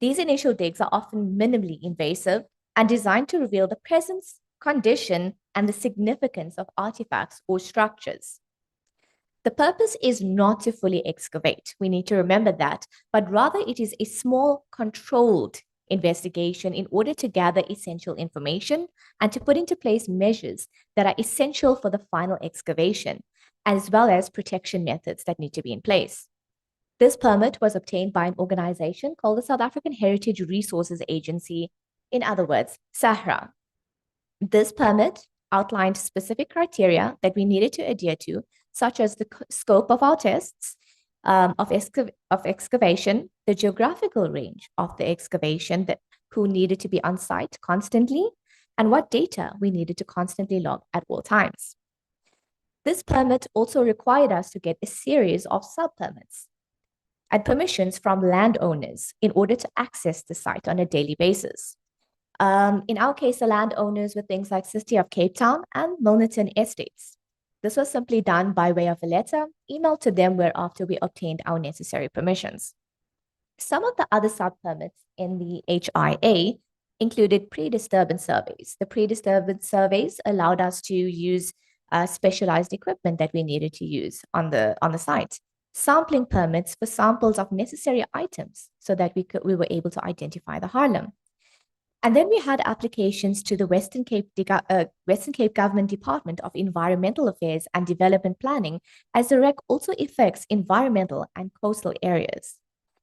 These initial digs are often minimally invasive and designed to reveal the presence, condition, and the significance of artifacts or structures. The purpose is not to fully excavate, we need to remember that, but rather it is a small, controlled investigation in order to gather essential information and to put into place measures that are essential for the final excavation, as well as protection methods that need to be in place. This permit was obtained by an organization called the South African Heritage Resources Agency, in other words, SAHRA. This permit outlined specific criteria that we needed to adhere to, such as the scope of our tests, of excavation, the geographical range of the excavation, who needed to be on site constantly, and what data we needed to constantly log at all times. This permit also required us to get a series of sub-permits and permissions from landowners in order to access the site on a daily basis. In our case, the landowners were things like City of Cape Town and Milnerton Estates. This was simply done by way of a letter emailed to them whereafter we obtained our necessary permissions. Some of the other sub-permits in the HIA included pre-disturbance surveys. The pre-disturbance surveys allowed us to use specialized equipment that we needed to use on the site. Sampling permits for samples of necessary items so that we were able to identify the Haarlem. And then we had applications to the Western Cape Government Department of Environmental Affairs and Development Planning, as the wreck also affects environmental and coastal areas.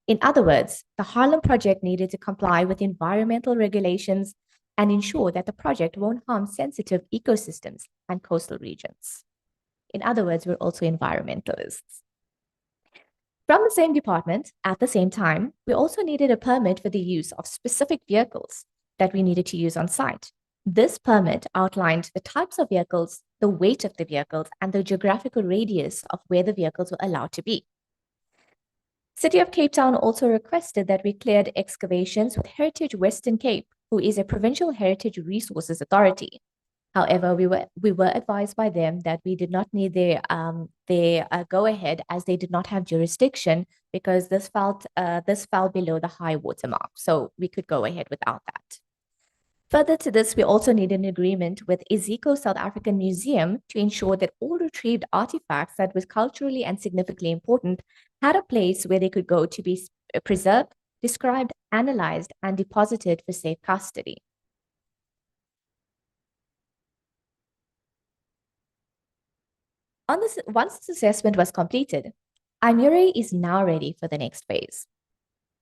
In other words, the Haarlem project needed to comply with environmental regulations and ensure that the project won't harm sensitive ecosystems and coastal regions. In other words, we're also environmentalists. From the same department, at the same time, we also needed a permit for the use of specific vehicles that we needed to use on site. This permit outlined the types of vehicles, the weight of the vehicles, and the geographical radius of where the vehicles were allowed to be. City of Cape Town also requested that we cleared excavations with Heritage Western Cape, who is a provincial heritage resources authority. However, we were advised by them that we did not need their go-ahead, as they did not have jurisdiction, because this fell below the high water mark, so we could go ahead without that. Further to this, we also need an agreement with Iziko South African Museum to ensure that all retrieved artifacts that was culturally and significantly important had a place where they could go to be preserved, described, analyzed, and deposited for safe custody. Once this assessment was completed, IMURE is now ready for the next phase.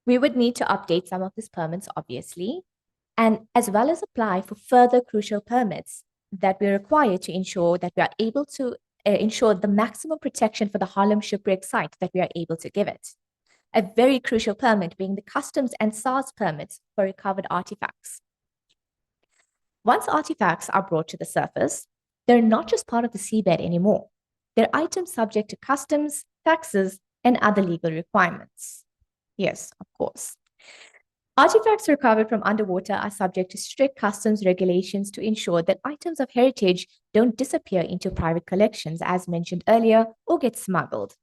We would need to update some of these permits, obviously, and as well as apply for further crucial permits that we require to ensure that we are able to ensure the maximum protection for the Haarlem Shipwreck site that we are able to give it. A very crucial permit being the customs and SARS permits for recovered artifacts. Once artifacts are brought to the surface, they're not just part of the seabed anymore. They're items subject to customs, taxes, and other legal requirements. Yes, of course. Artifacts recovered from underwater are subject to strict customs regulations to ensure that items of heritage don't disappear into private collections, as mentioned earlier, or get smuggled.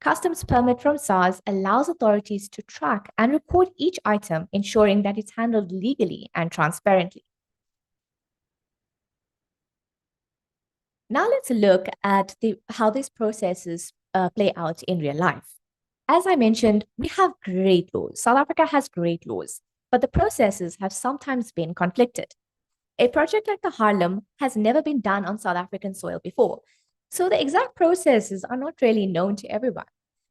Customs permit from SARS allows authorities to track and record each item, ensuring that it's handled legally and transparently. Now let's look at how these processes play out in real life. As I mentioned, we have great laws. South Africa has great laws, but the processes have sometimes been conflicted. A project like the Haarlem has never been done on South African soil before, so the exact processes are not really known to everyone.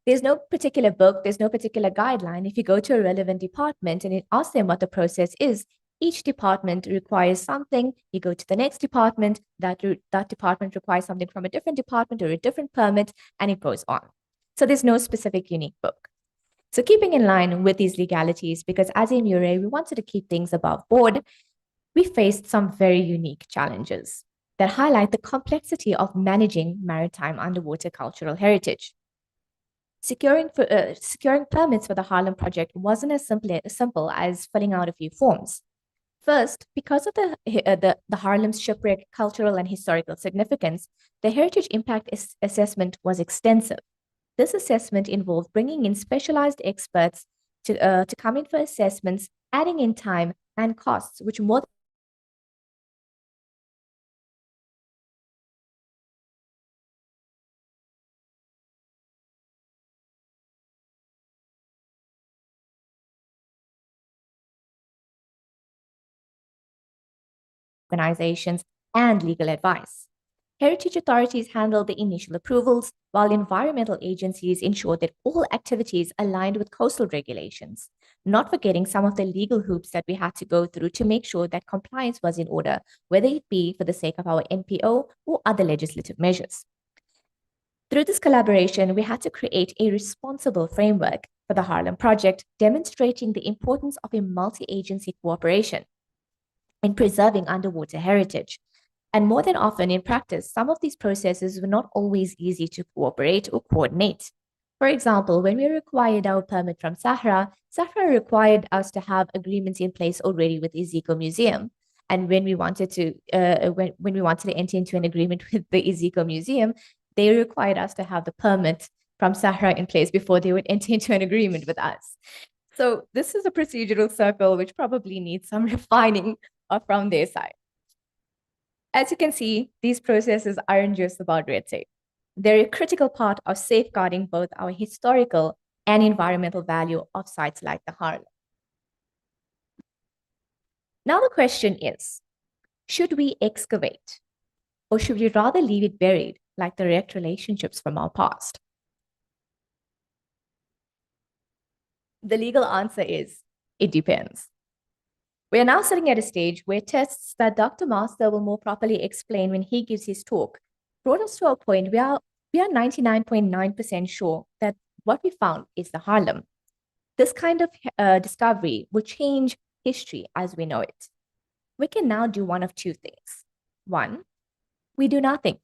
There's no particular book, there's no particular guideline. If you go to a relevant department and ask them what the process is, each department requires something. You go to the next department, that department requires something from a different department or a different permit, and it goes on. So there's no specific unique book. So keeping in line with these legalities, because as a MURE, we wanted to keep things above board, we faced some very unique challenges that highlight the complexity of managing maritime underwater cultural heritage. Securing permits for the Haarlem project wasn't as simple as filling out a few forms. First, because of the Haarlem Shipwreck cultural and historical significance, the heritage impact assessment was extensive. This assessment involved bringing in specialized experts to come in for assessments, adding in time and costs, which more organizations and legal advice. Heritage authorities handle the initial approvals, while environmental agencies ensure that all activities aligned with coastal regulations, not forgetting some of the legal hoops that we had to go through to make sure that compliance was in order, whether it be for the sake of our NPO or other legislative measures. Through this collaboration, we had to create a responsible framework for the Haarlem project, demonstrating the importance of a multi-agency cooperation in preserving underwater heritage. And more than often in practice, some of these processes were not always easy to cooperate or coordinate. For example, when we required our permit from Sahra required us to have agreements in place already with Iziko Museum. And when we wanted to when we wanted to enter into an agreement with the Iziko Museum, they required us to have the permit from Sahra in place before they would enter into an agreement with us. So this is a procedural circle which probably needs some refining from their side. As you can see, these processes aren't just about red tape. They're a critical part of safeguarding both our historical and environmental value of sites like the Haarlem. Now the question is, should we excavate or should we rather leave it buried like the wrecked relationships from our past? The legal answer is, it depends. We are now sitting at a stage where tests that Dr. Master will more properly explain when he gives his talk brought us to a point we are 99.9% sure that what we found is the Haarlem. This kind of discovery will change history as we know it. We can now do one of two things. One, we do nothing.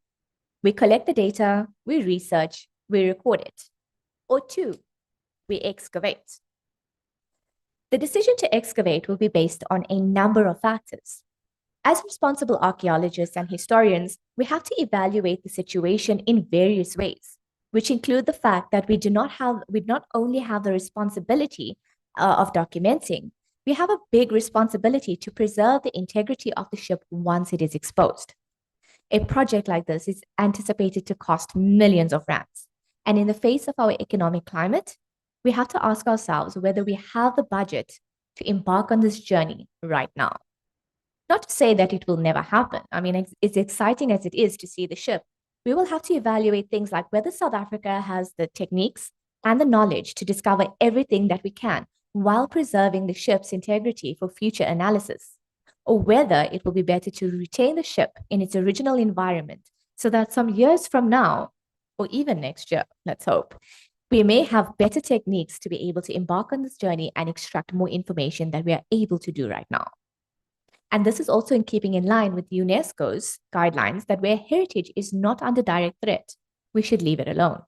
We collect the data, we research, we record it. Or two, we excavate. The decision to excavate will be based on a number of factors. As responsible archaeologists and historians, we have to evaluate the situation in various ways, which include the fact that we not only have the responsibility of documenting, we have a big responsibility to preserve the integrity of the ship once it is exposed. A project like this is anticipated to cost millions of rands. And in the face of our economic climate, we have to ask ourselves whether we have the budget to embark on this journey right now. Not to say that it will never happen. I mean, it's exciting as it is to see the ship. We will have to evaluate things like whether South Africa has the techniques and the knowledge to discover everything that we can while preserving the ship's integrity for future analysis, or whether it will be better to retain the ship in its original environment so that some years from now, or even next year, let's hope, we may have better techniques to be able to embark on this journey and extract more information than we are able to do right now. And this is also in keeping in line with UNESCO's guidelines that where heritage is not under direct threat, we should leave it alone.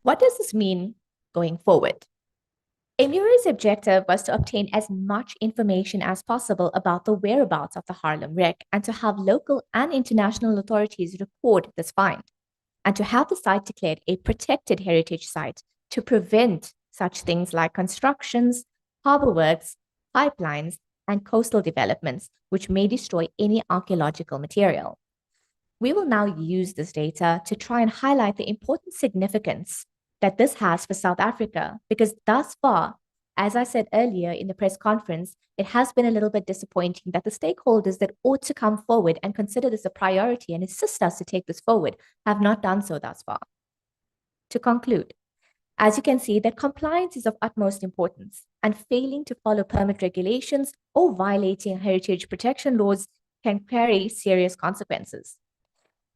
What does this mean going forward? EMURA's objective was to obtain as much information as possible about the whereabouts of the Haarlem wreck and to have local and international authorities record this find, and to have the site declared a protected heritage site to prevent such things like constructions, harbor works, pipelines, and coastal developments, which may destroy any archaeological material. We will now use this data to try and highlight the important significance that this has for South Africa, because thus far, as I said earlier in the press conference, it has been a little bit disappointing that the stakeholders that ought to come forward and consider this a priority and assist us to take this forward have not done so thus far. To conclude, as you can see, that compliance is of utmost importance, and failing to follow permit regulations or violating heritage protection laws can carry serious consequences.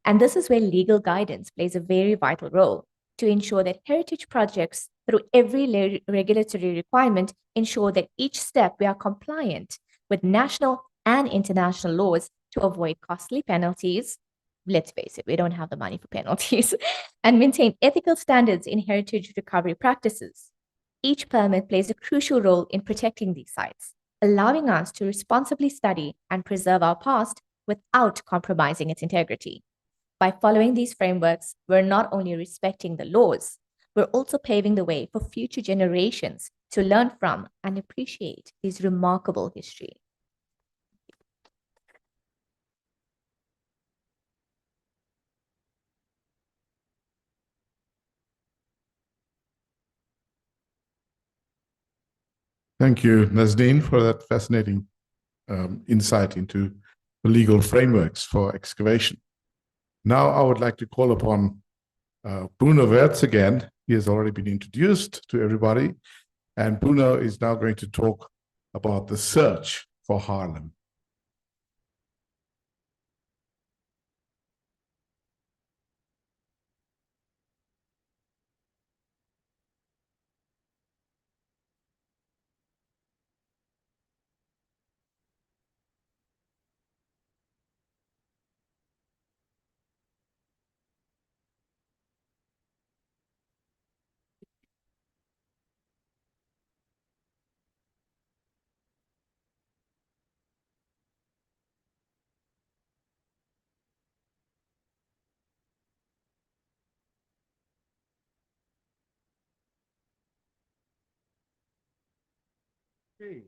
And this is where legal guidance plays a very vital role to ensure that heritage projects, through every regulatory requirement, ensure that each step we are compliant with national and international laws to avoid costly penalties. Let's face it, we don't have the money for penalties, and maintain ethical standards in heritage recovery practices. Each permit plays a crucial role in protecting these sites, allowing us to responsibly study and preserve our past without compromising its integrity. By following these frameworks, we're not only respecting the laws, we're also paving the way for future generations to learn from and appreciate this remarkable history. Thank you, Nazdeen, for that fascinating insight into the legal frameworks for excavation. Now I would like to call upon Bruno Wits again. He has already been introduced to everybody, and Bruno is now going to talk about the search for Haarlem. Hey,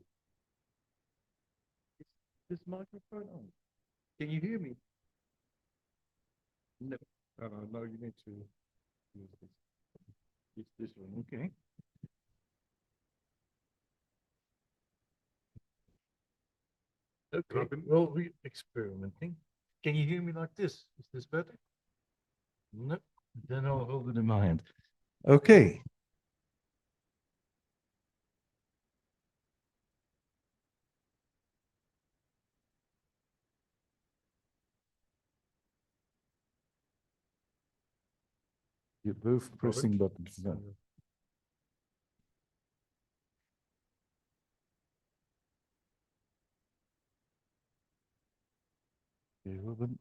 is this microphone on? Can you hear me? No. No, you need to use this. Use this one, okay. Okay, well, we're experimenting. Can you hear me like this? Is this better? No, then I'll hold it in my hand. Okay. You're both pressing buttons. No. Okay, well then,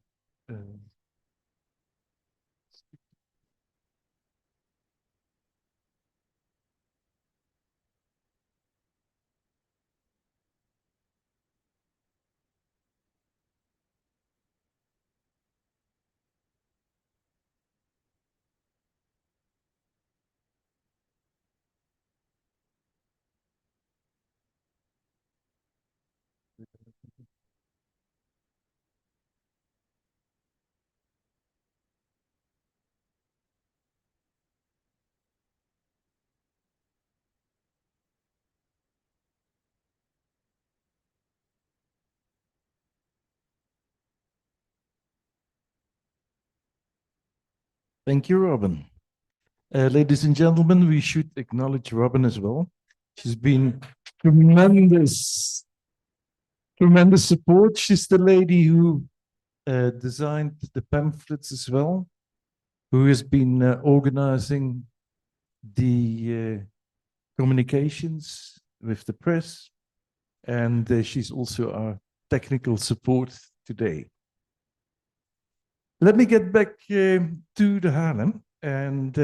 Thank you, Robin. Ladies and gentlemen, we should acknowledge Robin as well. She's been tremendous support. She's the lady who designed the pamphlets as well, who has been organizing the communications with the press, and she's also our technical support today. Let me get back to the Haarlem, and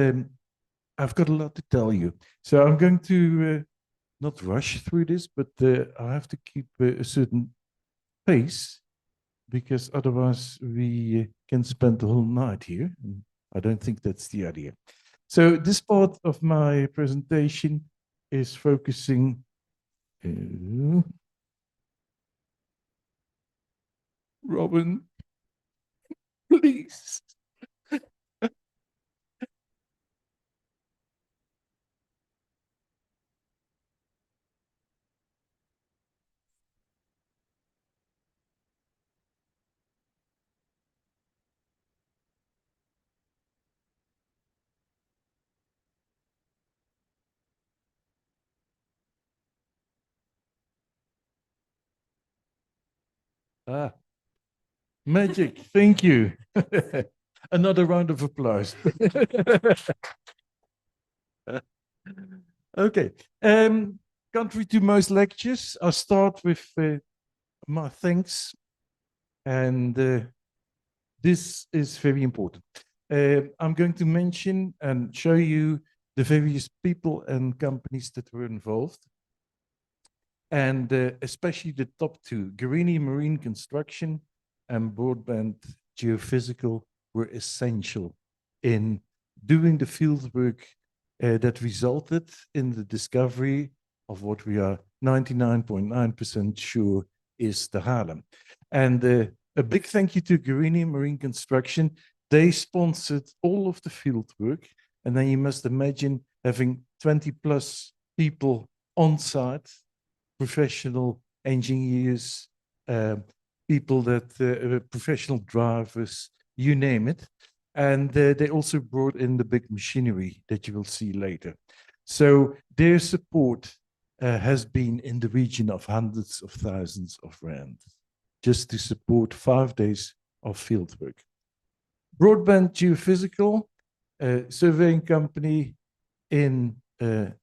I've got a lot to tell you. So I'm going to not rush through this, but I have to keep a certain pace, because otherwise we can spend the whole night here. And I don't think that's the idea. So this part of my presentation is focusing. Robin, please. Ah, magic. Thank you. Another round of applause. Okay. Contrary to most lectures, I'll start with my thanks. And this is very important. I'm going to mention and show you the various people and companies that were involved. And especially the top two, Guerini Marine Construction and Broadband Geophysical, were essential in doing the field work that resulted in the discovery of what we are 99.9% sure is the Haarlem. And a big thank you to Guerini Marine Construction. They sponsored all of the field work. And then you must imagine having 20 plus people on site, professional engineers, people that professional drivers, you name it. And they also brought in the big machinery that you will see later. So their support has been in the region of hundreds of thousands of rand, just to support 5 days of field work. Broadband Geophysical, surveying company in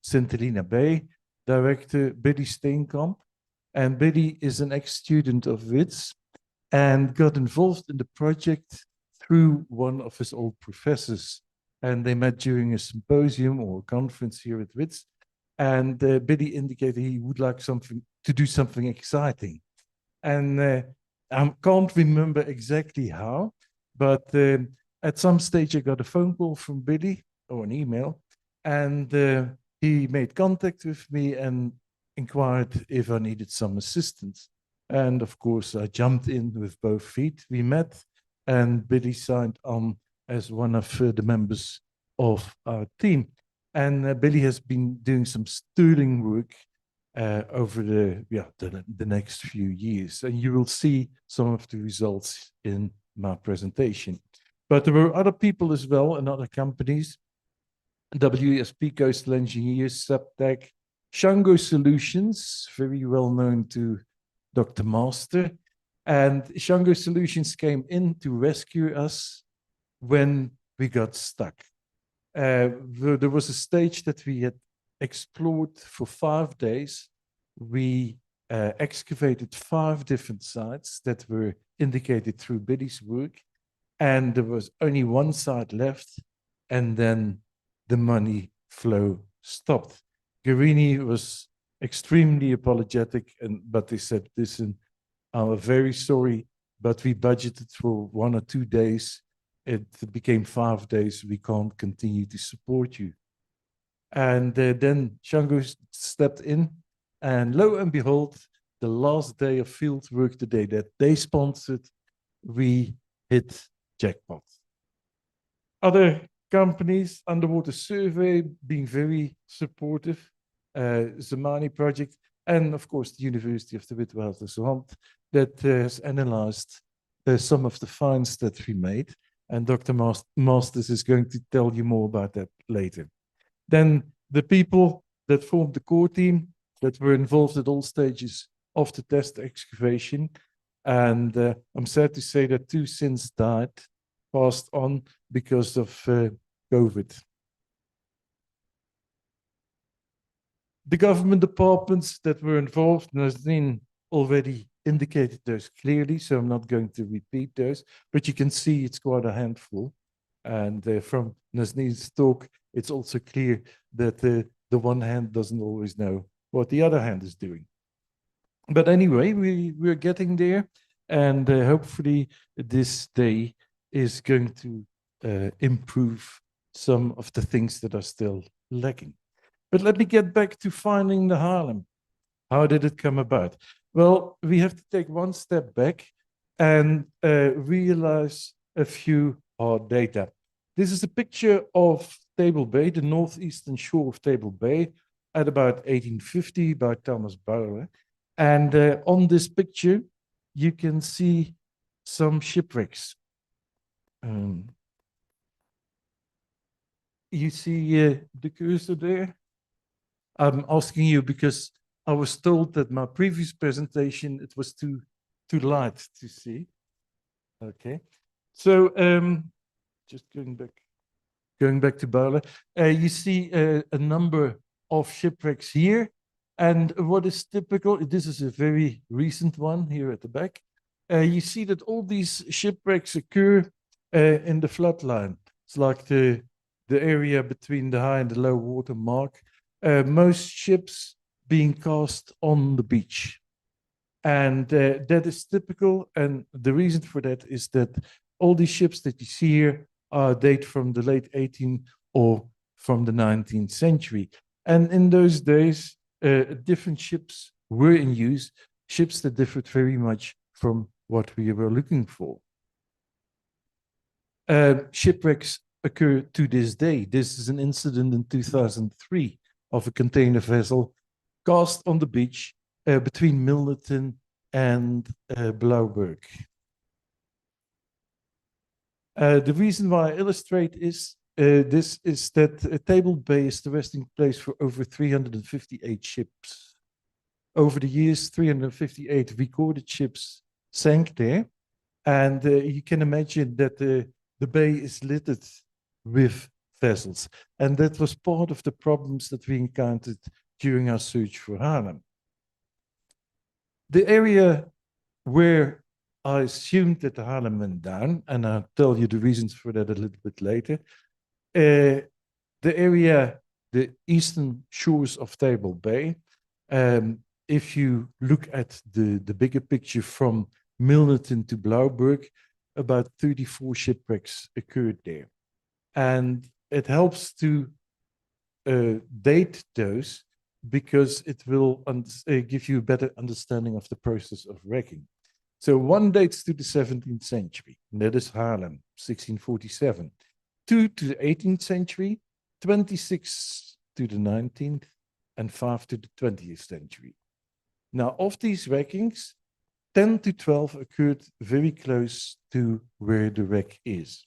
St. Helena Bay, Director Billy Steenkamp. And Billy is an ex-student of Wits and got involved in the project through one of his old professors. And they met during a symposium or conference here at Wits. And Billy indicated he would like to do something exciting. And I can't remember exactly how, but at some stage I got a phone call from Billy or an email, and he made contact with me and inquired if I needed some assistance. And of course, I jumped in with both feet. We met, and Billy signed on as one of the members of our team. And Billy has been doing some sterling work over the next few years. And you will see some of the results in my presentation. But there were other people as well and other companies. WSP Coastal Engineers, Subtech, Shango Solutions, very well known to Dr. Master. And Shango Solutions came in to rescue us when we got stuck. There was a stage that we had explored for 5 days. We excavated 5 different sites that were indicated through Billy's work. And there was only one site left. And then the money flow stopped. Guerini was extremely apologetic, but they said, listen, I'm very sorry, but we budgeted for 1 or 2 days. It became 5 days. We can't continue to support you. And then Shango stepped in, and lo and behold, the last day of field work, the day that they sponsored, we hit jackpot. Other companies, Underwater Survey, being very supportive, Zamani Project, and of course the University of the Witwatersrand that has analyzed some of the finds that we made. And Dr. Masters is going to tell you more about that later. Then the people that formed the core team that were involved at all stages of the test excavation. And I'm sad to say that 2 since died, passed on because of COVID. The government departments that were involved, Nazneen already indicated those clearly, so I'm not going to repeat those, but you can see it's quite a handful. And from Nazneen's talk, it's also clear that the one hand doesn't always know what the other hand is doing. But anyway, we're getting there, and hopefully this day is going to improve some of the things that are still lacking. But let me get back to finding the Haarlem. How did it come about? Well, we have to take one step back and realize a few hard data. This is a picture of Table Bay, the northeastern shore of Table Bay, at about 1850 by Thomas Bowler. And on this picture, you can see some shipwrecks. You see the cursor there? I'm asking you because I was told that my previous presentation, it was too light to see. Okay, so just going back to Bowler, you see a number of shipwrecks here. And what is typical, this is a very recent one here at the back. You see that all these shipwrecks occur in the floodline. It's like the area between the high and the low water mark. Most ships being cast on the beach. And that is typical. And the reason for that is that all these ships that you see here date from the late 18th or from the 19th century. And in those days, different ships were in use, ships that differed very much from what we were looking for. Shipwrecks occur to this day. This is an incident in 2003 of a container vessel cast on the beach between Milnerton and Blauberg. The reason why I illustrate this is that Table Bay is the resting place for over 358 ships. Over the years, 358 recorded ships sank there. And you can imagine that the bay is littered with vessels. And that was part of the problems that we encountered during our search for Haarlem. The area where I assumed that the Haarlem went down, and I'll tell you the reasons for that a little bit later, the area, the eastern shores of Table Bay, if you look at the bigger picture from Milnerton to Blauberg, about 34 shipwrecks occurred there. And it helps to date those because it will give you a better understanding of the process of wrecking. So one dates to the 17th century, and that is Haarlem, 1647. 2 to the 18th century, 26 to the 19th, and 5 to the 20th century. Now, of these wreckings, 10 to 12 occurred very close to where the wreck is.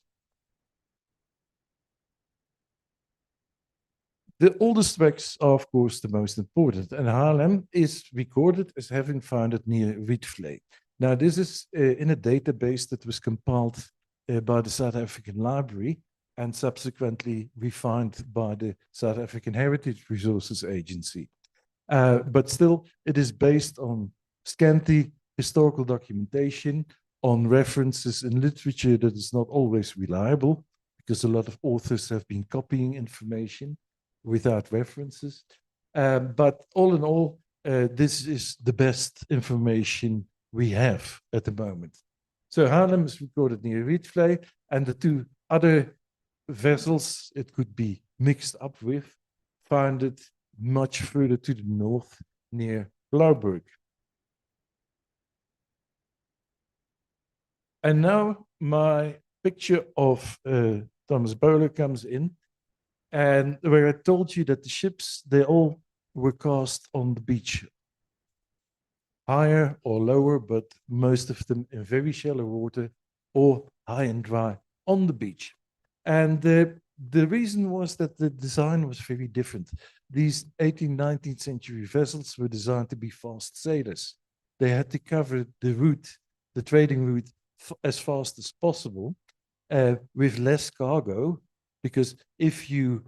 The oldest wrecks are, of course, the most important, and Haarlem is recorded as having found it near Rietvlei. Now, this is in a database that was compiled by the South African Library and subsequently refined by the South African Heritage Resources Agency. But still, it is based on scanty historical documentation, on references in literature that is not always reliable, because a lot of authors have been copying information without references. But all in all, this is the best information we have at the moment. So Haarlem is recorded near Rietvlei, and the two other vessels it could be mixed up with, found it much further to the north near Blauberg. And now my picture of Thomas Bowler comes in, and where I told you that the ships, they all were cast on the beach, higher or lower, but most of them in very shallow water or high and dry on the beach. And the reason was that the design was very different. These 18th, 19th century vessels were designed to be fast sailors. They had to cover the route, the trading route, as fast as possible with less cargo, because if you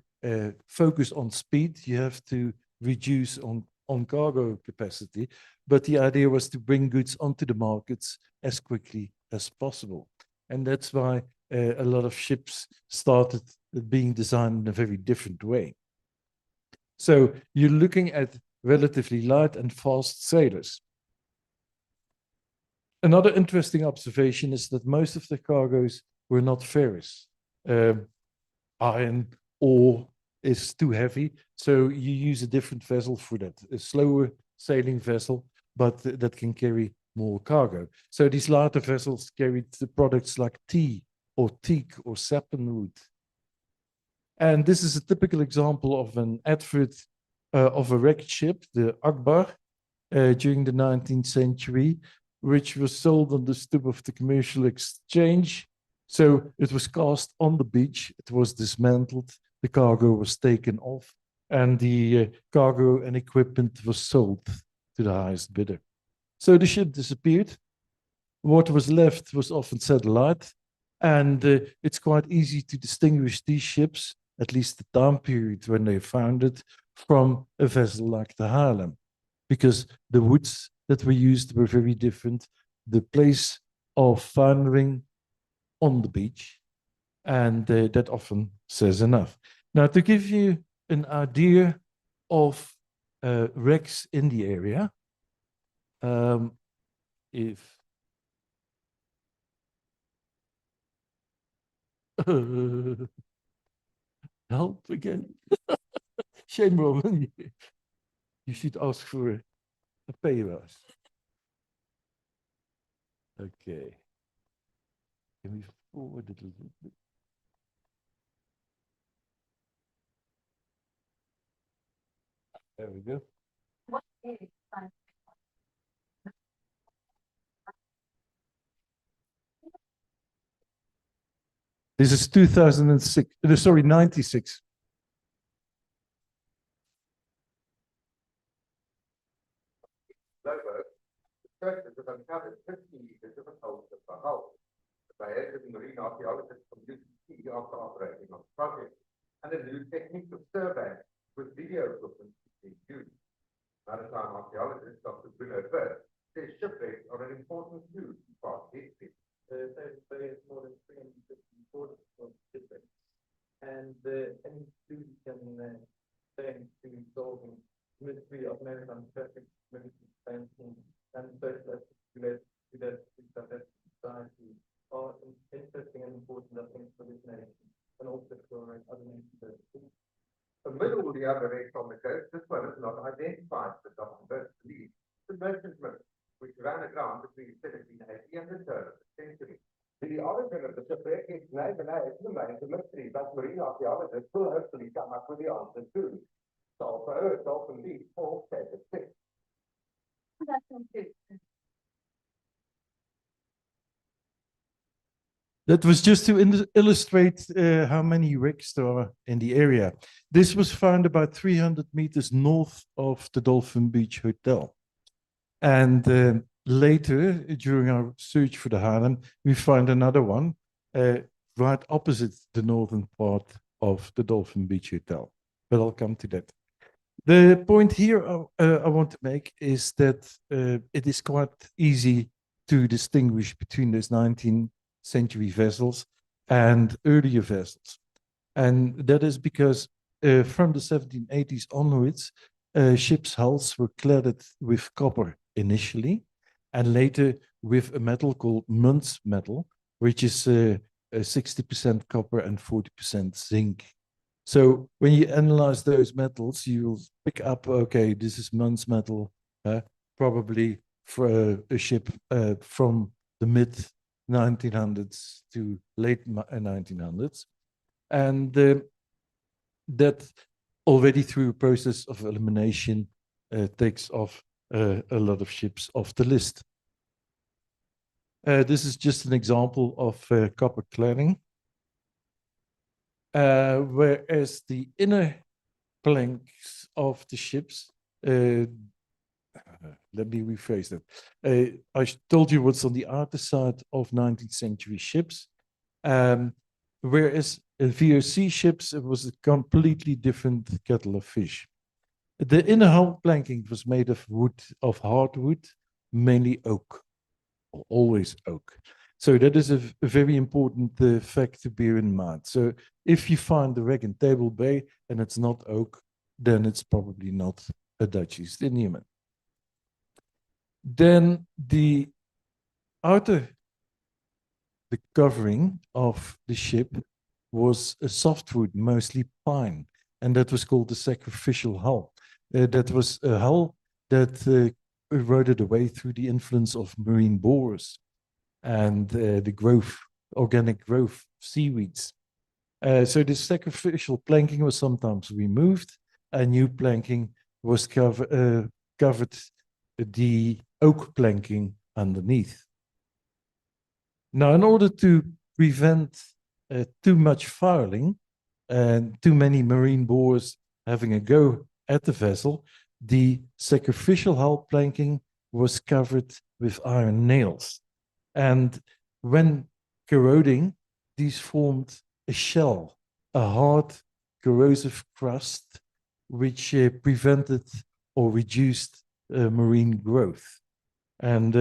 focus on speed, you have to reduce on cargo capacity. But the idea was to bring goods onto the markets as quickly as possible. And that's why a lot of ships started being designed in a very different way. So you're looking at relatively light and fast sailors. Another interesting observation is that most of the cargoes were not ferrous. Iron ore is too heavy, so you use a different vessel for that, a slower sailing vessel, but that can carry more cargo. So these lighter vessels carried the products like tea or teak or sappanwood. And this is a typical example of an advert of a wrecked ship, the Akbar, during the 19th century, which was sold on the stoop of the commercial exchange. So it was cast on the beach, it was dismantled, the cargo was taken off, and the cargo and equipment was sold to the highest bidder. So the ship disappeared. What was left was often satellite, and it's quite easy to distinguish these ships, at least the time period when they founded, from a vessel like the Haarlem, because the woods that were used were very different. The place of foundering on the beach, and that often says enough. Now, to give you an idea of wrecks in the area, if help again, Shane Roman, you should ask for a pay rise. Okay. Can we forward it a little bit? There we go. This is 2006, sorry, 96. Researchers have uncovered 50 meters of a hole at the hull. The head of marine archaeologists from UCC after operating on the project, and a new technique of survey with video equipment being used. Maritime archaeologist Dr. Bruno Bird says shipwrecks are an important clue to past history. There's more than 350 reports of shipwrecks, and any clue can thanks to solving the mystery of maritime traffic, military expansion, and social related to that society are interesting and important, I think, for this nation and also for other nations. Amid all the other wrecks on the coast, this one is not identified, but Dr. Bird believes the merchantman, which ran aground between 1780 and the turn of the century. The origin of the shipwreck is now remains a mystery, but marine archaeologists will hopefully come up with the answer soon. Solve for Earth, often leads for status 6. That was just to illustrate how many wrecks there are in the area. This was found about 300 meters north of the Dolphin Beach Hotel. And later, during our search for the Haarlem, we found another one right opposite the northern part of the Dolphin Beach Hotel. But I'll come to that. The point here I want to make is that it is quite easy to distinguish between those 19th century vessels and earlier vessels. And that is because from the 1780s onwards, ships' hulls were cladded with copper initially, and later with a metal called Muntz metal, which is 60% copper and 40% zinc. So when you analyze those metals, you'll pick up, okay, this is Muntz metal, probably for a ship from the mid-1900s to late 1900s. And that already through a process of elimination takes off a lot of ships off the list. This is just an example of copper cladding. whereas the inner planks of the ships, let me rephrase that. I told you what's on the outer side of 19th century ships, whereas in VOC ships, it was a completely different kettle of fish. The inner hull planking was made of wood, of hardwood, mainly oak, or always oak. So that is a very important fact to bear in mind. So if you find the wreck in Table Bay and it's not oak, then it's probably not a Dutch East Indiaman. Then the outer, the covering of the ship was a softwood, mostly pine, and that was called the sacrificial hull. That was a hull that eroded away through the influence of marine borers and the growth, organic growth of seaweeds. So this sacrificial planking was sometimes removed, and new planking was covered the oak planking underneath. Now, in order to prevent too much fouling and too many marine borers having a go at the vessel, the sacrificial hull planking was covered with iron nails. And when corroding, these formed a shell, a hard corrosive crust, which prevented or reduced marine growth. And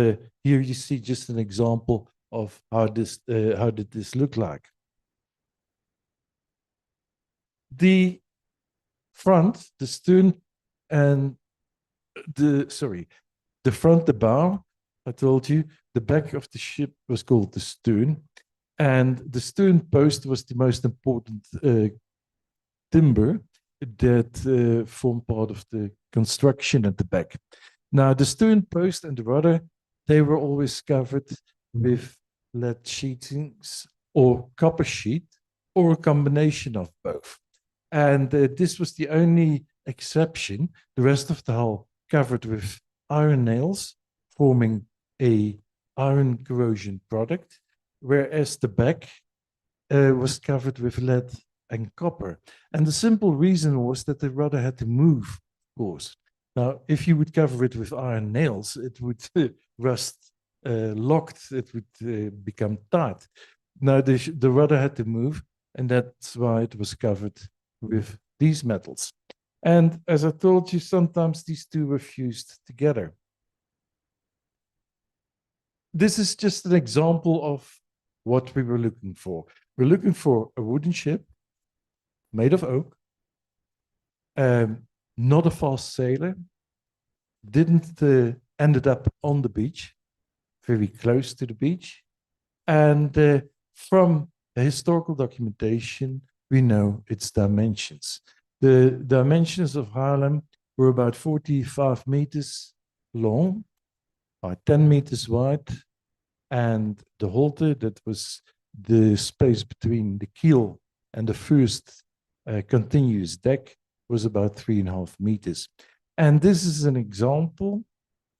here you see just an example of how did this look like. The front, the stern, and the front, the bow, I told you, the back of the ship was called the stern, and the stern post was the most important timber that formed part of the construction at the back. Now, the stern post and the rudder, they were always covered with lead sheetings or copper sheet, or a combination of both. And this was the only exception. The rest of the hull covered with iron nails, forming a iron corrosion product, whereas the back was covered with lead and copper. And the simple reason was that the rudder had to move, of course. Now, if you would cover it with iron nails, it would rust locked, it would become tight. Now, the rudder had to move, and that's why it was covered with these metals. And as I told you, sometimes these two were fused together. This is just an example of what we were looking for. We're looking for a wooden ship made of oak, not a fast sailor, didn't ended up on the beach, very close to the beach. And from the historical documentation, we know its dimensions. The dimensions of Haarlem were about 45 meters long by 10 meters wide. And the halter, that was the space between the keel and the first continuous deck, was about 3.5 meters. And this is an example,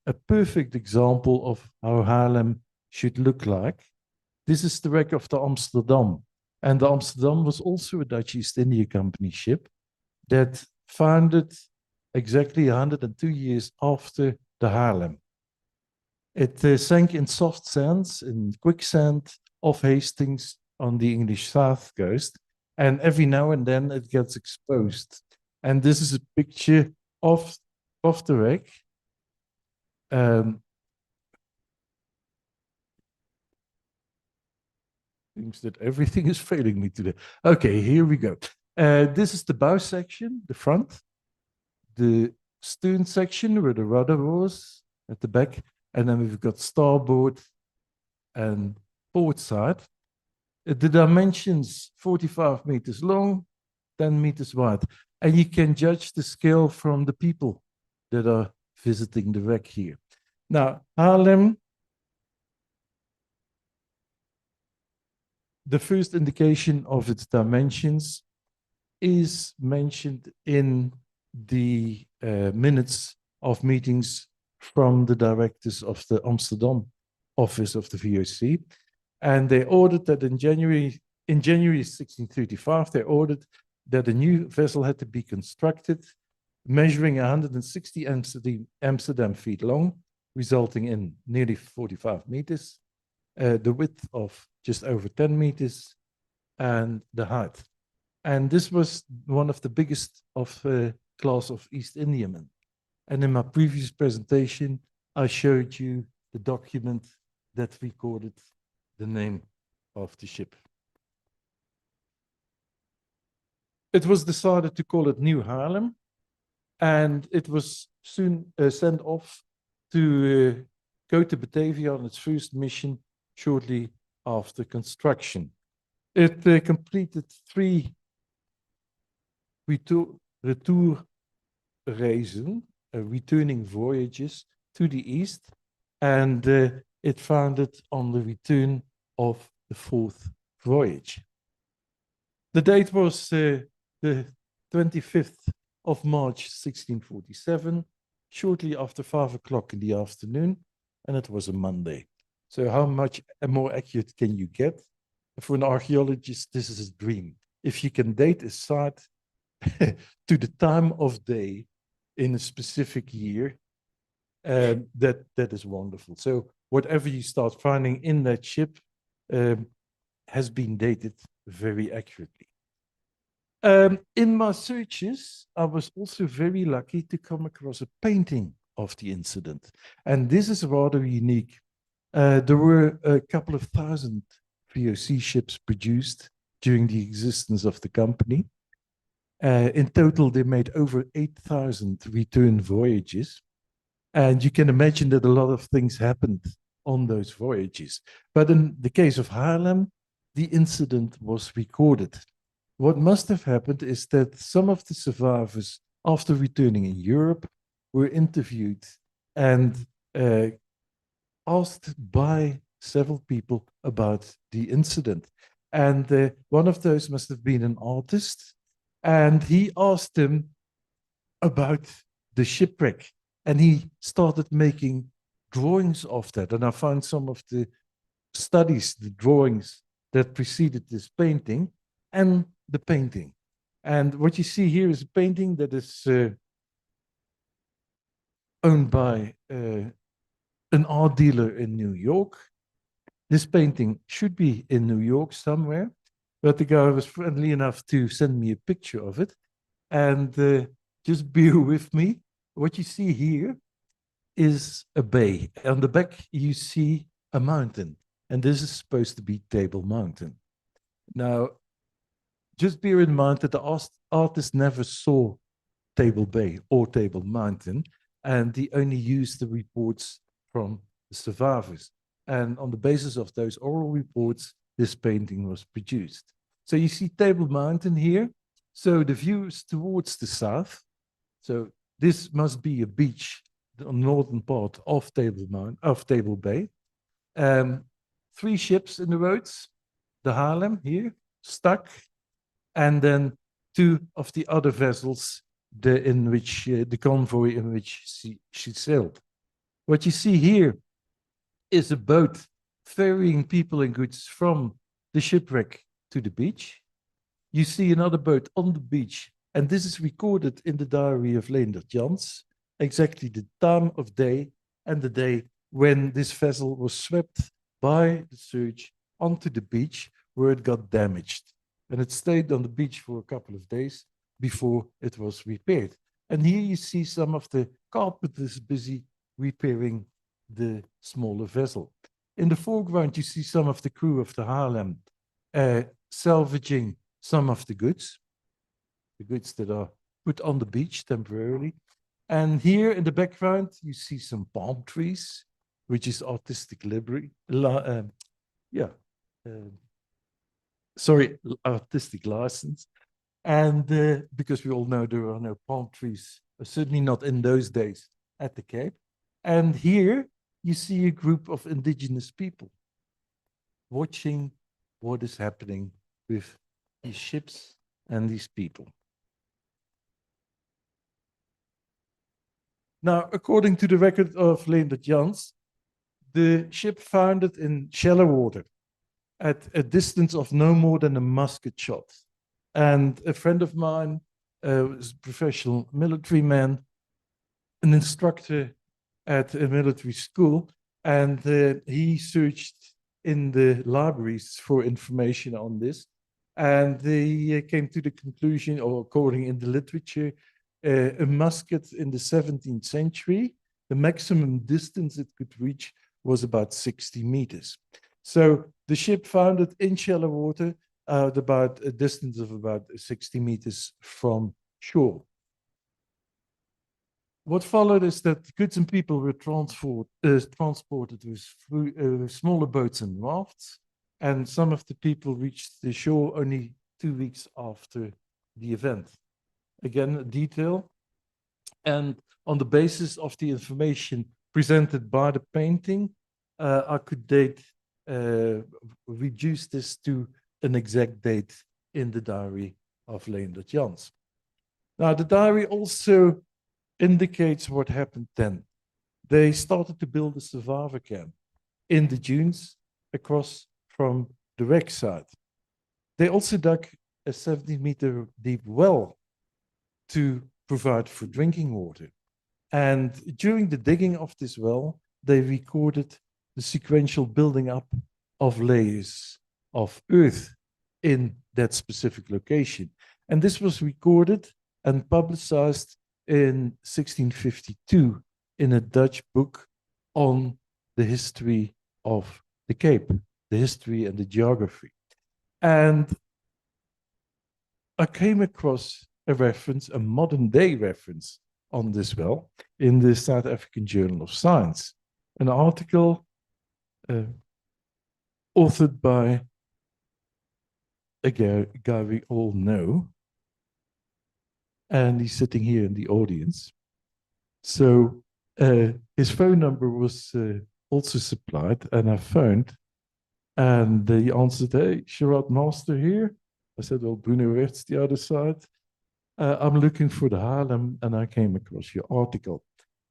a perfect example of how Haarlem should look like. This is the wreck of the Amsterdam. And the Amsterdam was also a Dutch East India Company ship that founded exactly 102 years after the Haarlem. It sank in soft sands, in quicksand off Hastings on the English south coast. And every now and then it gets exposed. And this is a picture of the wreck. Seems that everything is failing me today. Okay, here we go. This is the bow section, the front. The stern section where the rudder was at the back. And then we've got starboard and port side. The dimensions, 45 meters long, 10 meters wide. And you can judge the scale from the people that are visiting the wreck here. Now, Haarlem, the first indication of its dimensions is mentioned in the minutes of meetings from the directors of the Amsterdam office of the VOC. And they ordered that in January in January 1635, they ordered that a new vessel had to be constructed, measuring 160 Amsterdam feet long, resulting in nearly 45 meters, the width of just over 10 meters, and the height. And this was one of the biggest of class of East Indiamen. And in my previous presentation, I showed you the document that recorded the name of the ship. It was decided to call it New Haarlem, and it was soon sent off to go to Batavia on its first mission shortly after construction. It completed 3 retour reizen, returning voyages to the east, and it founded on the return of the 4th voyage. The date was the 25th of March 1647, shortly after 5 o'clock in the afternoon, and it was a Monday. So how much more accurate can you get? For an archaeologist, this is a dream. If you can date a site to the time of day in a specific year, that is wonderful. So whatever you start finding in that ship has been dated very accurately. In my searches, I was also very lucky to come across a painting of the incident. And this is rather unique. There were a couple of thousand VOC ships produced during the existence of the company. In total, they made over 8,000 return voyages. And you can imagine that a lot of things happened on those voyages. But in the case of Haarlem, the incident was recorded. What must have happened is that some of the survivors, after returning in Europe, were interviewed and asked by several people about the incident. And one of those must have been an artist, and he asked them about the shipwreck, and he started making drawings of that. And I found some of the studies, the drawings that preceded this painting, and the painting. And what you see here is a painting that is owned by an art dealer in New York. This painting should be in New York somewhere, but the guy was friendly enough to send me a picture of it. And just bear with me. What you see here is a bay. On the back, you see a mountain, and this is supposed to be Table Mountain. Now, just bear in mind that the artist never saw Table Bay or Table Mountain, and he only used the reports from the survivors. And on the basis of those oral reports, this painting was produced. So you see Table Mountain here. So the view is towards the south. So this must be a beach, the northern part of Table Bay. 3 ships in the roads, the Haarlem here, stuck, and then 2 of the other vessels, the convoy in which she sailed. What you see here is a boat ferrying people and goods from the shipwreck to the beach. You see another boat on the beach, and this is recorded in the diary of Leendert Jans, exactly the time of day and the day when this vessel was swept by the surge onto the beach where it got damaged. And it stayed on the beach for a couple of days before it was repaired. And here you see some of the carpenters busy repairing the smaller vessel. In the foreground, you see some of the crew of the Haarlem salvaging some of the goods that are put on the beach temporarily. And here in the background, you see some palm trees, which is artistic artistic license. And because we all know there are no palm trees, certainly not in those days at the Cape. And here you see a group of indigenous people watching what is happening with these ships and these people. Now, according to the record of Leendert Jans, the ship foundered in shallow water. at a distance of no more than a musket shot. And a friend of mine was a professional military man, an instructor at a military school, and he searched in the libraries for information on this. And they came to the conclusion, or according in the literature, a musket in the 17th century, the maximum distance it could reach was about 60 meters. So the ship founded in shallow water at about a distance of about 60 meters from shore. What followed is that goods and people were transported with smaller boats and rafts, and some of the people reached the shore only 2 weeks after the event. Again, a detail. And on the basis of the information presented by the painting, I could reduce this to an exact date in the diary of Leendert Jans. Now, the diary also indicates what happened then. They started to build a survivor camp in the dunes across from the wreck side. They also dug a 70-meter deep well to provide for drinking water. And during the digging of this well, they recorded the sequential building up of layers of earth in that specific location. And this was recorded and publicized in 1652 in a Dutch book on the history of the Cape, the history and the geography. And I came across a reference, a modern day reference on this well in the South African Journal of Science, an article authored by a guy we all know, and he's sitting here in the audience. So his phone number was also supplied, and I phoned, and he answered, "Hey, Gerard Master here." I said, "Well, Bruno Wert's the other side. I'm looking for the Haarlem, and I came across your article."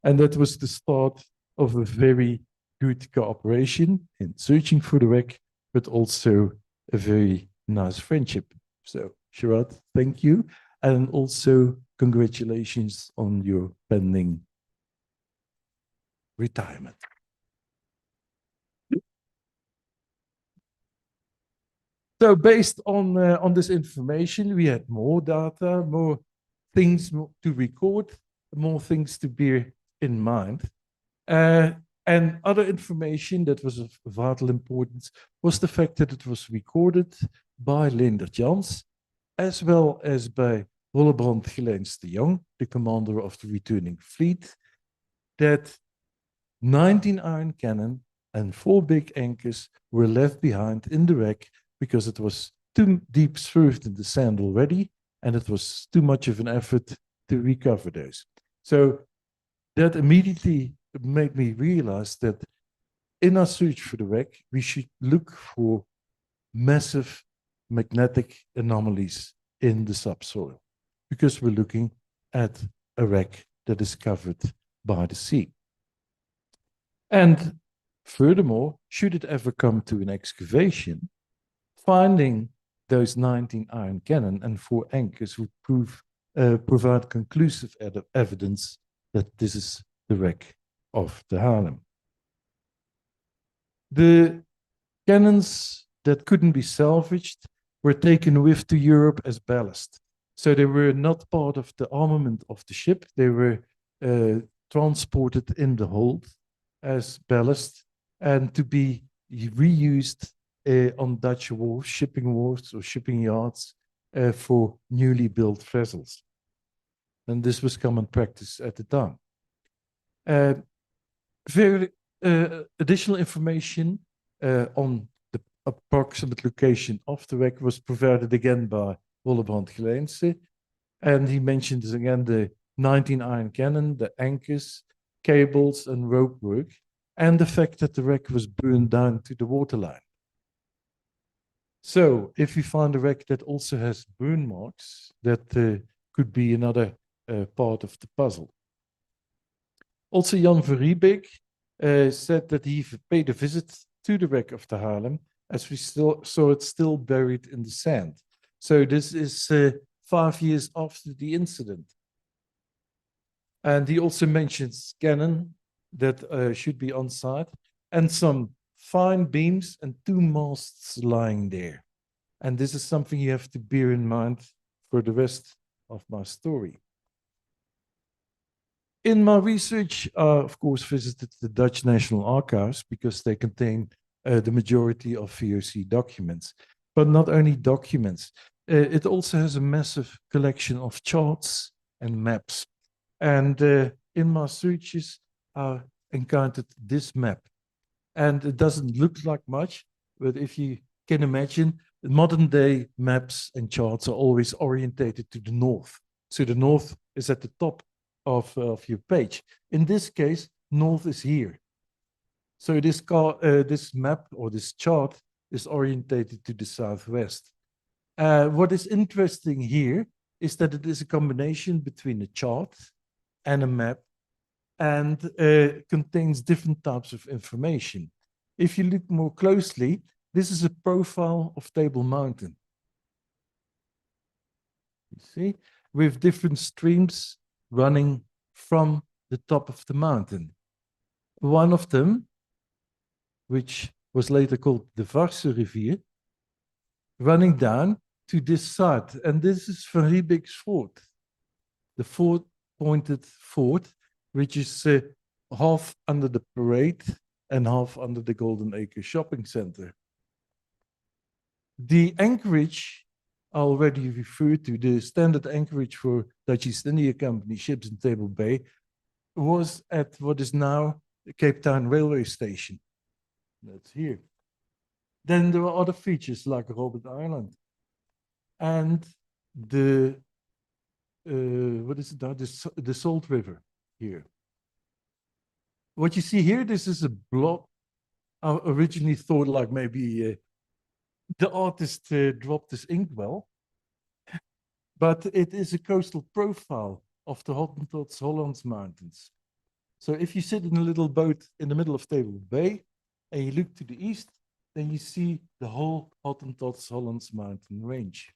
And that was the start of a very good cooperation in searching for the wreck, but also a very nice friendship. So, Gerard, thank you. And also congratulations on your pending retirement. So based on this information, we had more data, more things to record, more things to bear in mind. And other information that was of vital importance was the fact that it was recorded by Leendert Jans, as well as by Wollebrand Gelijns de Jong, the commander of the returning fleet, that 19 iron cannon and 4 big anchors were left behind in the wreck because it was too deep served in the sand already, and it was too much of an effort to recover those. So that immediately made me realize that in our search for the wreck, we should look for massive magnetic anomalies in the subsoil, because we're looking at a wreck that is covered by the sea. And furthermore, should it ever come to an excavation, finding those 19 iron cannon and 4 anchors would provide conclusive evidence that this is the wreck of the Haarlem. The cannons that couldn't be salvaged were taken with to Europe as ballast. So they were not part of the armament of the ship. They were transported in the hold as ballast and to be reused on Dutch wharves, shipping wharves or shipping yards for newly built vessels. And this was common practice at the time. Very additional information on the approximate location of the wreck was provided again by Wollebrand Gelijns, and he mentioned again the 19 iron cannon, the anchors, cables, and rope work, and the fact that the wreck was burned down to the waterline. So, if we find a wreck that also has burn marks, that could be another part of the puzzle. Also, Jan van Riebeek said that he paid a visit to the wreck of the Haarlem As we still saw, it's still buried in the sand. So this is 5 years after the incident. And he also mentions cannon that should be on site and some fine beams and 2 masts lying there. And this is something you have to bear in mind for the rest of my story. In my research, of course, visited the Dutch National Archives because they contain the majority of VOC documents. But not only documents, it also has a massive collection of charts and maps. And in my searches, I encountered this map. And it doesn't look like much, but if you can imagine, modern day maps and charts are always orientated to the north. So the north is at the top of your page. In this case, north is here. So this map or this chart is orientated to the southwest. What is interesting here is that it is a combination between a chart and a map and contains different types of information. If you look more closely, this is a profile of Table Mountain. You see, with different streams running from the top of the mountain. One of them, which was later called the Varse Rivier, running down to this side. And this is Van Riebeek's fort, the four-pointed fort, which is half under the parade and half under the Golden Acre Shopping Center. The anchorage I already referred to, the standard anchorage for Dutch East India Company ships in Table Bay, was at what is now the Cape Town Railway Station. That's here. Then there are other features like Robert Island and the what is it now? The Salt River here. What you see here, this is a block. I originally thought like maybe the artist dropped his inkwell, but it is a coastal profile of the Hottentots Hollands Mountains. So if you sit in a little boat in the middle of Table Bay and you look to the east, then you see the whole Hottentots Hollands Mountain range.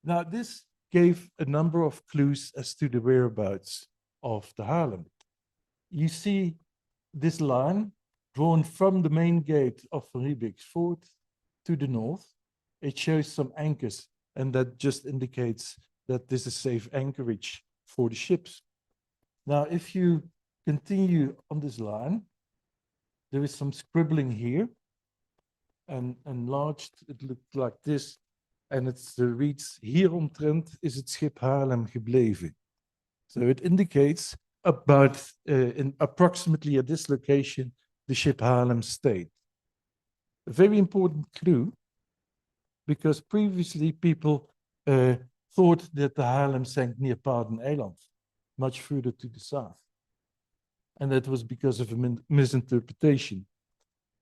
Now this gave a number of clues as to the whereabouts of the Haarlem. You see this line drawn from the main gate of Van Riebeek's fort to the north. It shows some anchors, and that just indicates that this is safe anchorage for the ships. Now, if you continue on this line, there is some scribbling here, and enlarged, it looked like this, and it reads, hieromtrent is het schip Haarlem gebleven. So it indicates about, in approximately at this location, the ship Haarlem stayed. A very important clue, because previously people thought that the Haarlem sank near Paarden Eiland, much further to the south. And that was because of a misinterpretation.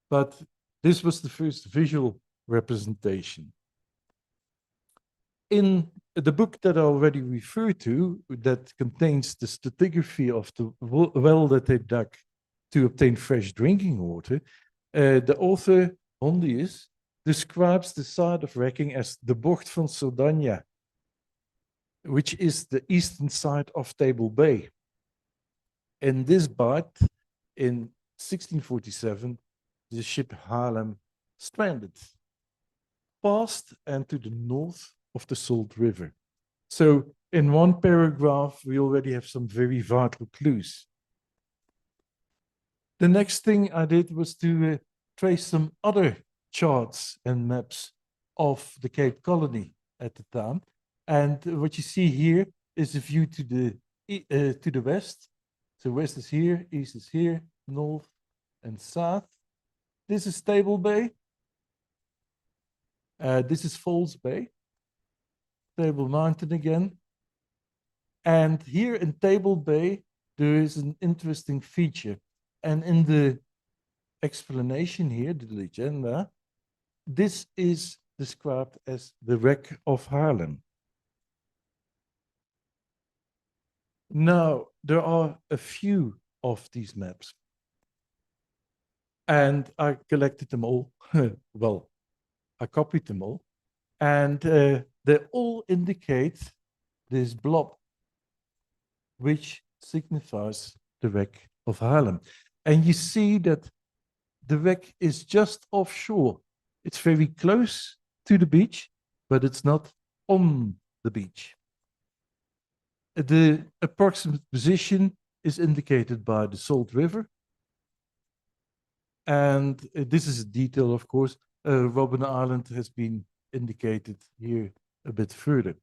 But this was the first visual representation. In the book that I already referred to, that contains the stratigraphy of the well that they dug to obtain fresh drinking water, the author, Hondius, describes the site of wrecking as the Bocht van Sardagna, which is the eastern side of Table Bay. In this bight, in 1647, the ship Haarlem stranded, past and to the north of the Salt River. So in one paragraph, we already have some very vital clues. The next thing I did was to trace some other charts and maps of the Cape Colony at the time. And what you see here is a view to the west. So west is here, east is here, north and south. This is Table Bay. This is Falls Bay. Table Mountain again. And here in Table Bay, there is an interesting feature. And in the explanation here, the legenda, this is described as the wreck of Haarlem. Now, there are a few of these maps. And I collected them all. Well, I copied them all. And they all indicate this blob, which signifies the wreck of Haarlem. And you see that the wreck is just offshore. It's very close to the beach, but it's not on the beach. The approximate position is indicated by the Salt River. And this is a detail, of course. Robben Island has been indicated here a bit further.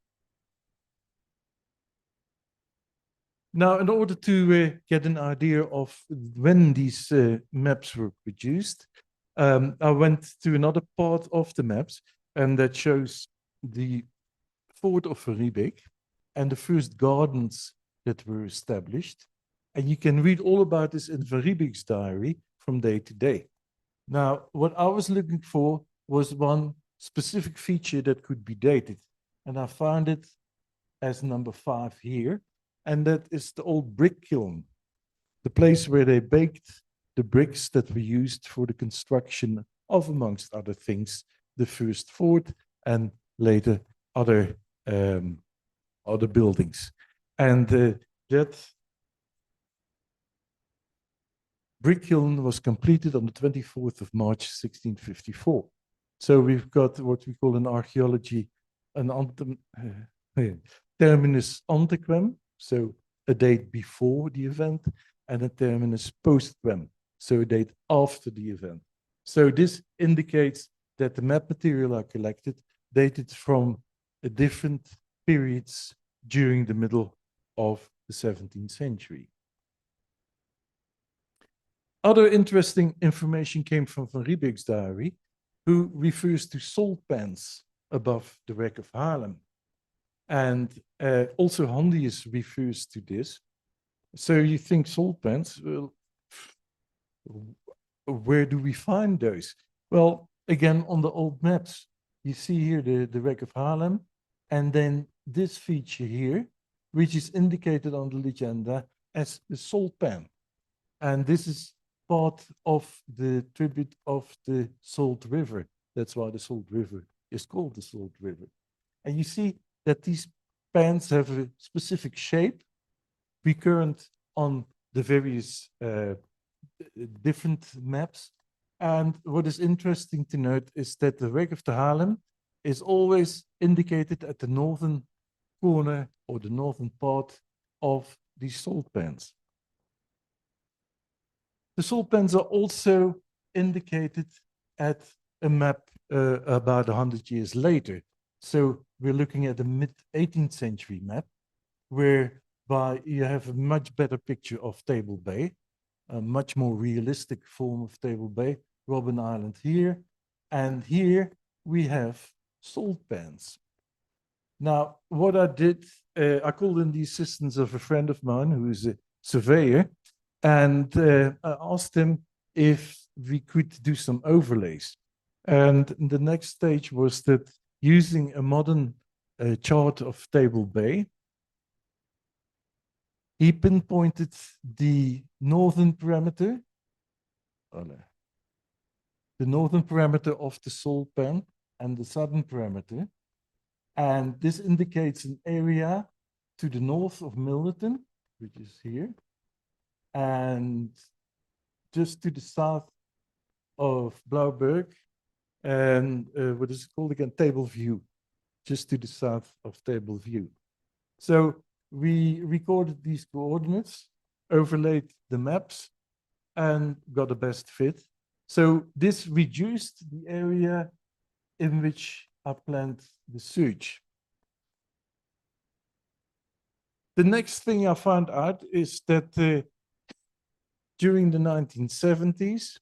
Now, in order to get an idea of when these maps were produced, I went to another part of the maps, and that shows the fort of Van Riebeek and the first gardens that were established. And you can read all about this in Van Riebeek's diary from day to day. Now, what I was looking for was one specific feature that could be dated. And I found it as number 5 here. And that is the old brick kiln, the place where they baked the bricks that were used for the construction of, amongst other things, the first fort and later other buildings. And that brick kiln was completed on the 24th of March, 1654. So we've got what we call in archaeology an terminus antequem, so a date before the event, and a terminus postquem, so a date after the event. So this indicates that the map material I collected dated from different periods during the middle of the 17th century. Other interesting information came from Van Riebeek's diary, who refers to salt pans above the wreck of Haarlem. And also Hondius refers to this. So you think salt pans, well, where do we find those? Well, again, on the old maps, you see here the wreck of Haarlem, and then this feature here, which is indicated on the legenda as the salt pan. And this is part of the tribute of the Salt River. That's why the Salt River is called the Salt River. And you see that these pans have a specific shape, recurrent on the various different maps. And what is interesting to note is that the wreck of the Haarlem is always indicated at the northern corner or the northern part of these salt pans. The salt pans are also indicated at a map about 100 years later. So we're looking at a mid-18th century map, whereby you have a much better picture of Table Bay, a much more realistic form of Table Bay, Robben Island here, and here we have salt pans. Now, what I did, I called in the assistance of a friend of mine who is a surveyor, and I asked him if we could do some overlays. And the next stage was that using a modern chart of Table Bay, he pinpointed the northern parameter, of the salt pan and the southern parameter. And this indicates an area to the north of Milnerton, which is here, and just to the south of Blauberg, and what is it called again? Table View, just to the south of Table View. So we recorded these coordinates, overlaid the maps, and got the best fit. So this reduced the area in which I planned the sewage. The next thing I found out is that during the 1970s,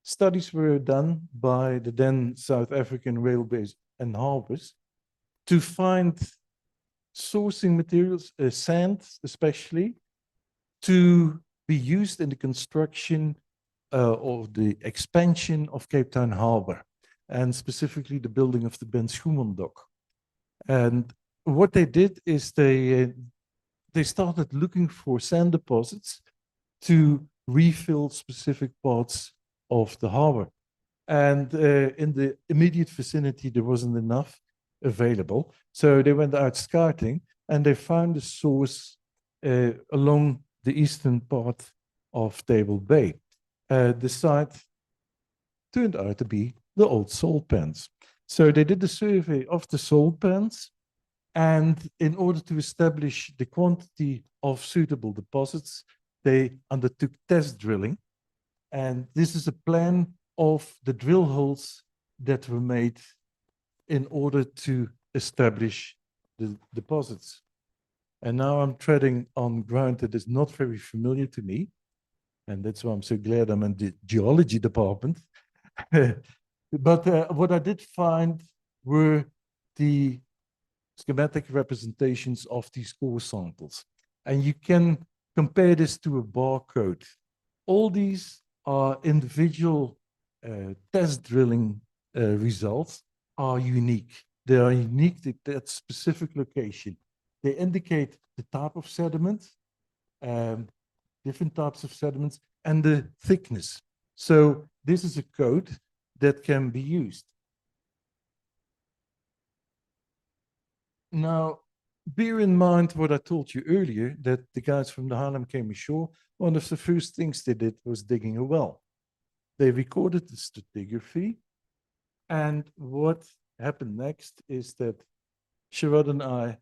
studies were done by the then South African Railways and Harbours to find sourcing materials, sand especially, to be used in the construction of the expansion of Cape Town Harbour, and specifically the building of the Ben Schoeman dock. And what they did is they started looking for sand deposits to refill specific parts of the harbor. And in the immediate vicinity, there wasn't enough available. So they went out scouting and they found a source along the eastern part of Table Bay. The site turned out to be the old salt pans. So they did a survey of the salt pans, and in order to establish the quantity of suitable deposits, they undertook test drilling. And this is a plan of the drill holes that were made in order to establish the deposits. And now I'm treading on ground that is not very familiar to me. And that's why I'm so glad I'm in the geology department. But what I did find were the schematic representations of these core samples. And you can compare this to a barcode. All these are individual test drilling results are unique. They are unique to that specific location. They indicate the type of sediment, different types of sediments, and the thickness. So this is a code that can be used. Now, bear in mind what I told you earlier, that the guys from the Haarlem came ashore. One of the first things they did was digging a well. They recorded the stratigraphy. And what happened next is that Sherrod and I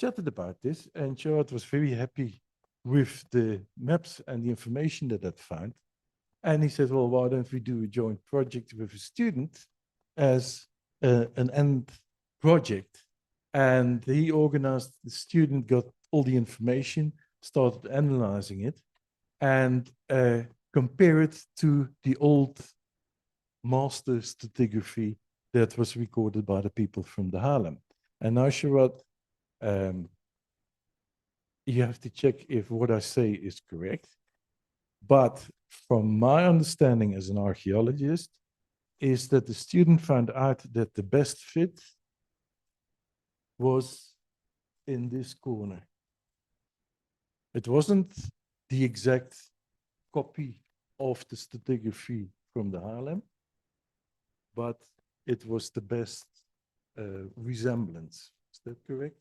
chatted about this, and Sherrod was very happy with the maps and the information that I'd found. And he said, well, why don't we do a joint project with a student as an end project? And he organized, the student got all the information, started analyzing it, and compare it to the old master stratigraphy that was recorded by the people from the Haarlem. And now, Sherrod, you have to check if what I say is correct. But from my understanding as an archaeologist, is that the student found out that the best fit was in this corner. It wasn't the exact copy of the stratigraphy from the Haarlem, but it was the best resemblance. Is that correct?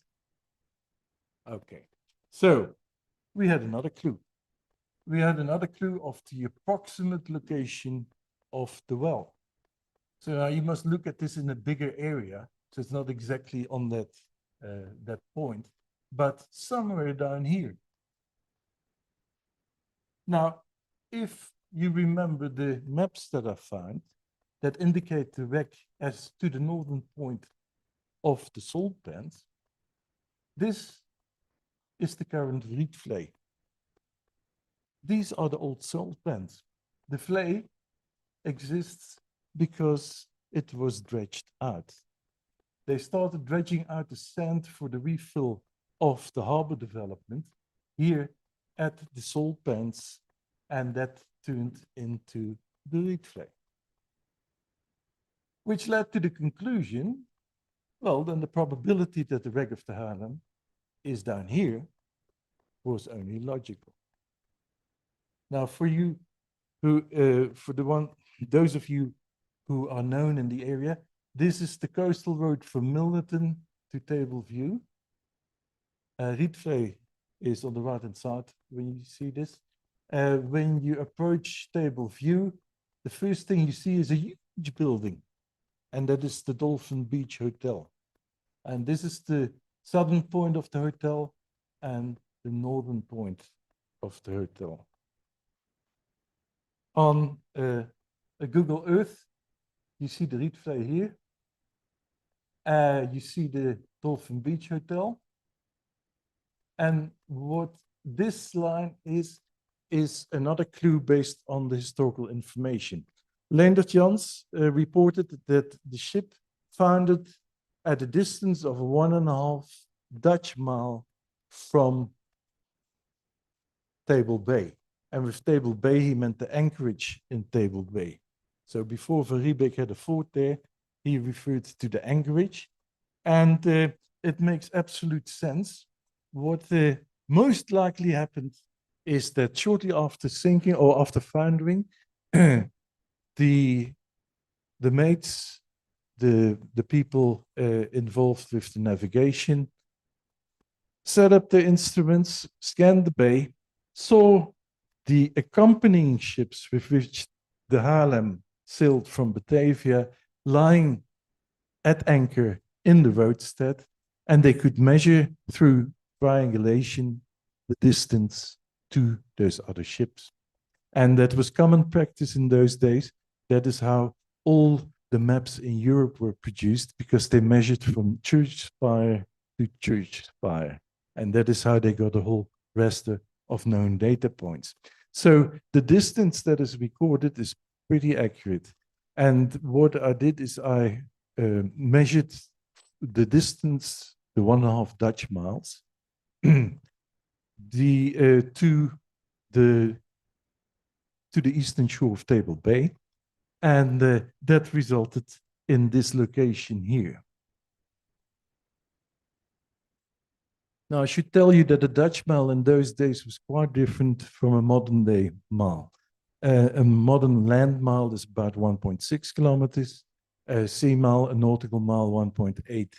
Okay. So we had another clue. We had another clue of the approximate location of the well. So now you must look at this in a bigger area. So it's not exactly on that, that point, but somewhere down here. Now, if you remember the maps that I found that indicate the wreck as to the northern point of the salt pans, this is the current Rietvlei. These are the old salt pans. The vlei exists because it was dredged out. They started dredging out the sand for the refill of the harbor development here at the salt pans, and that turned into the Rietvlei. Which led to the conclusion, well, then the probability that the wreck of the Haarlem is down here was only logical. Now, for you who, those of you who are known in the area, this is the coastal road from Milnerton to Table View. Rietvlei is on the right-hand side when you see this. When you approach Table View, the first thing you see is a huge building, and that is the Dolphin Beach Hotel. And this is the southern point of the hotel and the northern point of the hotel. On a Google Earth, you see the Rietvlei here. You see the Dolphin Beach Hotel. And what this line is another clue based on the historical information. Leendert Jans reported that the ship foundered at a distance of 1.5 Dutch mile from Table Bay. And with Table Bay, he meant the anchorage in Table Bay. So before Van Riebeeck had a fort there, he referred to the anchorage. And it makes absolute sense. What most likely happened is that shortly after sinking or after foundering, the mates, the people involved with the navigation, set up the instruments, scanned the bay, saw the accompanying ships with which the Haarlem sailed from Batavia lying at anchor in the roadstead, and they could measure through triangulation the distance to those other ships. And that was common practice in those days. That is how all the maps in Europe were produced, because they measured from church spire to church spire. And that is how they got a whole raster of known data points. So the distance that is recorded is pretty accurate. And what I did is I measured the distance, the 1.5 Dutch miles, to the eastern shore of Table Bay, and that resulted in this location here. Now, I should tell you that a Dutch mile in those days was quite different from a modern day mile. A modern land mile is about 1.6 kilometers, a sea mile, a nautical mile, 1.8,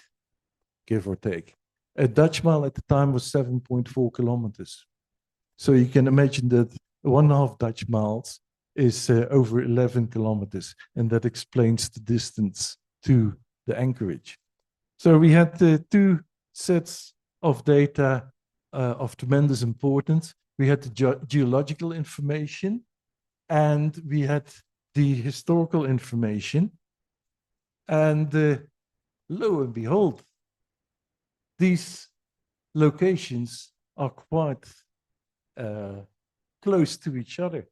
give or take. A Dutch mile at the time was 7.4 kilometers. So you can imagine that 1.5 Dutch miles is over 11 kilometers, and that explains the distance to the anchorage. So we had two sets of data of tremendous importance. We had the geological information, and we had the historical information. And lo and behold, these locations are quite close to each other.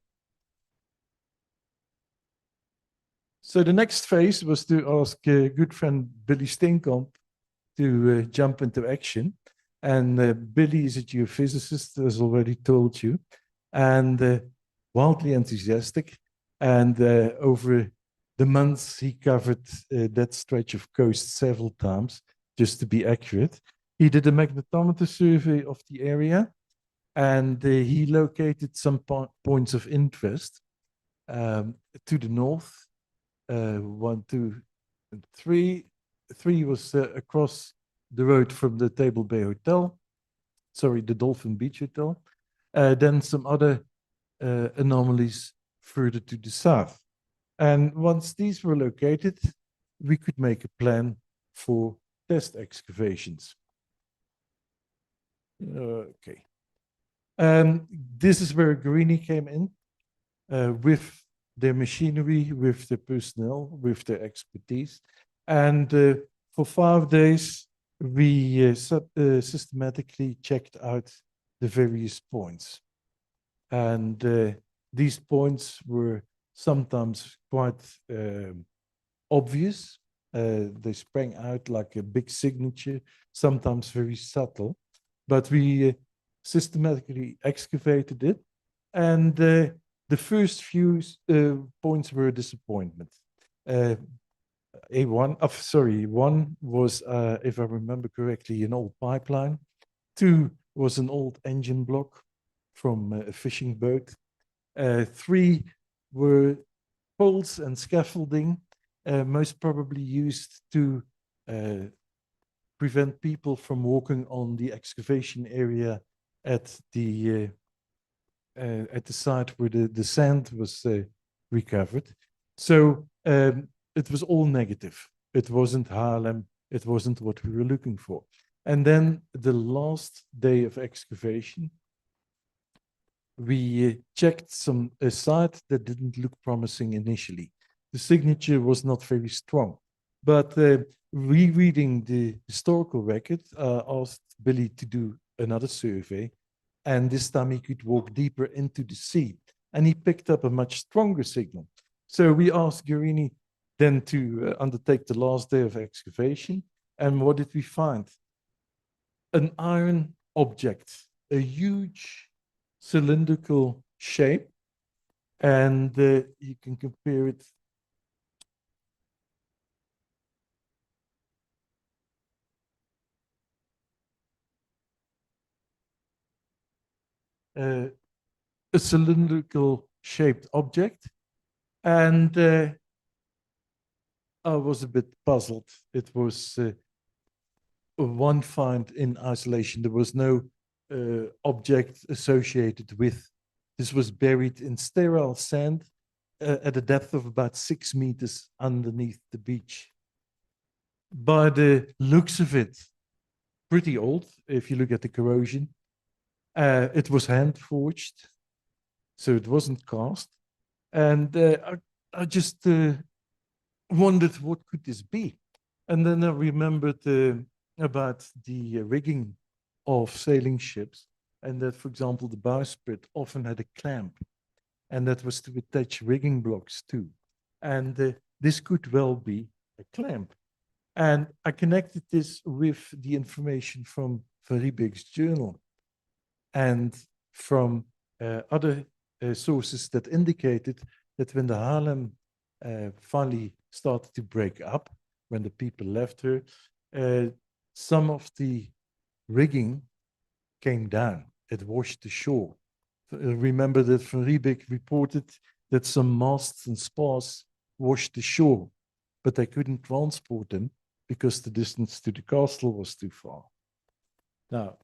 So the next phase was to ask good friend Billy Steenkamp to jump into action. And Billy is a geophysicist, as already told you, and wildly enthusiastic. And over the months, he covered that stretch of coast several times, just to be accurate. He did a magnetometer survey of the area, and he located some points of interest to the north. 1, 2, and 3. 3 was across the road from the Table Bay Hotel, sorry, the Dolphin Beach Hotel. Then some other anomalies further to the south. And once these were located, we could make a plan for test excavations. Okay. This is where Guerini came in with their machinery, with their personnel, with their expertise. And for 5 days, we systematically checked out the various points. And these points were sometimes quite obvious. They sprang out like a big signature, sometimes very subtle. But we systematically excavated it. And the first few points were a disappointment. One was, if I remember correctly, an old pipeline. 2 was an old engine block from a fishing boat. 3 were poles and scaffolding, most probably used to prevent people from walking on the excavation area at the site where the sand was recovered. So it was all negative. It wasn't Haarlem. It wasn't what we were looking for. And then the last day of excavation, we checked a site that didn't look promising initially. The signature was not very strong. But rereading the historical record, asked Billy to do another survey. And this time he could walk deeper into the sea. And he picked up a much stronger signal. So we asked Guerini then to undertake the last day of excavation. And what did we find? An iron object, a huge cylindrical shape. And you can compare it a cylindrical shaped object And I was a bit puzzled. It was one find in isolation. There was no object associated with. This was buried in sterile sand at a depth of about 6 meters underneath the beach. By the looks of it, pretty old, if you look at the corrosion. It was hand forged, so it wasn't cast. And I just wondered, what could this be? And then I remembered about the rigging of sailing ships, and that, for example, the bowsprit often had a clamp, and that was to attach rigging blocks too. And this could well be a clamp. And I connected this with the information from Van Riebeek's journal and from other sources that indicated that when the Haarlem finally started to break up, when the people left her, some of the rigging came down. It washed the shore. Remember that Van Riebeek reported that some masts and spars washed the shore, but they couldn't transport them because the distance to the castle was too far. Now,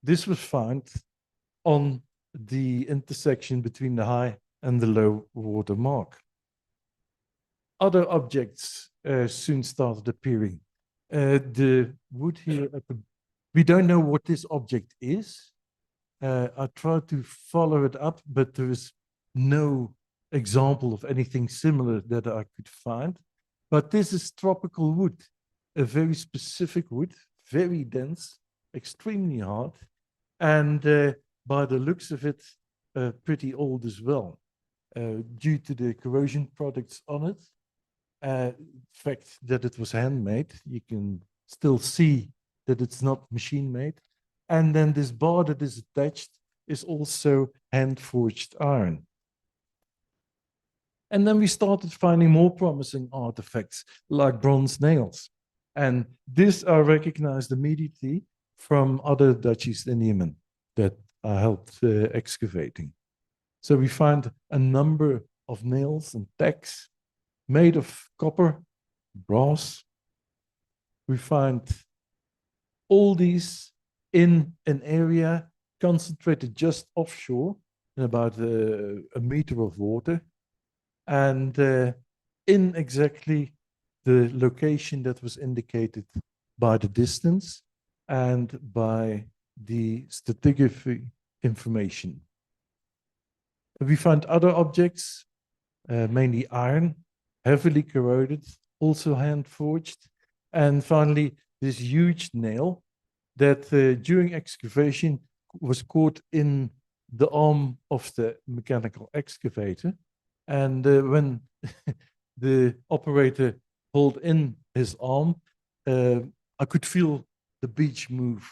this was found on the intersection between the high and the low water mark. Other objects soon started appearing. The wood here, we don't know what this object is. I tried to follow it up, but there is no example of anything similar that I could find. But this is tropical wood, a very specific wood, very dense, extremely hard, and by the looks of it, pretty old as well, due to the corrosion products on it. The fact that it was handmade, you can still see that it's not machine made. And then this bar that is attached is also hand forged iron. And then we started finding more promising artifacts like bronze nails. And this I recognized immediately from other Dutch East Indiamen that I helped excavating. So we find a number of nails and tacks made of copper, brass. We find all these in an area concentrated just offshore in about a meter of water, and in exactly the location that was indicated by the distance and by the stratigraphy information. We find other objects, mainly iron, heavily corroded, also hand forged, and finally this huge nail that during excavation was caught in the arm of the mechanical excavator. And when the operator pulled in his arm, I could feel the beach move.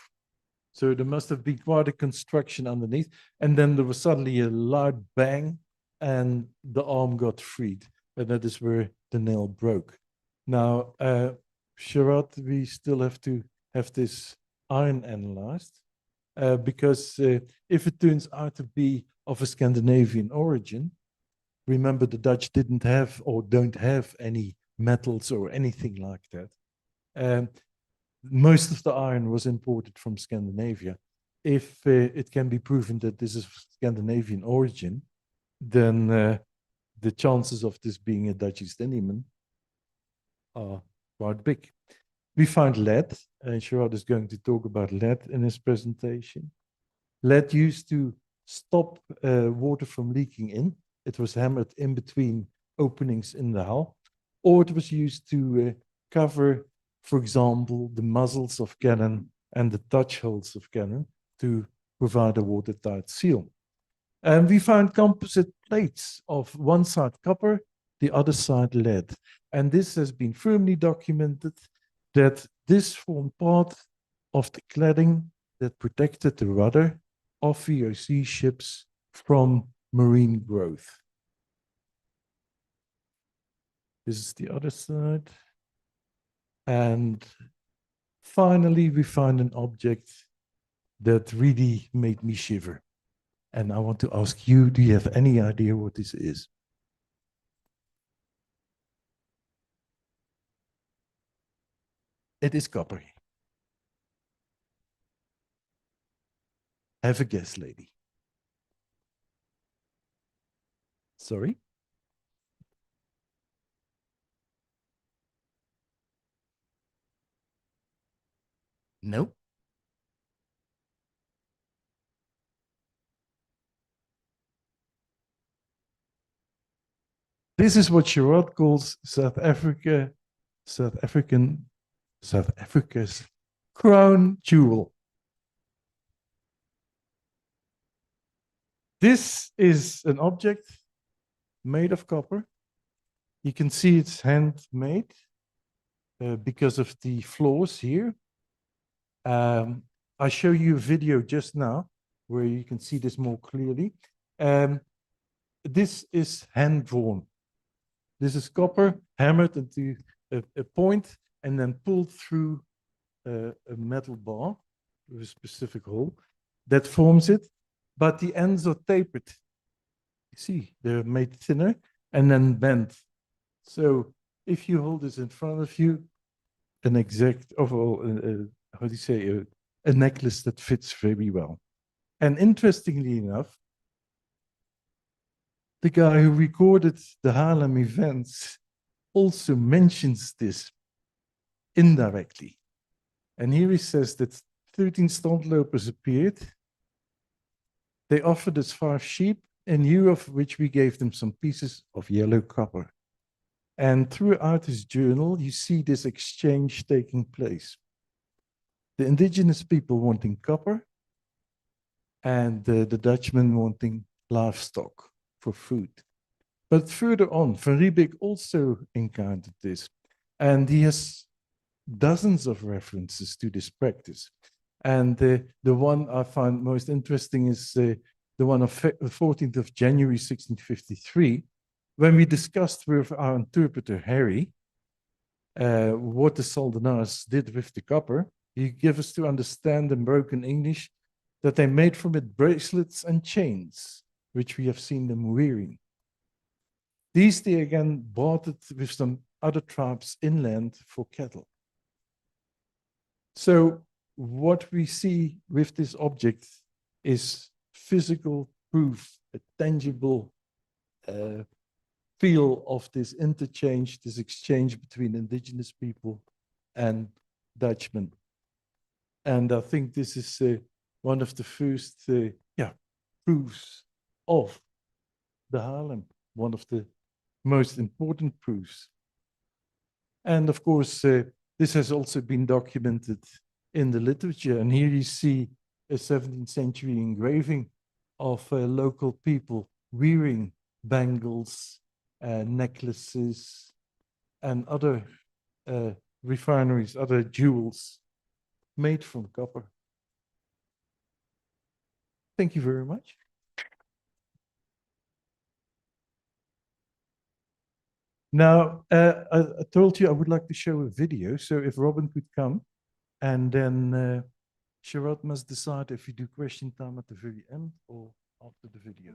So there must have been quite a construction underneath. And then there was suddenly a loud bang and the arm got freed. And that is where the nail broke. Now, Sherrod, we still have to have this iron analyzed because if it turns out to be of a Scandinavian origin, remember the Dutch didn't have or don't have any metals or anything like that. Most of the iron was imported from Scandinavia. If it can be proven that this is Scandinavian origin, then the chances of this being a Dutch East Indiaman are quite big. We find lead, and Sherrod is going to talk about lead in his presentation. Lead used to stop water from leaking in. It was hammered in between openings in the hull, or it was used to cover, for example, the muzzles of cannon and the touch holes of cannon to provide a watertight seal. And we found composite plates of one side copper, the other side lead. And this has been firmly documented that this formed part of the cladding that protected the rudder of VOC ships from marine growth. This is the other side. And finally, we find an object that really made me shiver. And I want to ask you, do you have any idea what this is? It is copper. Have a guess, lady. Sorry? No. This is what Sherrod calls South Africa's crown jewel. This is an object made of copper. You can see it's handmade because of the flaws here. I show you a video just now where you can see this more clearly. This is hand drawn. This is copper hammered into a point and then pulled through a metal bar with a specific hole that forms it, but the ends are tapered. You see, they're made thinner and then bent. So if you hold this in front of you, an exact overall, how do you say, a necklace that fits very well. And interestingly enough, the guy who recorded the Haarlem events also mentions this indirectly. And here he says that 13 standlopers appeared. They offered us 5 sheep, in lieu of which we gave them some pieces of yellow copper. And throughout his journal, you see this exchange taking place. The indigenous people wanting copper, and the Dutchmen wanting livestock for food. But further on, Van Riebeek also encountered this, and he has dozens of references to this practice. And the one I find most interesting is the one of 14th of January 1653, when we discussed with our interpreter, Harry, what the Saldenaars did with the copper. He gave us to understand in broken English that they made from it bracelets and chains, which we have seen them wearing. These they again bartered with some other tribes inland for cattle. So what we see with this object is physical proof, a tangible feel of this interchange, this exchange between indigenous people and Dutchmen. And I think this is one of the first proofs of the Haarlem, one of the most important proofs. And of course, this has also been documented in the literature. And here you see a 17th century engraving of local people wearing bangles, necklaces, and other refineries, other jewels made from copper. Thank you very much. Now, I told you I would like to show a video, so if Robin could come, and then Sherrod must decide if you do question time at the very end or after the video.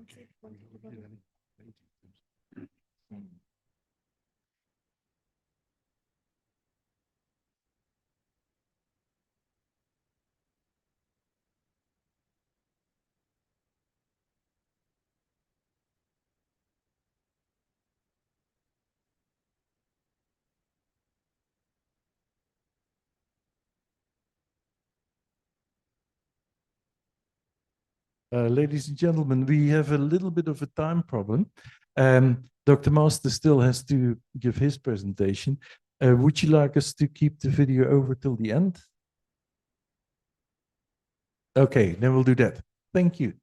Ladies and gentlemen, we have a little bit of a time problem. Dr. Master still has to give his presentation. Would you like us to keep the video over till the end? Okay, then we'll do that. Thank you.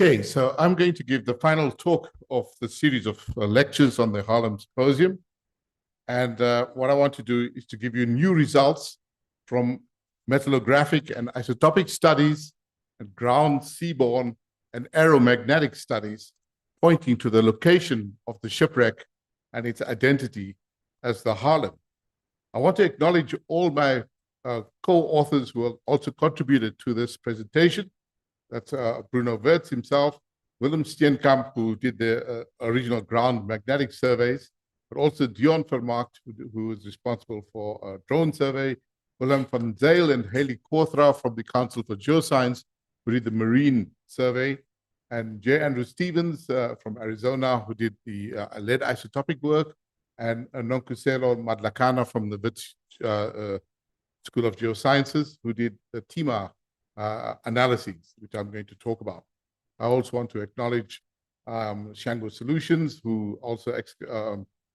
Okay, so I'm going to give the final talk of the series of lectures on the Haarlem Symposium. And what I want to do is to give you new results from metallographic and isotopic studies and ground, seaborne, and aeromagnetic studies pointing to the location of the shipwreck and its identity as the Haarlem. I want to acknowledge all my co-authors who have also contributed to this presentation. That's Bruno Wits himself, Willem Steenkamp, who did the original ground magnetic surveys, but also Dion Vermaakt, who is responsible for drone survey, Willem van Zyl and Haley Korthra from the Council for Geoscience, who did the marine survey, and J. Andrew Stevens from Arizona, who did the lead isotopic work, and Nonkuselo Madlakana from the Wits School of Geosciences, who did the TIMA analyses, which I'm going to talk about. I also want to acknowledge Shango Solutions, who also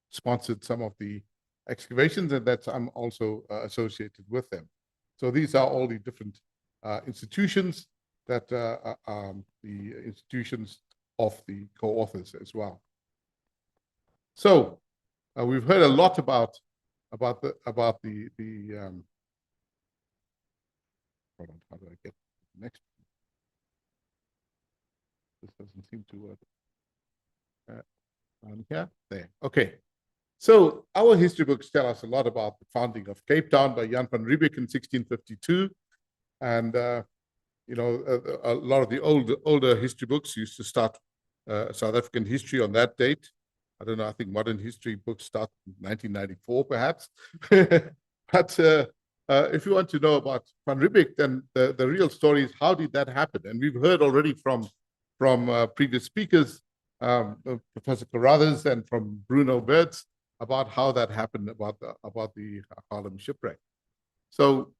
sponsored some of the excavations, and that's I'm also associated with them. So these are all the different institutions that the institutions of the co-authors as well. So we've heard a lot about the hold on, how do I get the next? This doesn't seem to work. Here, there. Okay. So our history books tell us a lot about the founding of Cape Town by Jan van Riebeeck in 1652, and you know, a lot of the older history books used to start South African history on that date. I don't know. I think modern history books start in 1994, perhaps. But if you want to know about Van Riebeeck, then the real story is how did that happen? And we've heard already from previous speakers, Professor Carruthers and from Bruno Wits, about how that happened, about the Haarlem Shipwreck. So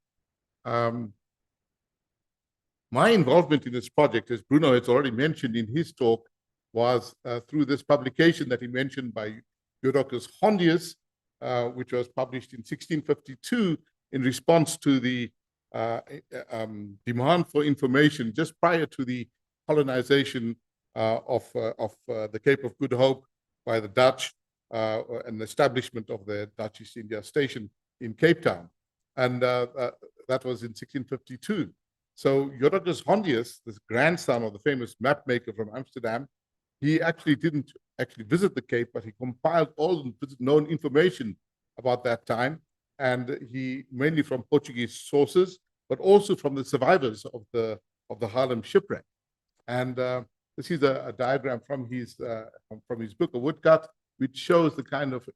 my involvement in this project, as Bruno has already mentioned in his talk, was through this publication that he mentioned by Jodocus Hondius, which was published in 1652 in response to the demand for information just prior to the colonization of the Cape of Good Hope by the Dutch and the establishment of the Dutch East India Station in Cape Town. And that was in 1652. So Jodocus Hondius, this grandson of the famous map maker from Amsterdam, he actually didn't visit the Cape, but he compiled all the known information about that time. And he mainly from Portuguese sources, but also from the survivors of the Haarlem Shipwreck. And this is a diagram from his book, A Woodcut, which shows the kind of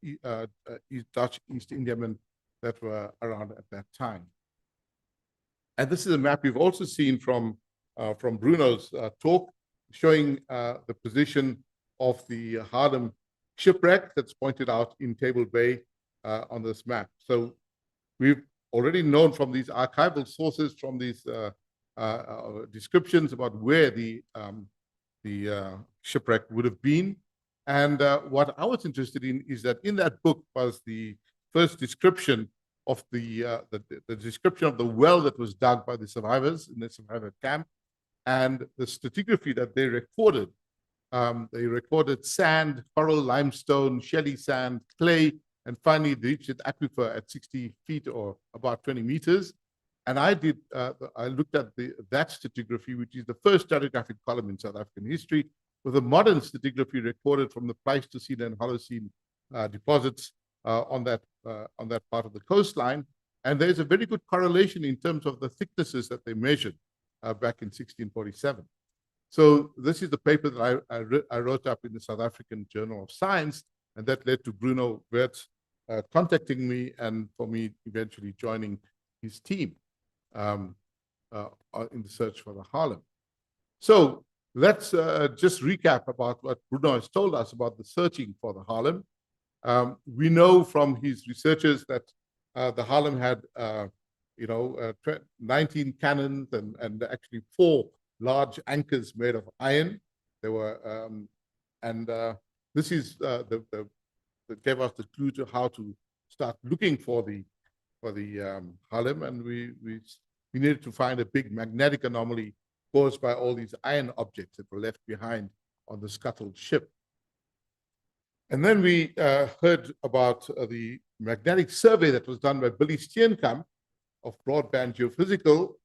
Dutch East Indiamen that were around at that time. And this is a map you've also seen from Bruno's talk, showing the position of the Haarlem Shipwreck that's pointed out in Table Bay on this map. So we've already known from these archival sources, from these descriptions about where the shipwreck would have been. And what I was interested in is that in that book was the first description of the description of the well that was dug by the survivors in the survivor camp, and the stratigraphy that they recorded. They recorded sand, coral, limestone, shelly sand, clay, and finally reached an aquifer at 60 feet or about 20 meters. And I looked at that stratigraphy, which is the first stratigraphic column in South African history, with a modern stratigraphy recorded from the Pleistocene and Holocene deposits on that part of the coastline. And there's a very good correlation in terms of the thicknesses that they measured back in 1647. So this is the paper that I wrote up in the South African Journal of Science, and that led to Bruno Wits contacting me and for me eventually joining his team in the search for the Haarlem. So let's just recap about what Bruno has told us about the searching for the Haarlem. We know from his researches that the Haarlem had 19 cannons and actually 4 large anchors made of iron. There were, this is that gave us the clue to how to start looking for the Haarlem, and we needed to find a big magnetic anomaly caused by all these iron objects that were left behind on the scuttled ship. And then we heard about the magnetic survey that was done by Billy Steenkamp of Broadband Geophysical,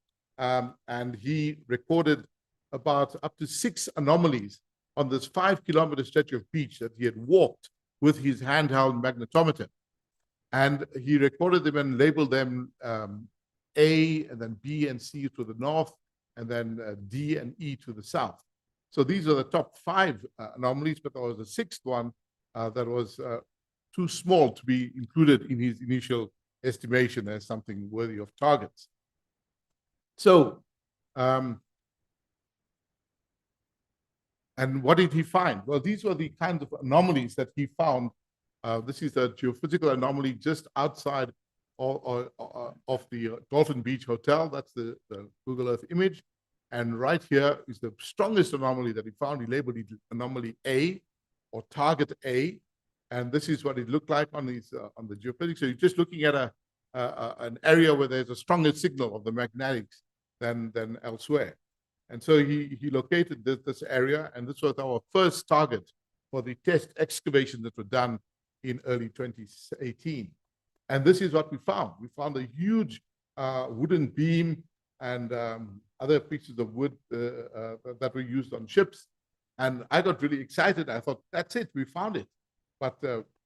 and he recorded about up to 6 anomalies on this 5-kilometer stretch of beach that he had walked with his handheld magnetometer. And he recorded them and labeled them A, and then B and C to the north, and then D and E to the south. So these are the top 5 anomalies, but there was a 6th one that was too small to be included in his initial estimation as something worthy of targets. So, and what did he find? Well, these were the kinds of anomalies that he found. This is a geophysical anomaly just outside of the Dolphin Beach Hotel. That's the Google Earth image. And right here is the strongest anomaly that he found. He labeled it anomaly A, or target A. And this is what it looked like on these on the geophysics. So you're just looking at an area where there's a stronger signal of the magnetics than elsewhere. And so he located this area, and this was our first target for the test excavations that were done in early 2018. And this is what we found. We found a huge wooden beam and other pieces of wood that were used on ships. And I got really excited. I thought, that's it, we found it. But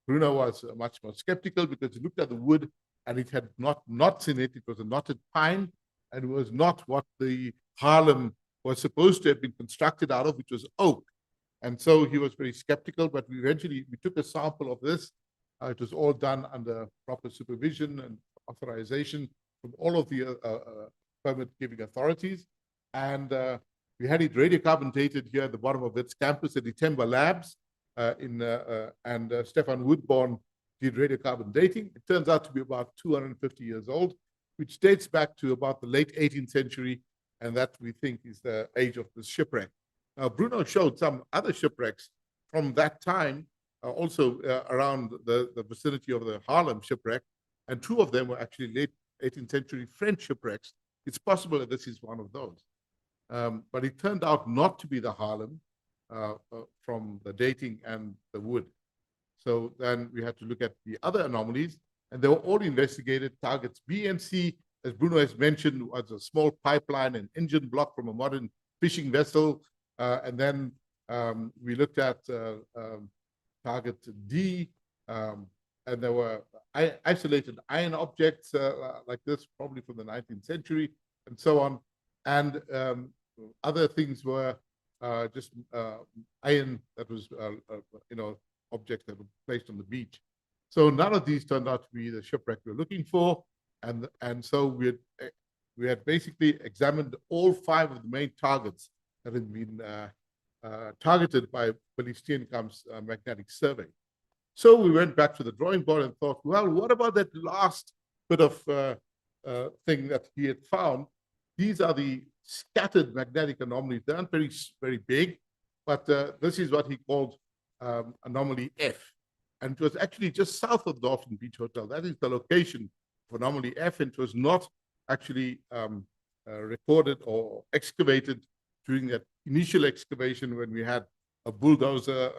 Bruno was much more skeptical because he looked at the wood and it had not knots in it. It was a knotted pine, and it was not what the Haarlem was supposed to have been constructed out of, which was oak. And so he was very skeptical, but we took a sample of this. It was all done under proper supervision and authorization from all of the permit-giving authorities. And we had it radiocarbon dated here at the bottom of Wits campus at the Timber Labs, and Stefan Woodborn did radiocarbon dating. It turns out to be about 250 years old, which dates back to about the late 18th century, and that we think is the age of the shipwreck. Now, Bruno showed some other shipwrecks from that time, also around the vicinity of the Haarlem shipwreck, and 2 of them were actually late 18th century French shipwrecks. It's possible that this is one of those. But it turned out not to be the Haarlem from the dating and the wood. So then we had to look at the other anomalies, and they were all investigated. Targets B and C, as Bruno has mentioned, was a small pipeline and engine block from a modern fishing vessel. And then we looked at target D, and there were isolated iron objects like this, probably from the 19th century, and so on. And other things were just iron that was, objects that were placed on the beach. So none of these turned out to be the shipwreck we were looking for. And so we had basically examined all 5 of the main targets that had been targeted by Billy Steenkamp's magnetic survey. So we went back to the drawing board and thought, well, what about that last bit of thing that he had found? These are the scattered magnetic anomalies. They aren't very, very big, but this is what he called anomaly F. And it was actually just south of the Dolphin Beach Hotel. That is the location of anomaly F, and it was not actually recorded or excavated during that initial excavation when we had a bulldozer,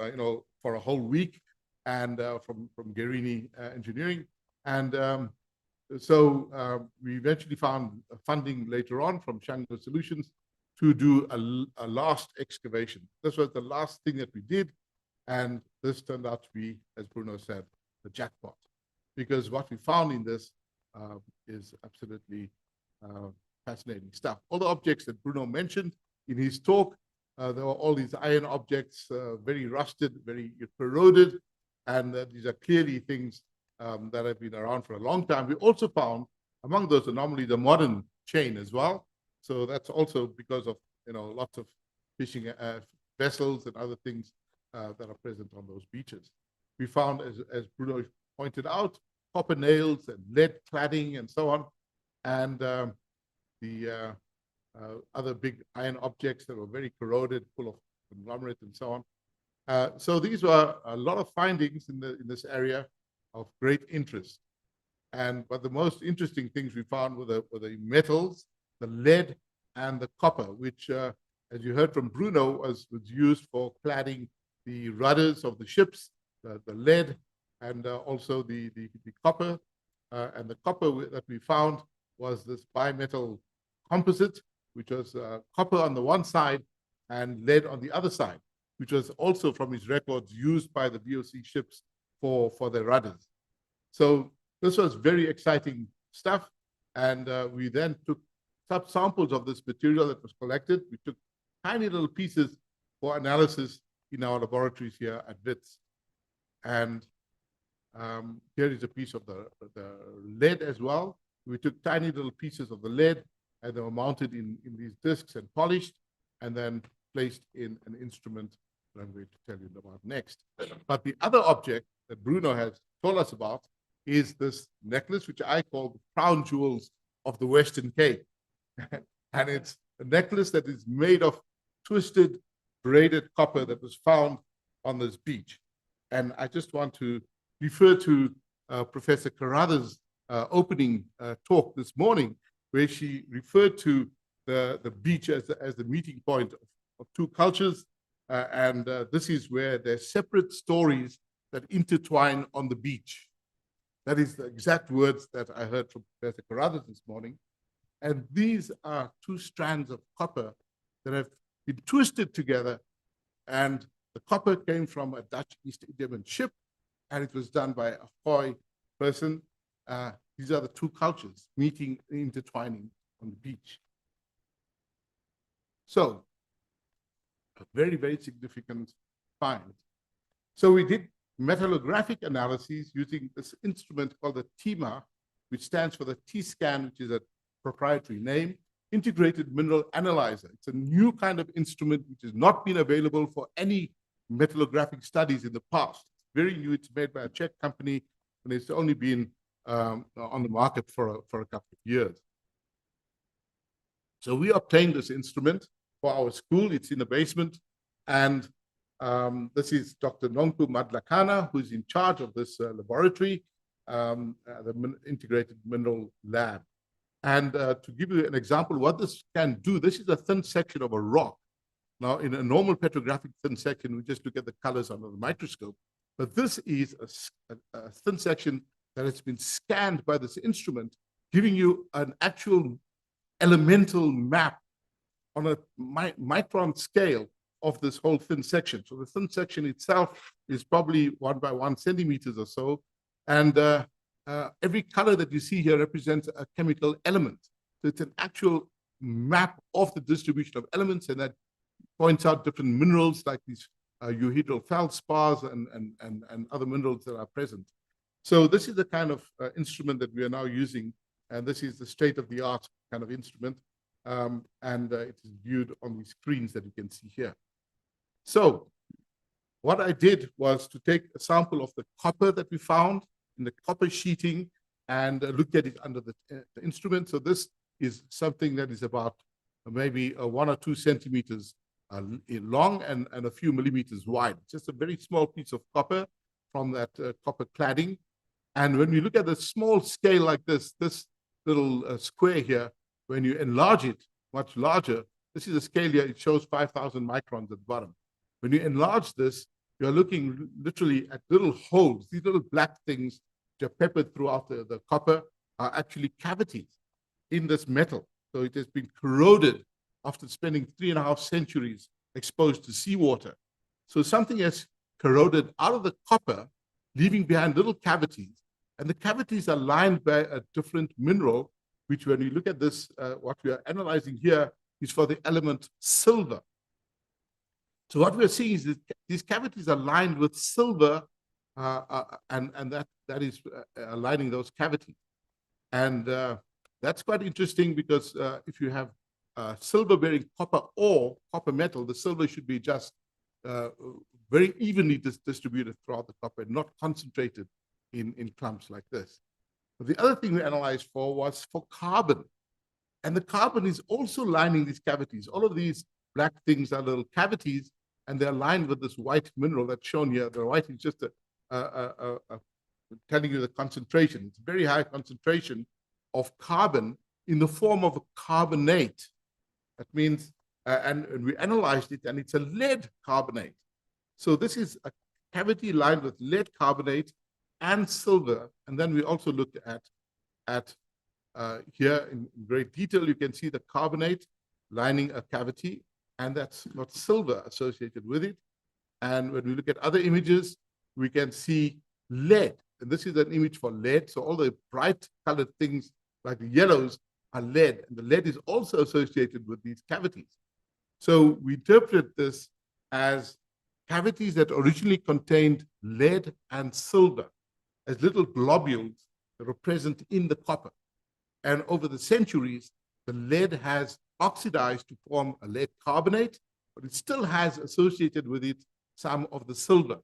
for a whole week, and from Guerini Engineering. And so we eventually found funding later on from Shango Solutions to do a last excavation. This was the last thing that we did. And this turned out to be, as Bruno said, the jackpot. Because what we found in this is absolutely fascinating stuff. All the objects that Bruno mentioned in his talk, there were all these iron objects, very rusted, very corroded. And these are clearly things that have been around for a long time. We also found among those anomalies a modern chain as well. So that's also because of lots of fishing vessels and other things that are present on those beaches. We found, as Bruno pointed out, copper nails and lead cladding and so on, and the other big iron objects that were very corroded, full of conglomerate and so on. So these were a lot of findings in this area of great interest. But the most interesting things we found were the metals, the lead and the copper, which, as you heard from Bruno, was used for cladding the rudders of the ships, the lead, and also the copper. And the copper that we found was this bimetal composite, which was copper on the one side and lead on the other side, which was also from his records used by the VOC ships for their rudders. So this was very exciting stuff. And we then took sub-samples of this material that was collected. We took tiny little pieces for analysis in our laboratories here at Wits. And here is a piece of the lead as well. We took tiny little pieces of the lead and they were mounted in these discs and polished and then placed in an instrument that I'm going to tell you about next. But the other object that Bruno has told us about is this necklace, which I call the crown jewels of the Western Cape. And it's a necklace that is made of twisted, braided copper that was found on this beach. And I just want to refer to Professor Carruthers' opening talk this morning, where she referred to the beach as the meeting point of two cultures. And this is where there's separate stories that intertwine on the beach. That is the exact words that I heard from Professor Carruthers this morning. And these are two strands of copper that have been twisted together. And the copper came from a Dutch East Indiaman ship, and it was done by a Khoi person. These are the two cultures meeting, intertwining on the beach. So, a very, very significant find. So we did metallographic analyses using this instrument called the TIMA, which stands for the T-scan, which is a proprietary name, Integrated Mineral Analyzer. It's a new kind of instrument which has not been available for any metallographic studies in the past. It's very new. It's made by a Czech company, and it's only been on the market for a couple of years. So we obtained this instrument for our school. It's in the basement. And this is Dr. Nonku Madlakana, who's in charge of this laboratory, the Integrated Mineral Lab. And to give you an example, what this can do, this is a thin section of a rock. Now, in a normal petrographic thin section, we just look at the colors under the microscope. But this is a thin section that has been scanned by this instrument, giving you an actual elemental map on a micron scale of this whole thin section. So the thin section itself is probably 1 by 1 centimeters or so. And every color that you see here represents a chemical element. So it's an actual map of the distribution of elements, and that points out different minerals like these euhedral feldspars and other minerals that are present. So this is the kind of instrument that we are now using, and this is the state-of-the-art kind of instrument, and it is viewed on the screens that you can see here. So what I did was to take a sample of the copper that we found in the copper sheeting and look at it under the instrument. So this is something that is about maybe 1 or 2 centimeters long and a few millimeters wide. Just a very small piece of copper from that copper cladding. And when we look at a small scale like this little square here, when you enlarge it much larger, this is a scale here, it shows 5,000 microns at the bottom. When you enlarge this, you're looking literally at little holes. These little black things which are peppered throughout the copper are actually cavities in this metal. So it has been corroded after spending 3.5 centuries exposed to seawater. So something has corroded out of the copper, leaving behind little cavities. And the cavities are lined by a different mineral, which when you look at this, what we are analyzing here is for the element silver. So what we're seeing is that these cavities are lined with silver, and that is aligning those cavities. And that's quite interesting because if you have silver-bearing copper ore, copper metal, the silver should be just very evenly distributed throughout the copper, not concentrated in clumps like this. But the other thing we analyzed for was for carbon. And the carbon is also lining these cavities. All of these black things are little cavities, and they're lined with this white mineral that's shown here. The white is just telling you the concentration. It's a very high concentration of carbon in the form of a carbonate. That means, and we analyzed it, and it's a lead carbonate. So this is a cavity lined with lead carbonate and silver. And then we also looked at here in great detail, you can see the carbonate lining a cavity, and that's got silver associated with it. And when we look at other images, we can see lead. And this is an image for lead. So all the bright colored things like the yellows are lead. And the lead is also associated with these cavities. So we interpret this as cavities that originally contained lead and silver as little globules that were present in the copper. And over the centuries, the lead has oxidized to form a lead carbonate, but it still has associated with it some of the silver.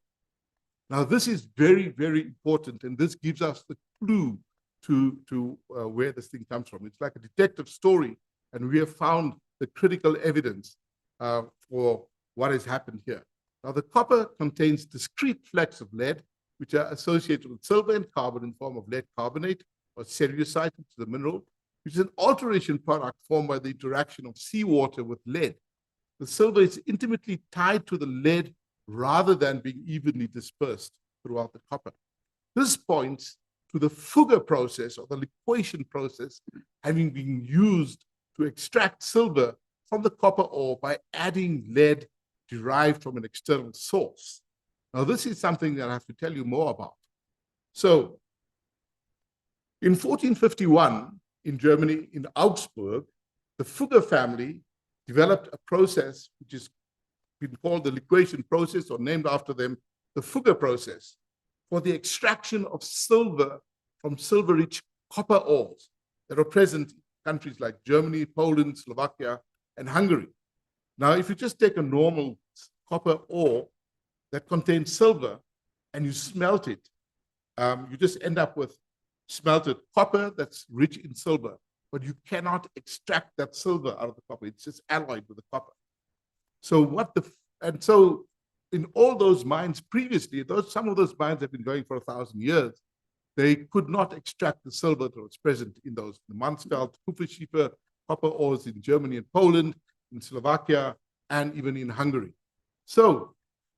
Now, this is very, very important, and this gives us the clue to where this thing comes from. It's like a detective story, and we have found the critical evidence for what has happened here. Now, the copper contains discrete flecks of lead, which are associated with silver and carbon in form of lead carbonate or cerussite, which is the mineral, which is an alteration product formed by the interaction of seawater with lead. The silver is intimately tied to the lead rather than being evenly dispersed throughout the copper. This points to the Fugger process or the liquation process having been used to extract silver from the copper ore by adding lead derived from an external source. Now, this is something that I have to tell you more about. So, in 1451, in Germany, in Augsburg, the Fugger family developed a process which is been called the liquation process, or named after them, the Fugger process, for the extraction of silver from silver-rich copper ores that are present in countries like Germany, Poland, Slovakia, and Hungary. Now, if you just take a normal copper ore that contains silver and you smelt it, you just end up with smelted copper that's rich in silver, but you cannot extract that silver out of the copper. It's just alloyed with the copper. So so in all those mines previously, some of those mines have been going for 1,000 years. They could not extract the silver that was present in those, the Mansfeld, Kupferschiefer copper ores in Germany and Poland, in Slovakia, and even in Hungary. So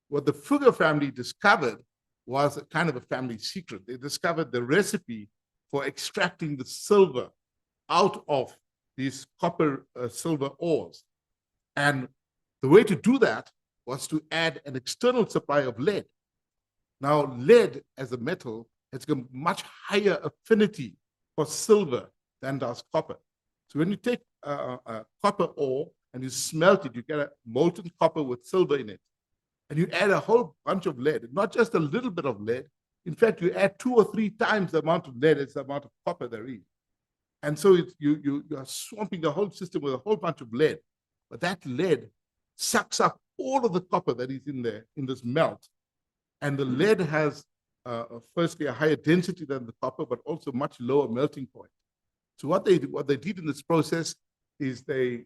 what the Fugger family discovered was a kind of a family secret. They discovered the recipe for extracting the silver out of these copper silver ores. And the way to do that was to add an external supply of lead. Now, lead as a metal has got much higher affinity for silver than does copper. So when you take a copper ore and you smelt it, you get a molten copper with silver in it. And you add a whole bunch of lead, not just a little bit of lead. In fact, you add 2 or 3 times the amount of lead as the amount of copper there is. And so you are swamping the whole system with a whole bunch of lead. But that lead sucks up all of the copper that is in there, in this melt. And the lead has, firstly, a higher density than the copper, but also much lower melting point. So what they did in this process is they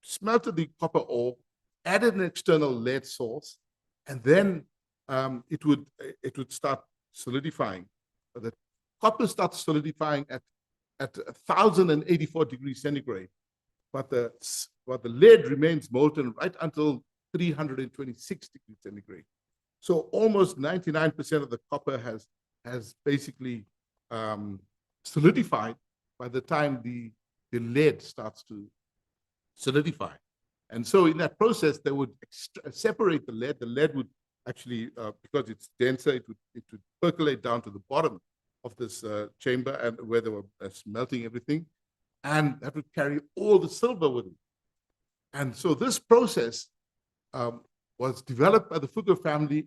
smelted the copper ore, added an external lead source, and then it would start solidifying. The copper starts solidifying at 1,084 degrees centigrade, but the lead remains molten right until 326 degrees centigrade. So almost 99% of the copper has basically solidified by the time the lead starts to solidify. And so in that process, they would separate the lead. The lead would actually, because it's denser, it would percolate down to the bottom of this chamber, and where they were smelting everything. And that would carry all the silver with it. And so this process was developed by the Fugger family,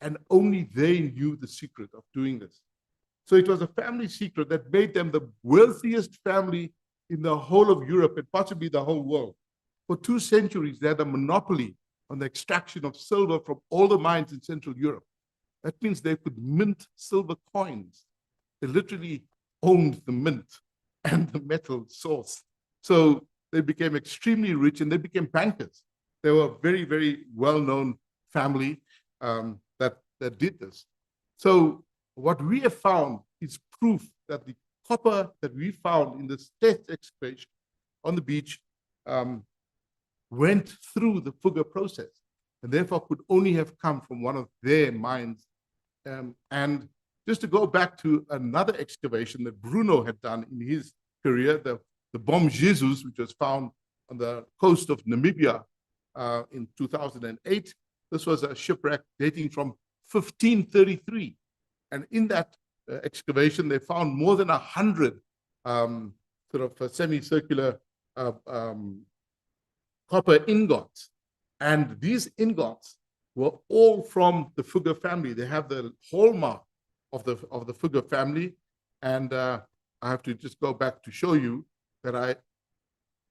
and only they knew the secret of doing this. So it was a family secret that made them the wealthiest family in the whole of Europe and possibly the whole world. For 2 centuries, they had a monopoly on the extraction of silver from all the mines in Central Europe. That means they could mint silver coins. They literally owned the mint and the metal source. So they became extremely rich, and they became bankers. They were a very, very well-known family that did this. So what we have found is proof that the copper that we found in this test excavation on the beach went through the Fugger process and therefore could only have come from one of their mines. And just to go back to another excavation that Bruno had done in his career, the Bom Jesus, which was found on the coast of Namibia in 2008. This was a shipwreck dating from 1533. And in that excavation, they found more than 100 sort of semicircular copper ingots. And these ingots were all from the Fugger family. They have the hallmark of the Fugger family. And I have to just go back to show you that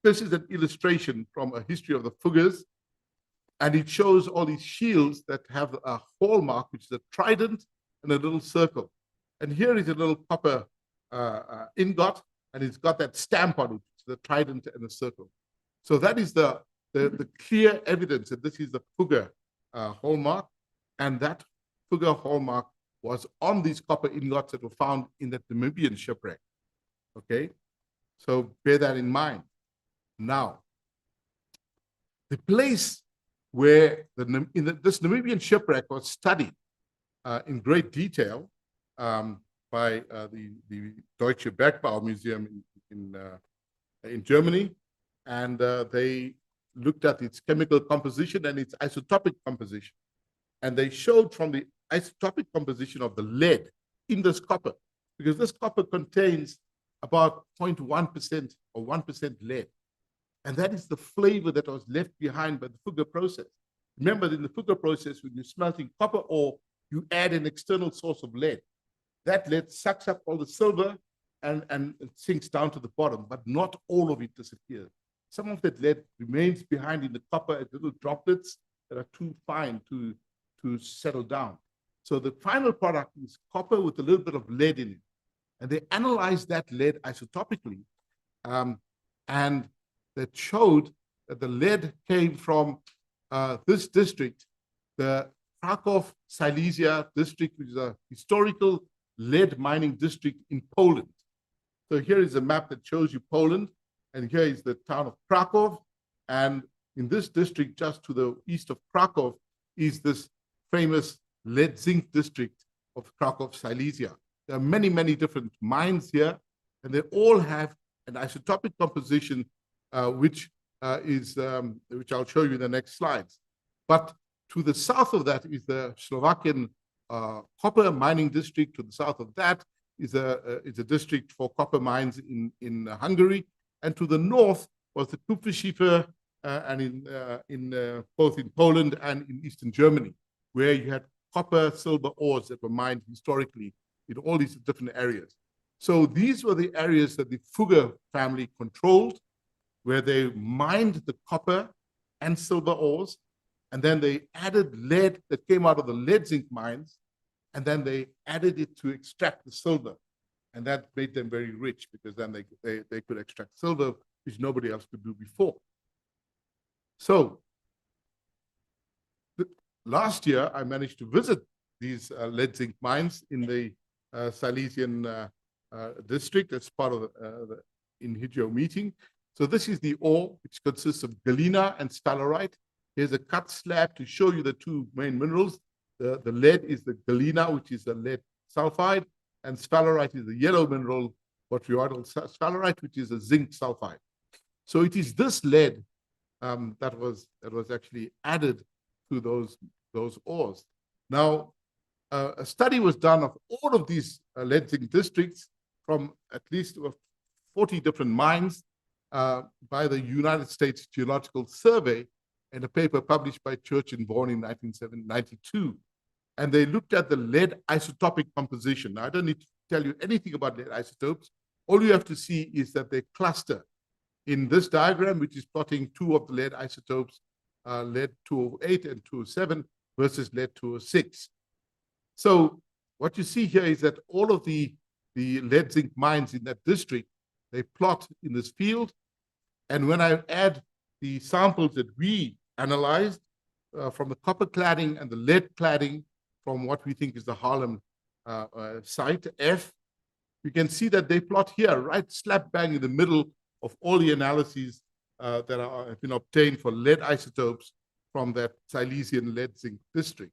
this is an illustration from a history of the Fuggers. And it shows all these shields that have a hallmark, which is a trident and a little circle. And here is a little copper ingot, and it's got that stamp on it, the trident and the circle. So that is the clear evidence that this is the Fugger hallmark, and that Fugger hallmark was on these copper ingots that were found in the Namibian shipwreck. Okay, so bear that in mind. Now, the place where this Namibian shipwreck was studied in great detail by the Deutsche Bergbau Museum in Germany, and they looked at its chemical composition and its isotopic composition. And they showed from the isotopic composition of the lead in this copper, because this copper contains about 0.1% or 1% lead. And that is the flavor that was left behind by the Fugger process. Remember, in the Fugger process, when you're smelting copper ore, you add an external source of lead. That lead sucks up all the silver and it sinks down to the bottom, but not all of it disappears. Some of that lead remains behind in the copper as little droplets that are too fine to settle down. So the final product is copper with a little bit of lead in it. And they analyzed that lead isotopically, and that showed that the lead came from this district, the Kraków-Silesia district, which is a historical lead mining district in Poland. So here is a map that shows you Poland, and here is the town of Kraków. And in this district, just to the east of Kraków, is this famous lead zinc district of Kraków-Silesia. There are many, many different mines here, and they all have an isotopic composition, which I'll show you in the next slides. But to the south of that is the Slovakian copper mining district. To the south of that is a district for copper mines in Hungary, and to the north was the Kupferschiefer, and both in Poland and in Eastern Germany, where you had copper, silver ores that were mined historically in all these different areas. So these were the areas that the Fugger family controlled, where they mined the copper and silver ores, and then they added lead that came out of the lead zinc mines, and then they added it to extract the silver. And that made them very rich, because then they could extract silver, which nobody else could do before. So last year, I managed to visit these lead zinc mines in the Silesian district as part of the in-Hidjo meeting. So this is the ore, which consists of galena and sphalerite. Here's a cut slab to show you the two main minerals. The lead is the galena, which is the lead sulfide, and sphalerite is the yellow mineral, botryoidal sphalerite, which is a zinc sulfide. So it is this lead that was actually added to those ores. Now, a study was done of all of these lead zinc districts from at least 40 different mines by the United States Geological Survey in a paper published by Church and Vaughan in 1992. And they looked at the lead isotopic composition. Now, I don't need to tell you anything about lead isotopes. All you have to see is that they cluster in this diagram, which is plotting two of the lead isotopes, lead 208 and 207 versus lead 206. So what you see here is that all of the lead zinc mines in that district, they plot in this field. And when I add the samples that we analyzed from the copper cladding and the lead cladding from what we think is the Haarlem site F, you can see that they plot here, right slap bang in the middle of all the analyses that have been obtained for lead isotopes from that Silesian lead zinc district.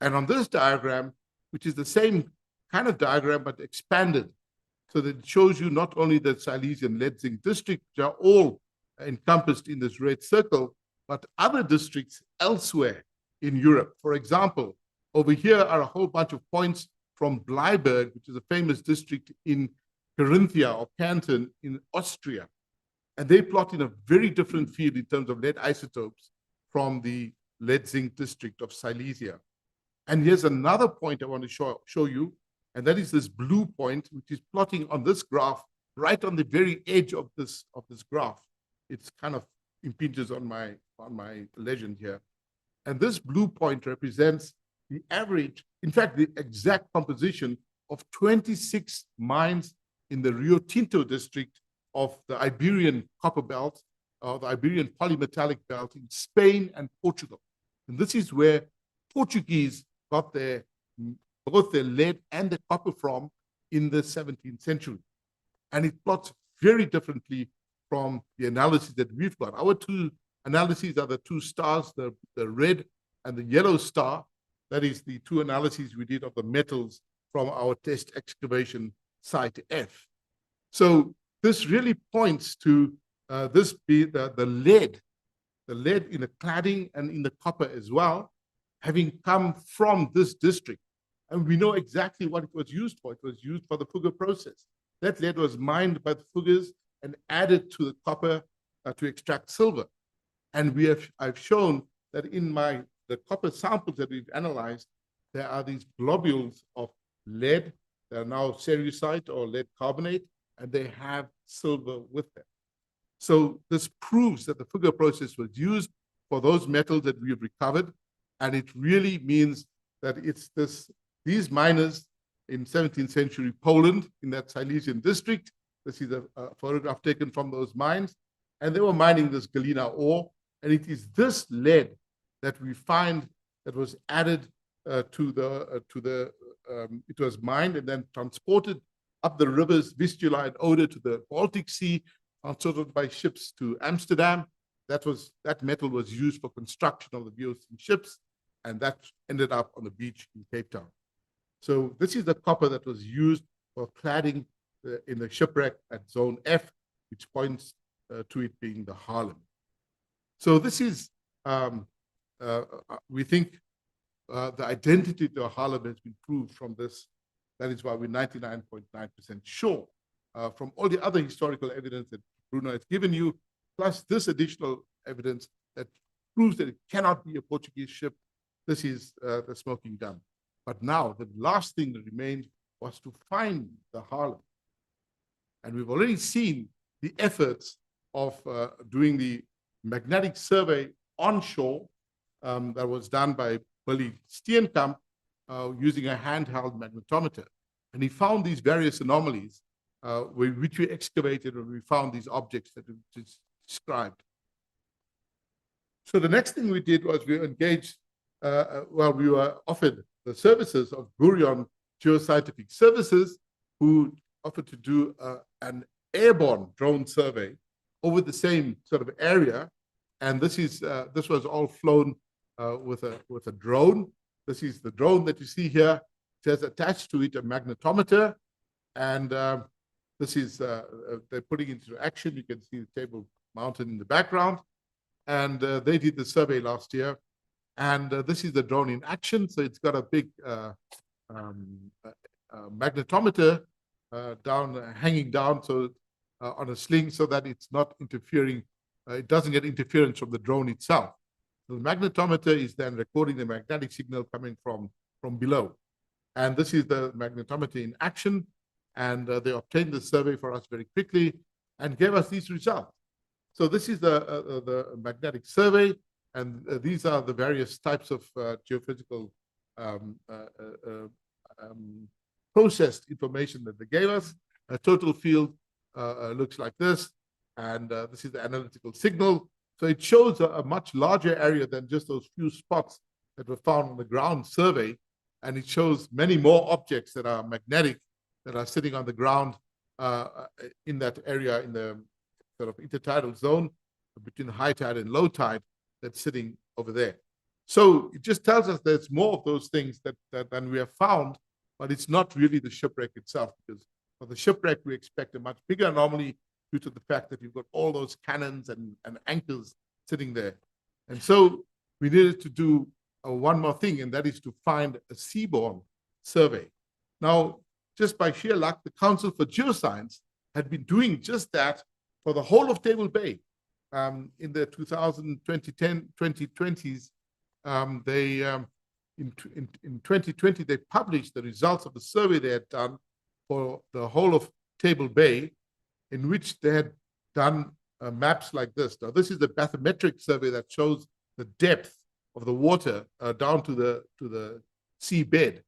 And on this diagram, which is the same kind of diagram but expanded, so that it shows you not only the Silesian lead zinc district, which are all encompassed in this red circle, but other districts elsewhere in Europe. For example, over here are a whole bunch of points from Bleiberg, which is a famous district in Carinthia or Canton in Austria. And they plot in a very different field in terms of lead isotopes from the lead zinc district of Silesia. And here's another point I want to show you, and that is this blue point, which is plotting on this graph, right on the very edge of this graph. It's kind of impinges on my legend here. And this blue point represents the average, in fact, the exact composition of 26 mines in the Rio Tinto district of the Iberian copper belt, or the Iberian polymetallic belt in Spain and Portugal. And this is where Portuguese got both their lead and the copper from in the 17th century. And it plots very differently from the analysis that we've got. Our two analyses are the two stars, the red and the yellow star. That is the two analyses we did of the metals from our test excavation site F. So this really points to this be the lead in the cladding and in the copper as well, having come from this district. And we know exactly what it was used for. It was used for the Fugger process. That lead was mined by the Fuggers and added to the copper to extract silver. And I've shown that in the copper samples that we've analyzed, there are these globules of lead that are now cerussite or lead carbonate, and they have silver with them. So this proves that the Fugger process was used for those metals that we've recovered, and it really means that it's these miners in 17th century Poland in that Silesian district. This is a photograph taken from those mines, and they were mining this galena ore, and it is this lead that we find that was added it was mined and then transported up the rivers Vistula and Oder to the Baltic Sea, transported by ships to Amsterdam. That metal was used for construction of the Beosten ships, and that ended up on the beach in Cape Town. So this is the copper that was used for cladding in the shipwreck at Zone F, which points to it being the Haarlem. So this is, we think, the identity to Haarlem has been proved from this. That is why we're 99.9% sure from all the other historical evidence that Bruno has given you, plus this additional evidence that proves that it cannot be a Portuguese ship. This is the smoking gun. But now the last thing that remained was to find the Haarlem. And we've already seen the efforts of doing the magnetic survey onshore that was done by Billy Steenkamp using a handheld magnetometer. And he found these various anomalies which we excavated, and we found these objects that we just described. So the next thing we did was we engaged, we were offered the services of Gurion Geoscientific Services, who offered to do an airborne drone survey over the same sort of area. And this was all flown with a drone. This is the drone that you see here. It has attached to it a magnetometer, and this is they're putting it into action. You can see the table mounted in the background, and they did the survey last year. And this is the drone in action. So it's got a big magnetometer hanging down, so on a sling, so that it's not interfering. It doesn't get interference from the drone itself. The magnetometer is then recording the magnetic signal coming from below. And this is the magnetometer in action. And they obtained the survey for us very quickly and gave us these results. So this is the magnetic survey. And these are the various types of geophysical processed information that they gave us. A total field looks like this. And this is the analytical signal. So it shows a much larger area than just those few spots that were found on the ground survey. And it shows many more objects that are magnetic, that are sitting on the ground in that area in the sort of intertidal zone between high tide and low tide that's sitting over there. So it just tells us there's more of those things than we have found, but it's not really the shipwreck itself, because for the shipwreck, we expect a much bigger anomaly due to the fact that you've got all those cannons and anchors sitting there. And so we needed to do one more thing, and that is to find a seaborne survey. Now, just by sheer luck, the Council for Geoscience had been doing just that for the whole of Table Bay. In the 2020s, in 2020, they published the results of the survey they had done for the whole of Table Bay, in which they had done maps like this. Now, this is the bathymetric survey that shows the depth of the water down to the seabed.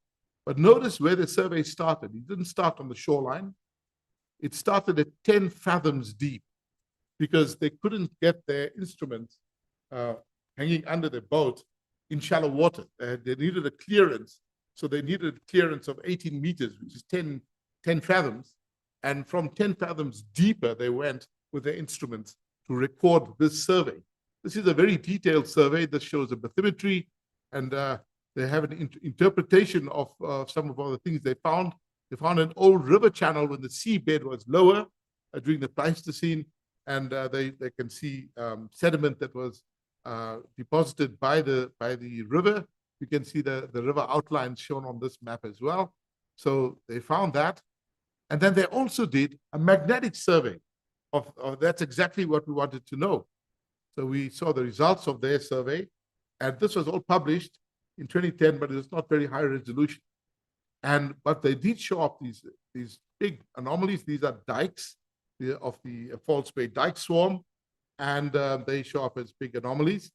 But notice where the survey started. It didn't start on the shoreline. It started at 10 fathoms deep, because they couldn't get their instruments hanging under the boat in shallow water. They needed a clearance. So they needed a clearance of 18 meters, which is 10 fathoms. And from 10 fathoms deeper, they went with their instruments to record this survey. This is a very detailed survey that shows a bathymetry, and they have an interpretation of some of the things they found. They found an old river channel when the seabed was lower during the Pleistocene, and they can see sediment that was deposited by the river. You can see the river outlines shown on this map as well. So they found that. And then they also did a magnetic survey of that's exactly what we wanted to know. So we saw the results of their survey, and this was all published in 2010, but it was not very high resolution. But they did show up these big anomalies. These are dikes of the False Bay dike swarm, and they show up as big anomalies.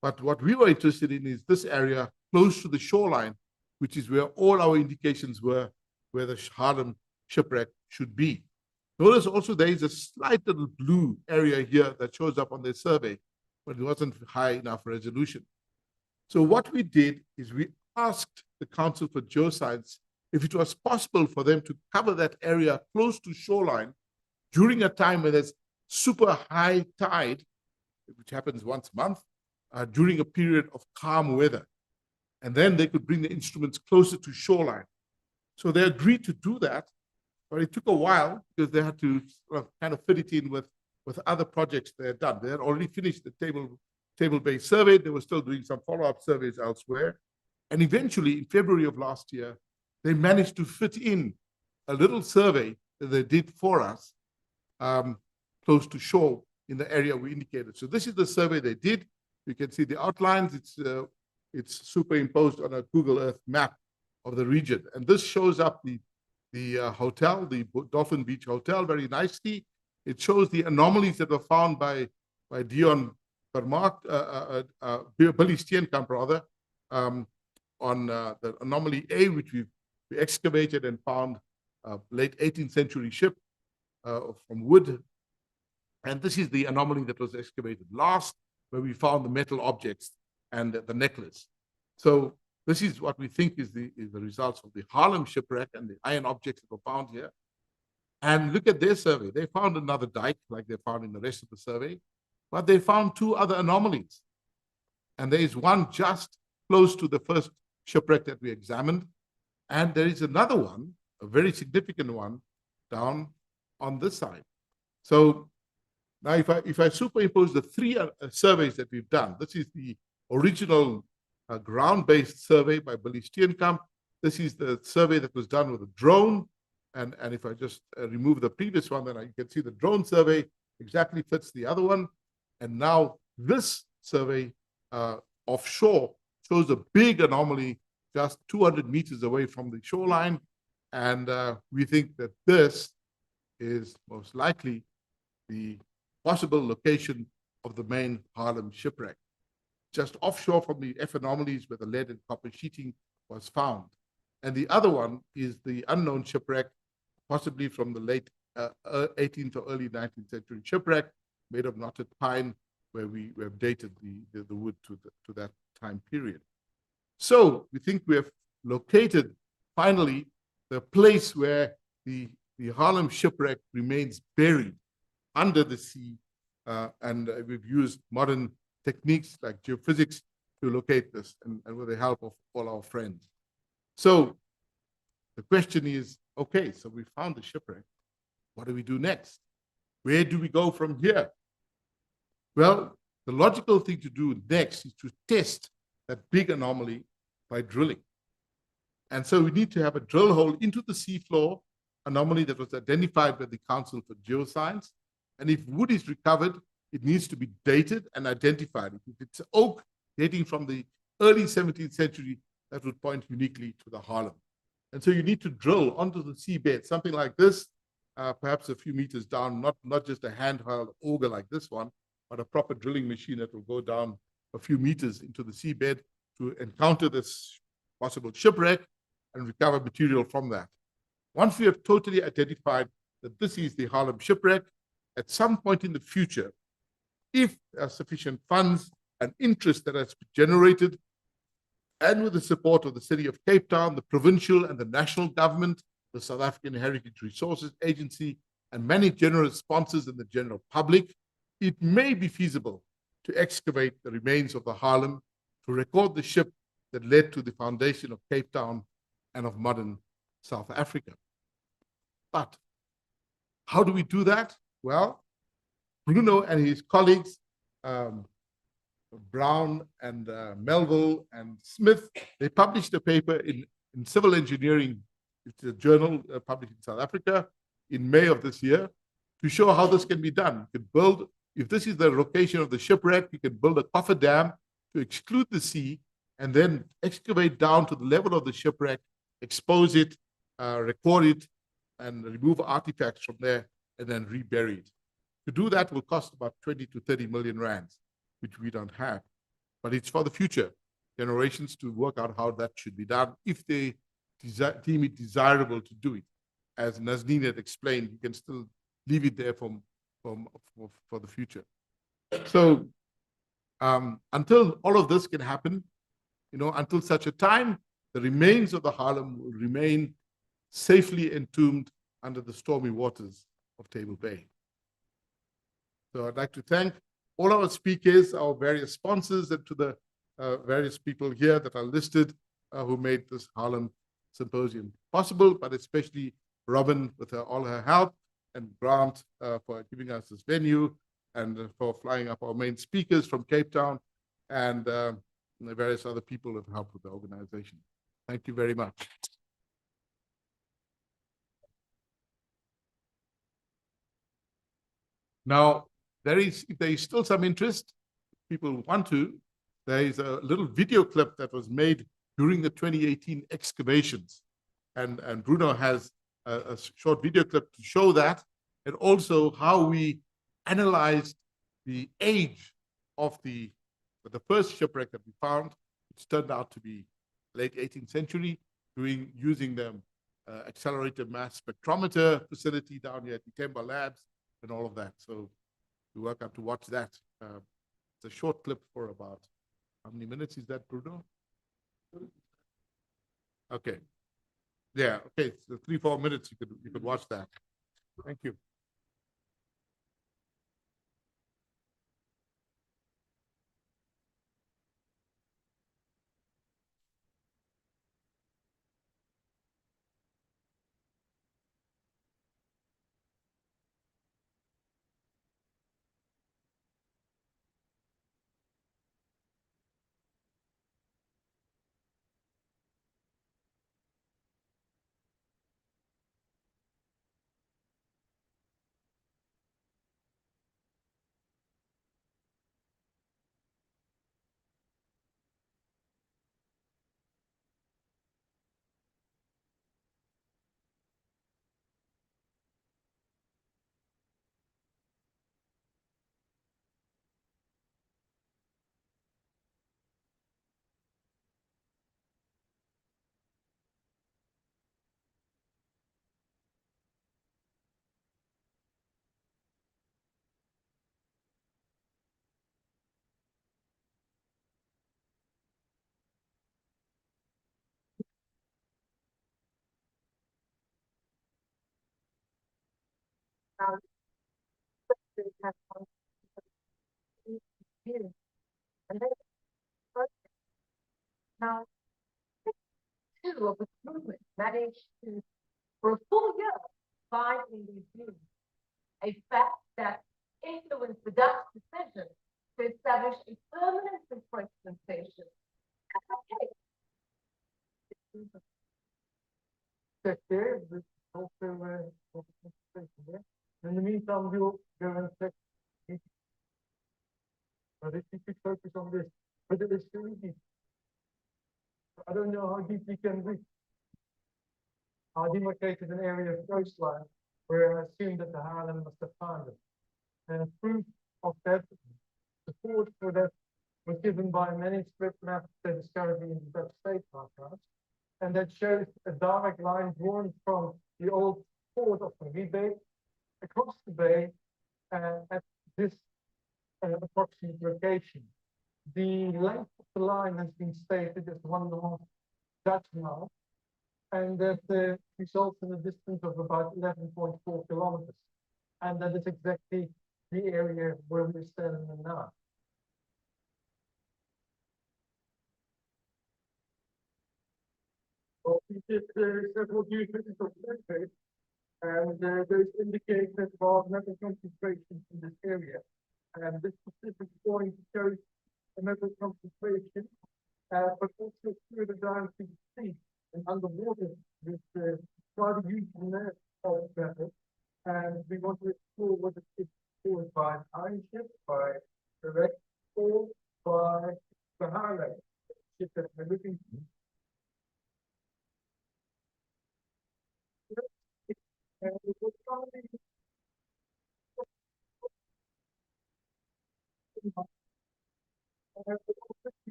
But what we were interested in is this area close to the shoreline, which is where all our indications were where the Haarlem shipwreck should be. Notice also there is a slight little blue area here that shows up on their survey, but it wasn't high enough resolution. So what we did is we asked the Council for Geoscience if it was possible for them to cover that area close to shoreline during a time when there's super high tide, which happens once a month, during a period of calm weather. And then they could bring the instruments closer to shoreline. So they agreed to do that, but it took a while because they had to kind of fit it in with other projects they had done. They had already finished the Table Bay survey. They were still doing some follow-up surveys elsewhere. And eventually, in February of last year, they managed to fit in a little survey that they did for us close to shore in the area we indicated. So this is the survey they did. You can see the outlines. It's superimposed on a Google Earth map of the region. And this shows up the hotel, the Dolphin Beach Hotel, very nicely. It shows the anomalies that were found by Dion Vermaak, Billy Steenkamp rather, on the anomaly A, which we excavated and found a late 18th century ship from wood. And this is the anomaly that was excavated last, where we found the metal objects and the necklace. So this is what we think is the results of the Haarlem shipwreck and the iron objects that were found here. And look at their survey. They found another dike like they found in the rest of the survey, but they found two other anomalies. And there is one just close to the first shipwreck that we examined. And there is another one, a very significant one, down on this side. So now if I superimpose the three surveys that we've done, this is the original ground-based survey by Billy Steenkamp. This is the survey that was done with a drone. And if I just remove the previous one, then you can see the drone survey exactly fits the other one. And now this survey offshore shows a big anomaly just 200 meters away from the shoreline. And we think that this is most likely the possible location of the main Haarlem shipwreck, just offshore from the F anomalies where the lead and copper sheeting was found. And the other one is the unknown shipwreck, possibly from the late 18th or early 19th century shipwreck made of knotted pine, where we have dated the wood to that time period. So we think we have located finally the place where the Haarlem shipwreck remains buried. under the sea, and we've used modern techniques like geophysics to locate this, and with the help of all our friends. So the question is, okay, so we found the shipwreck. What do we do next? Where do we go from here? Well, the logical thing to do next is to test that big anomaly by drilling. And so we need to have a drill hole into the seafloor anomaly that was identified by the Council for Geoscience. And if wood is recovered, it needs to be dated and identified. If it's oak dating from the early 17th century, that would point uniquely to the Haarlem. And so you need to drill onto the seabed, something like this, perhaps a few meters down, not just a handheld auger like this one, but a proper drilling machine that will go down a few meters into the seabed to encounter this possible shipwreck and recover material from that. Once we have totally identified that this is the Haarlem shipwreck, at some point in the future, if there are sufficient funds and interest that has been generated, and with the support of the City of Cape Town, the provincial and the national government, the South African Heritage Resources Agency, and many generous sponsors and the general public, it may be feasible to excavate the remains of the Haarlem, to record the ship that led to the foundation of Cape Town and of modern South Africa. But how do we do that? Well, Bruno and his colleagues, Brown and Melville and Smith, they published a paper in Civil Engineering, it's a journal published in South Africa in May of this year, to show how this can be done. You can build, if this is the location of the shipwreck, you can build a coffer dam to exclude the sea and then excavate down to the level of the shipwreck, expose it, record it, and remove artifacts from there, and then rebury it. To do that will cost about 20 to 30 million rands, which we don't have. But it's for the future generations to work out how that should be done if they deem it desirable to do it. As Nazneen had explained, you can still leave it there for the future. So until all of this can happen, until such a time, the remains of the Haarlem will remain safely entombed under the stormy waters of Table Bay. So I'd like to thank all our speakers, our various sponsors, and to the various people here that are listed who made this Haarlem Symposium possible, but especially Robin with all her help, and Grant for giving us this venue, and for flying up our main speakers from Cape Town, and the various other people who have helped with the organization. Thank you very much. Now, if there is still some interest, people want to, there is a little video clip that was made during the 2018 excavations. And Bruno has a short video clip to show that, and also how we analyzed the age of the first shipwreck that we found, which turned out to be late 18th century, using the accelerated mass spectrometer facility down here at the Temba Labs and all of that. So you're welcome to watch that. It's a short clip for about, how many minutes is that, Bruno? Okay. Yeah, okay, so 3-4 minutes you could watch that. Thank you. have one years. And then now two of the movement managed to, for a full year, find in these views a fact that influenced the Dutch decision to establish a permanent enforcement station at the Cape. In the meantime, we'll go and check. But if you could focus on this, but it is too easy. I don't know how deep you can reach. I demarcated an area of coastline where I assumed that the Haarlem must have found it. And proof of that, support for that was given by many strip maps they discovered in the Dutch state archives. And that shows a direct line drawn from the old port of the Ribe across the bay at this approximate location. The length of the line has been stated as 1.5 Dutch miles, and that results in a distance of about 11.4 kilometers. And that is exactly the area where we're standing in now. Well, we did several geophysical surveys, and those indicate that there are metal concentrations in this area. And this specific point shows a metal concentration, but also further down to the sea and underwater with quite a huge net of metal. And we want to explore what it is caused by an iron ship, by the wreck, or by the Haarlem ship that we're looking for. And it was probably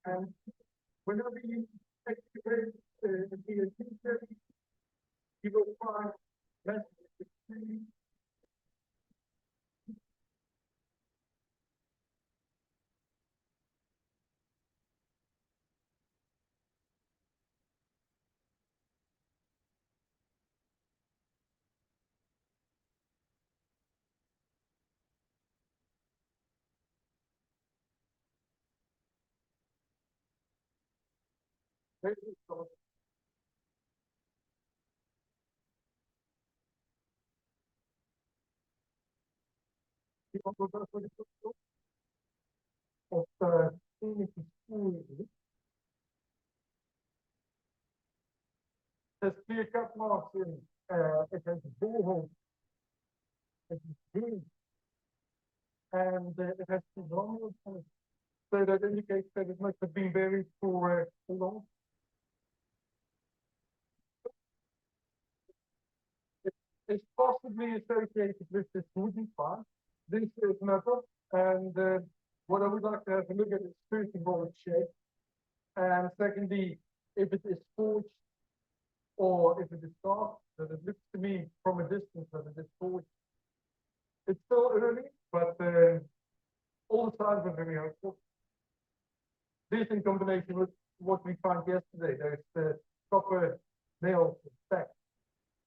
and whenever you excavate the future, you will find messages. Of community school. There's clear cut marks in it has borehole, it is green, and it has two long ones. So that indicates that it must have been buried for long. It's possibly associated with this wooden part. This is metal, and what I would like to have a look at is first of all its shape, and secondly, if it is forged or if it is carved. That it looks to me from a distance that it is forged. It's still early, but all the signs are very helpful. This in combination with what we found yesterday, there's the copper nails stacked.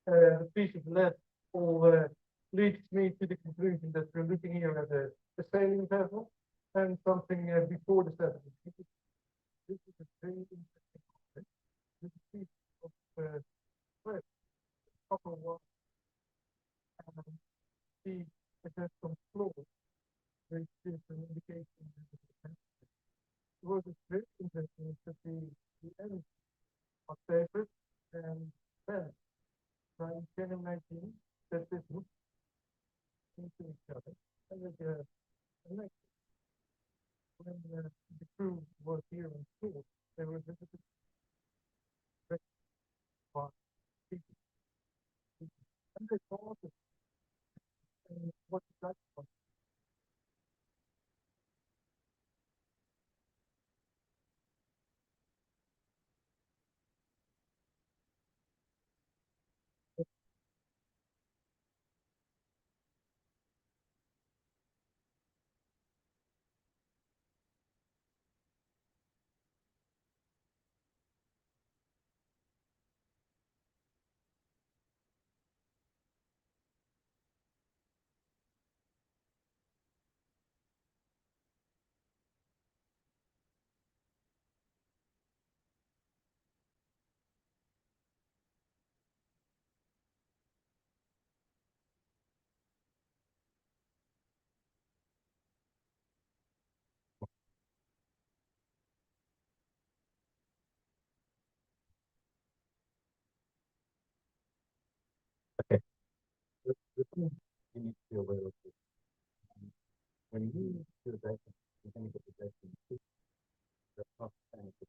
The piece of lead all leads me to the conclusion that we're looking here at a sailing vessel and something before the 70s. This is a very interesting object. This piece of thread, copper one, and see it has some flaws, which is an indication that what is very interesting is that the ends are tapered and bent. So you can imagine that this would into each other. And the next, when the crew was here in school, they were visited by people. And they thought it, and what is that for? The thing you need to be aware of is when you do the data, you're going to get the data in the not the same as the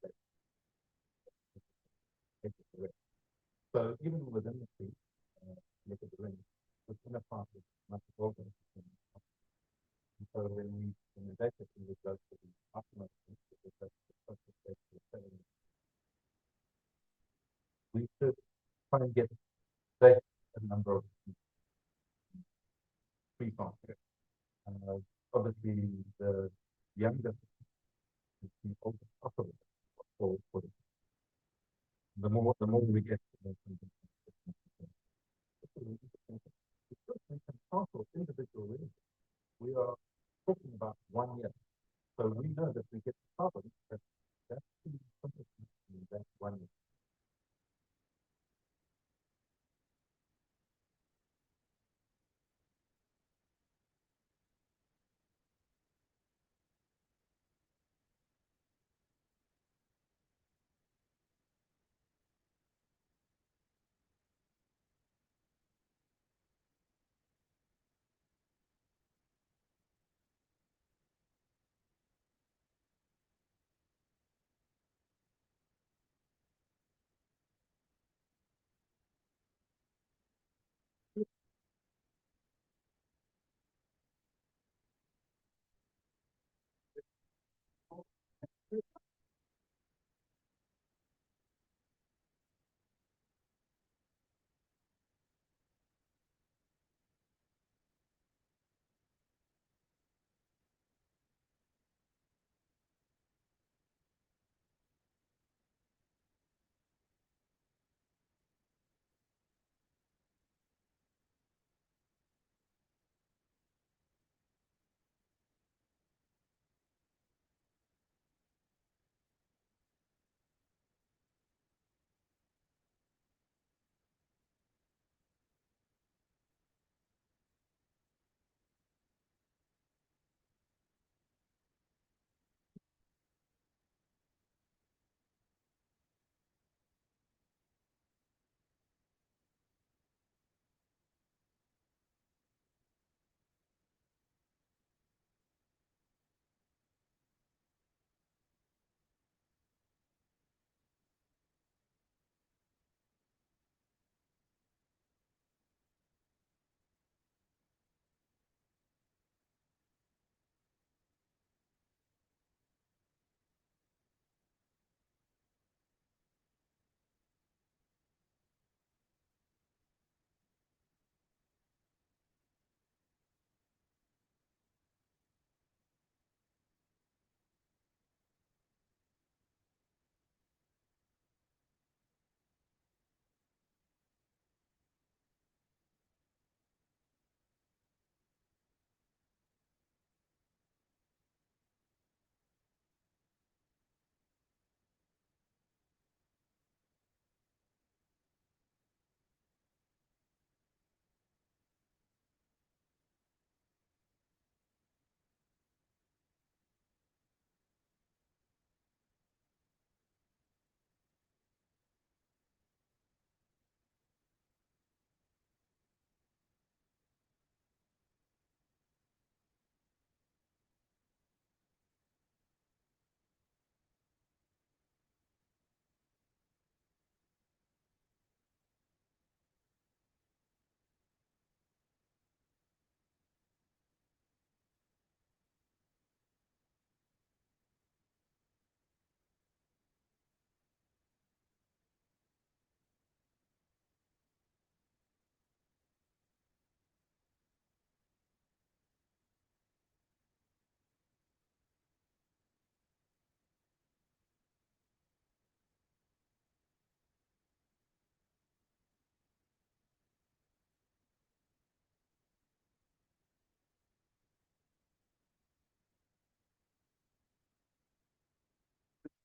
data. So even within the tree, look at the ring, within a part is much older. And so when the data can be goes to the optimal, we should try and get a number of tree farms. Obviously, the younger is the oldest upper for the more we get, the more we individual reading. We are talking about 1 year. So we know that we get the carbon, that's something in that 1 year.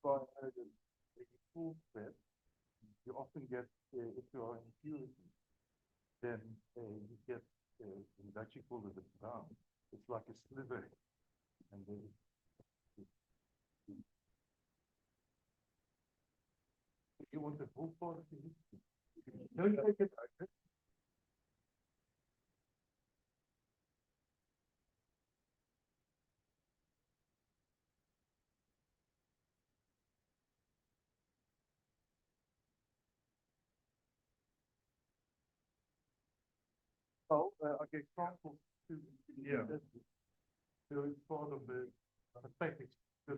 When you full spread, you often get, if you are in purity, then you get, in Dutch you call it a brown. It's like a sliver. And then you want the full part of the history. Don't take it Well, okay, example two. Yeah. So it's part of the package. Yeah.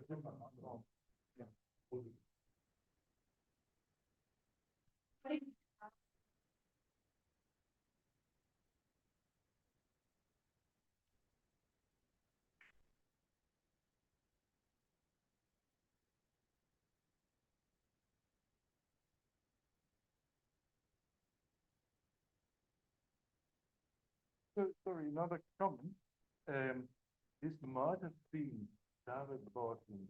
So, sorry, another comment. This might have been David Barton,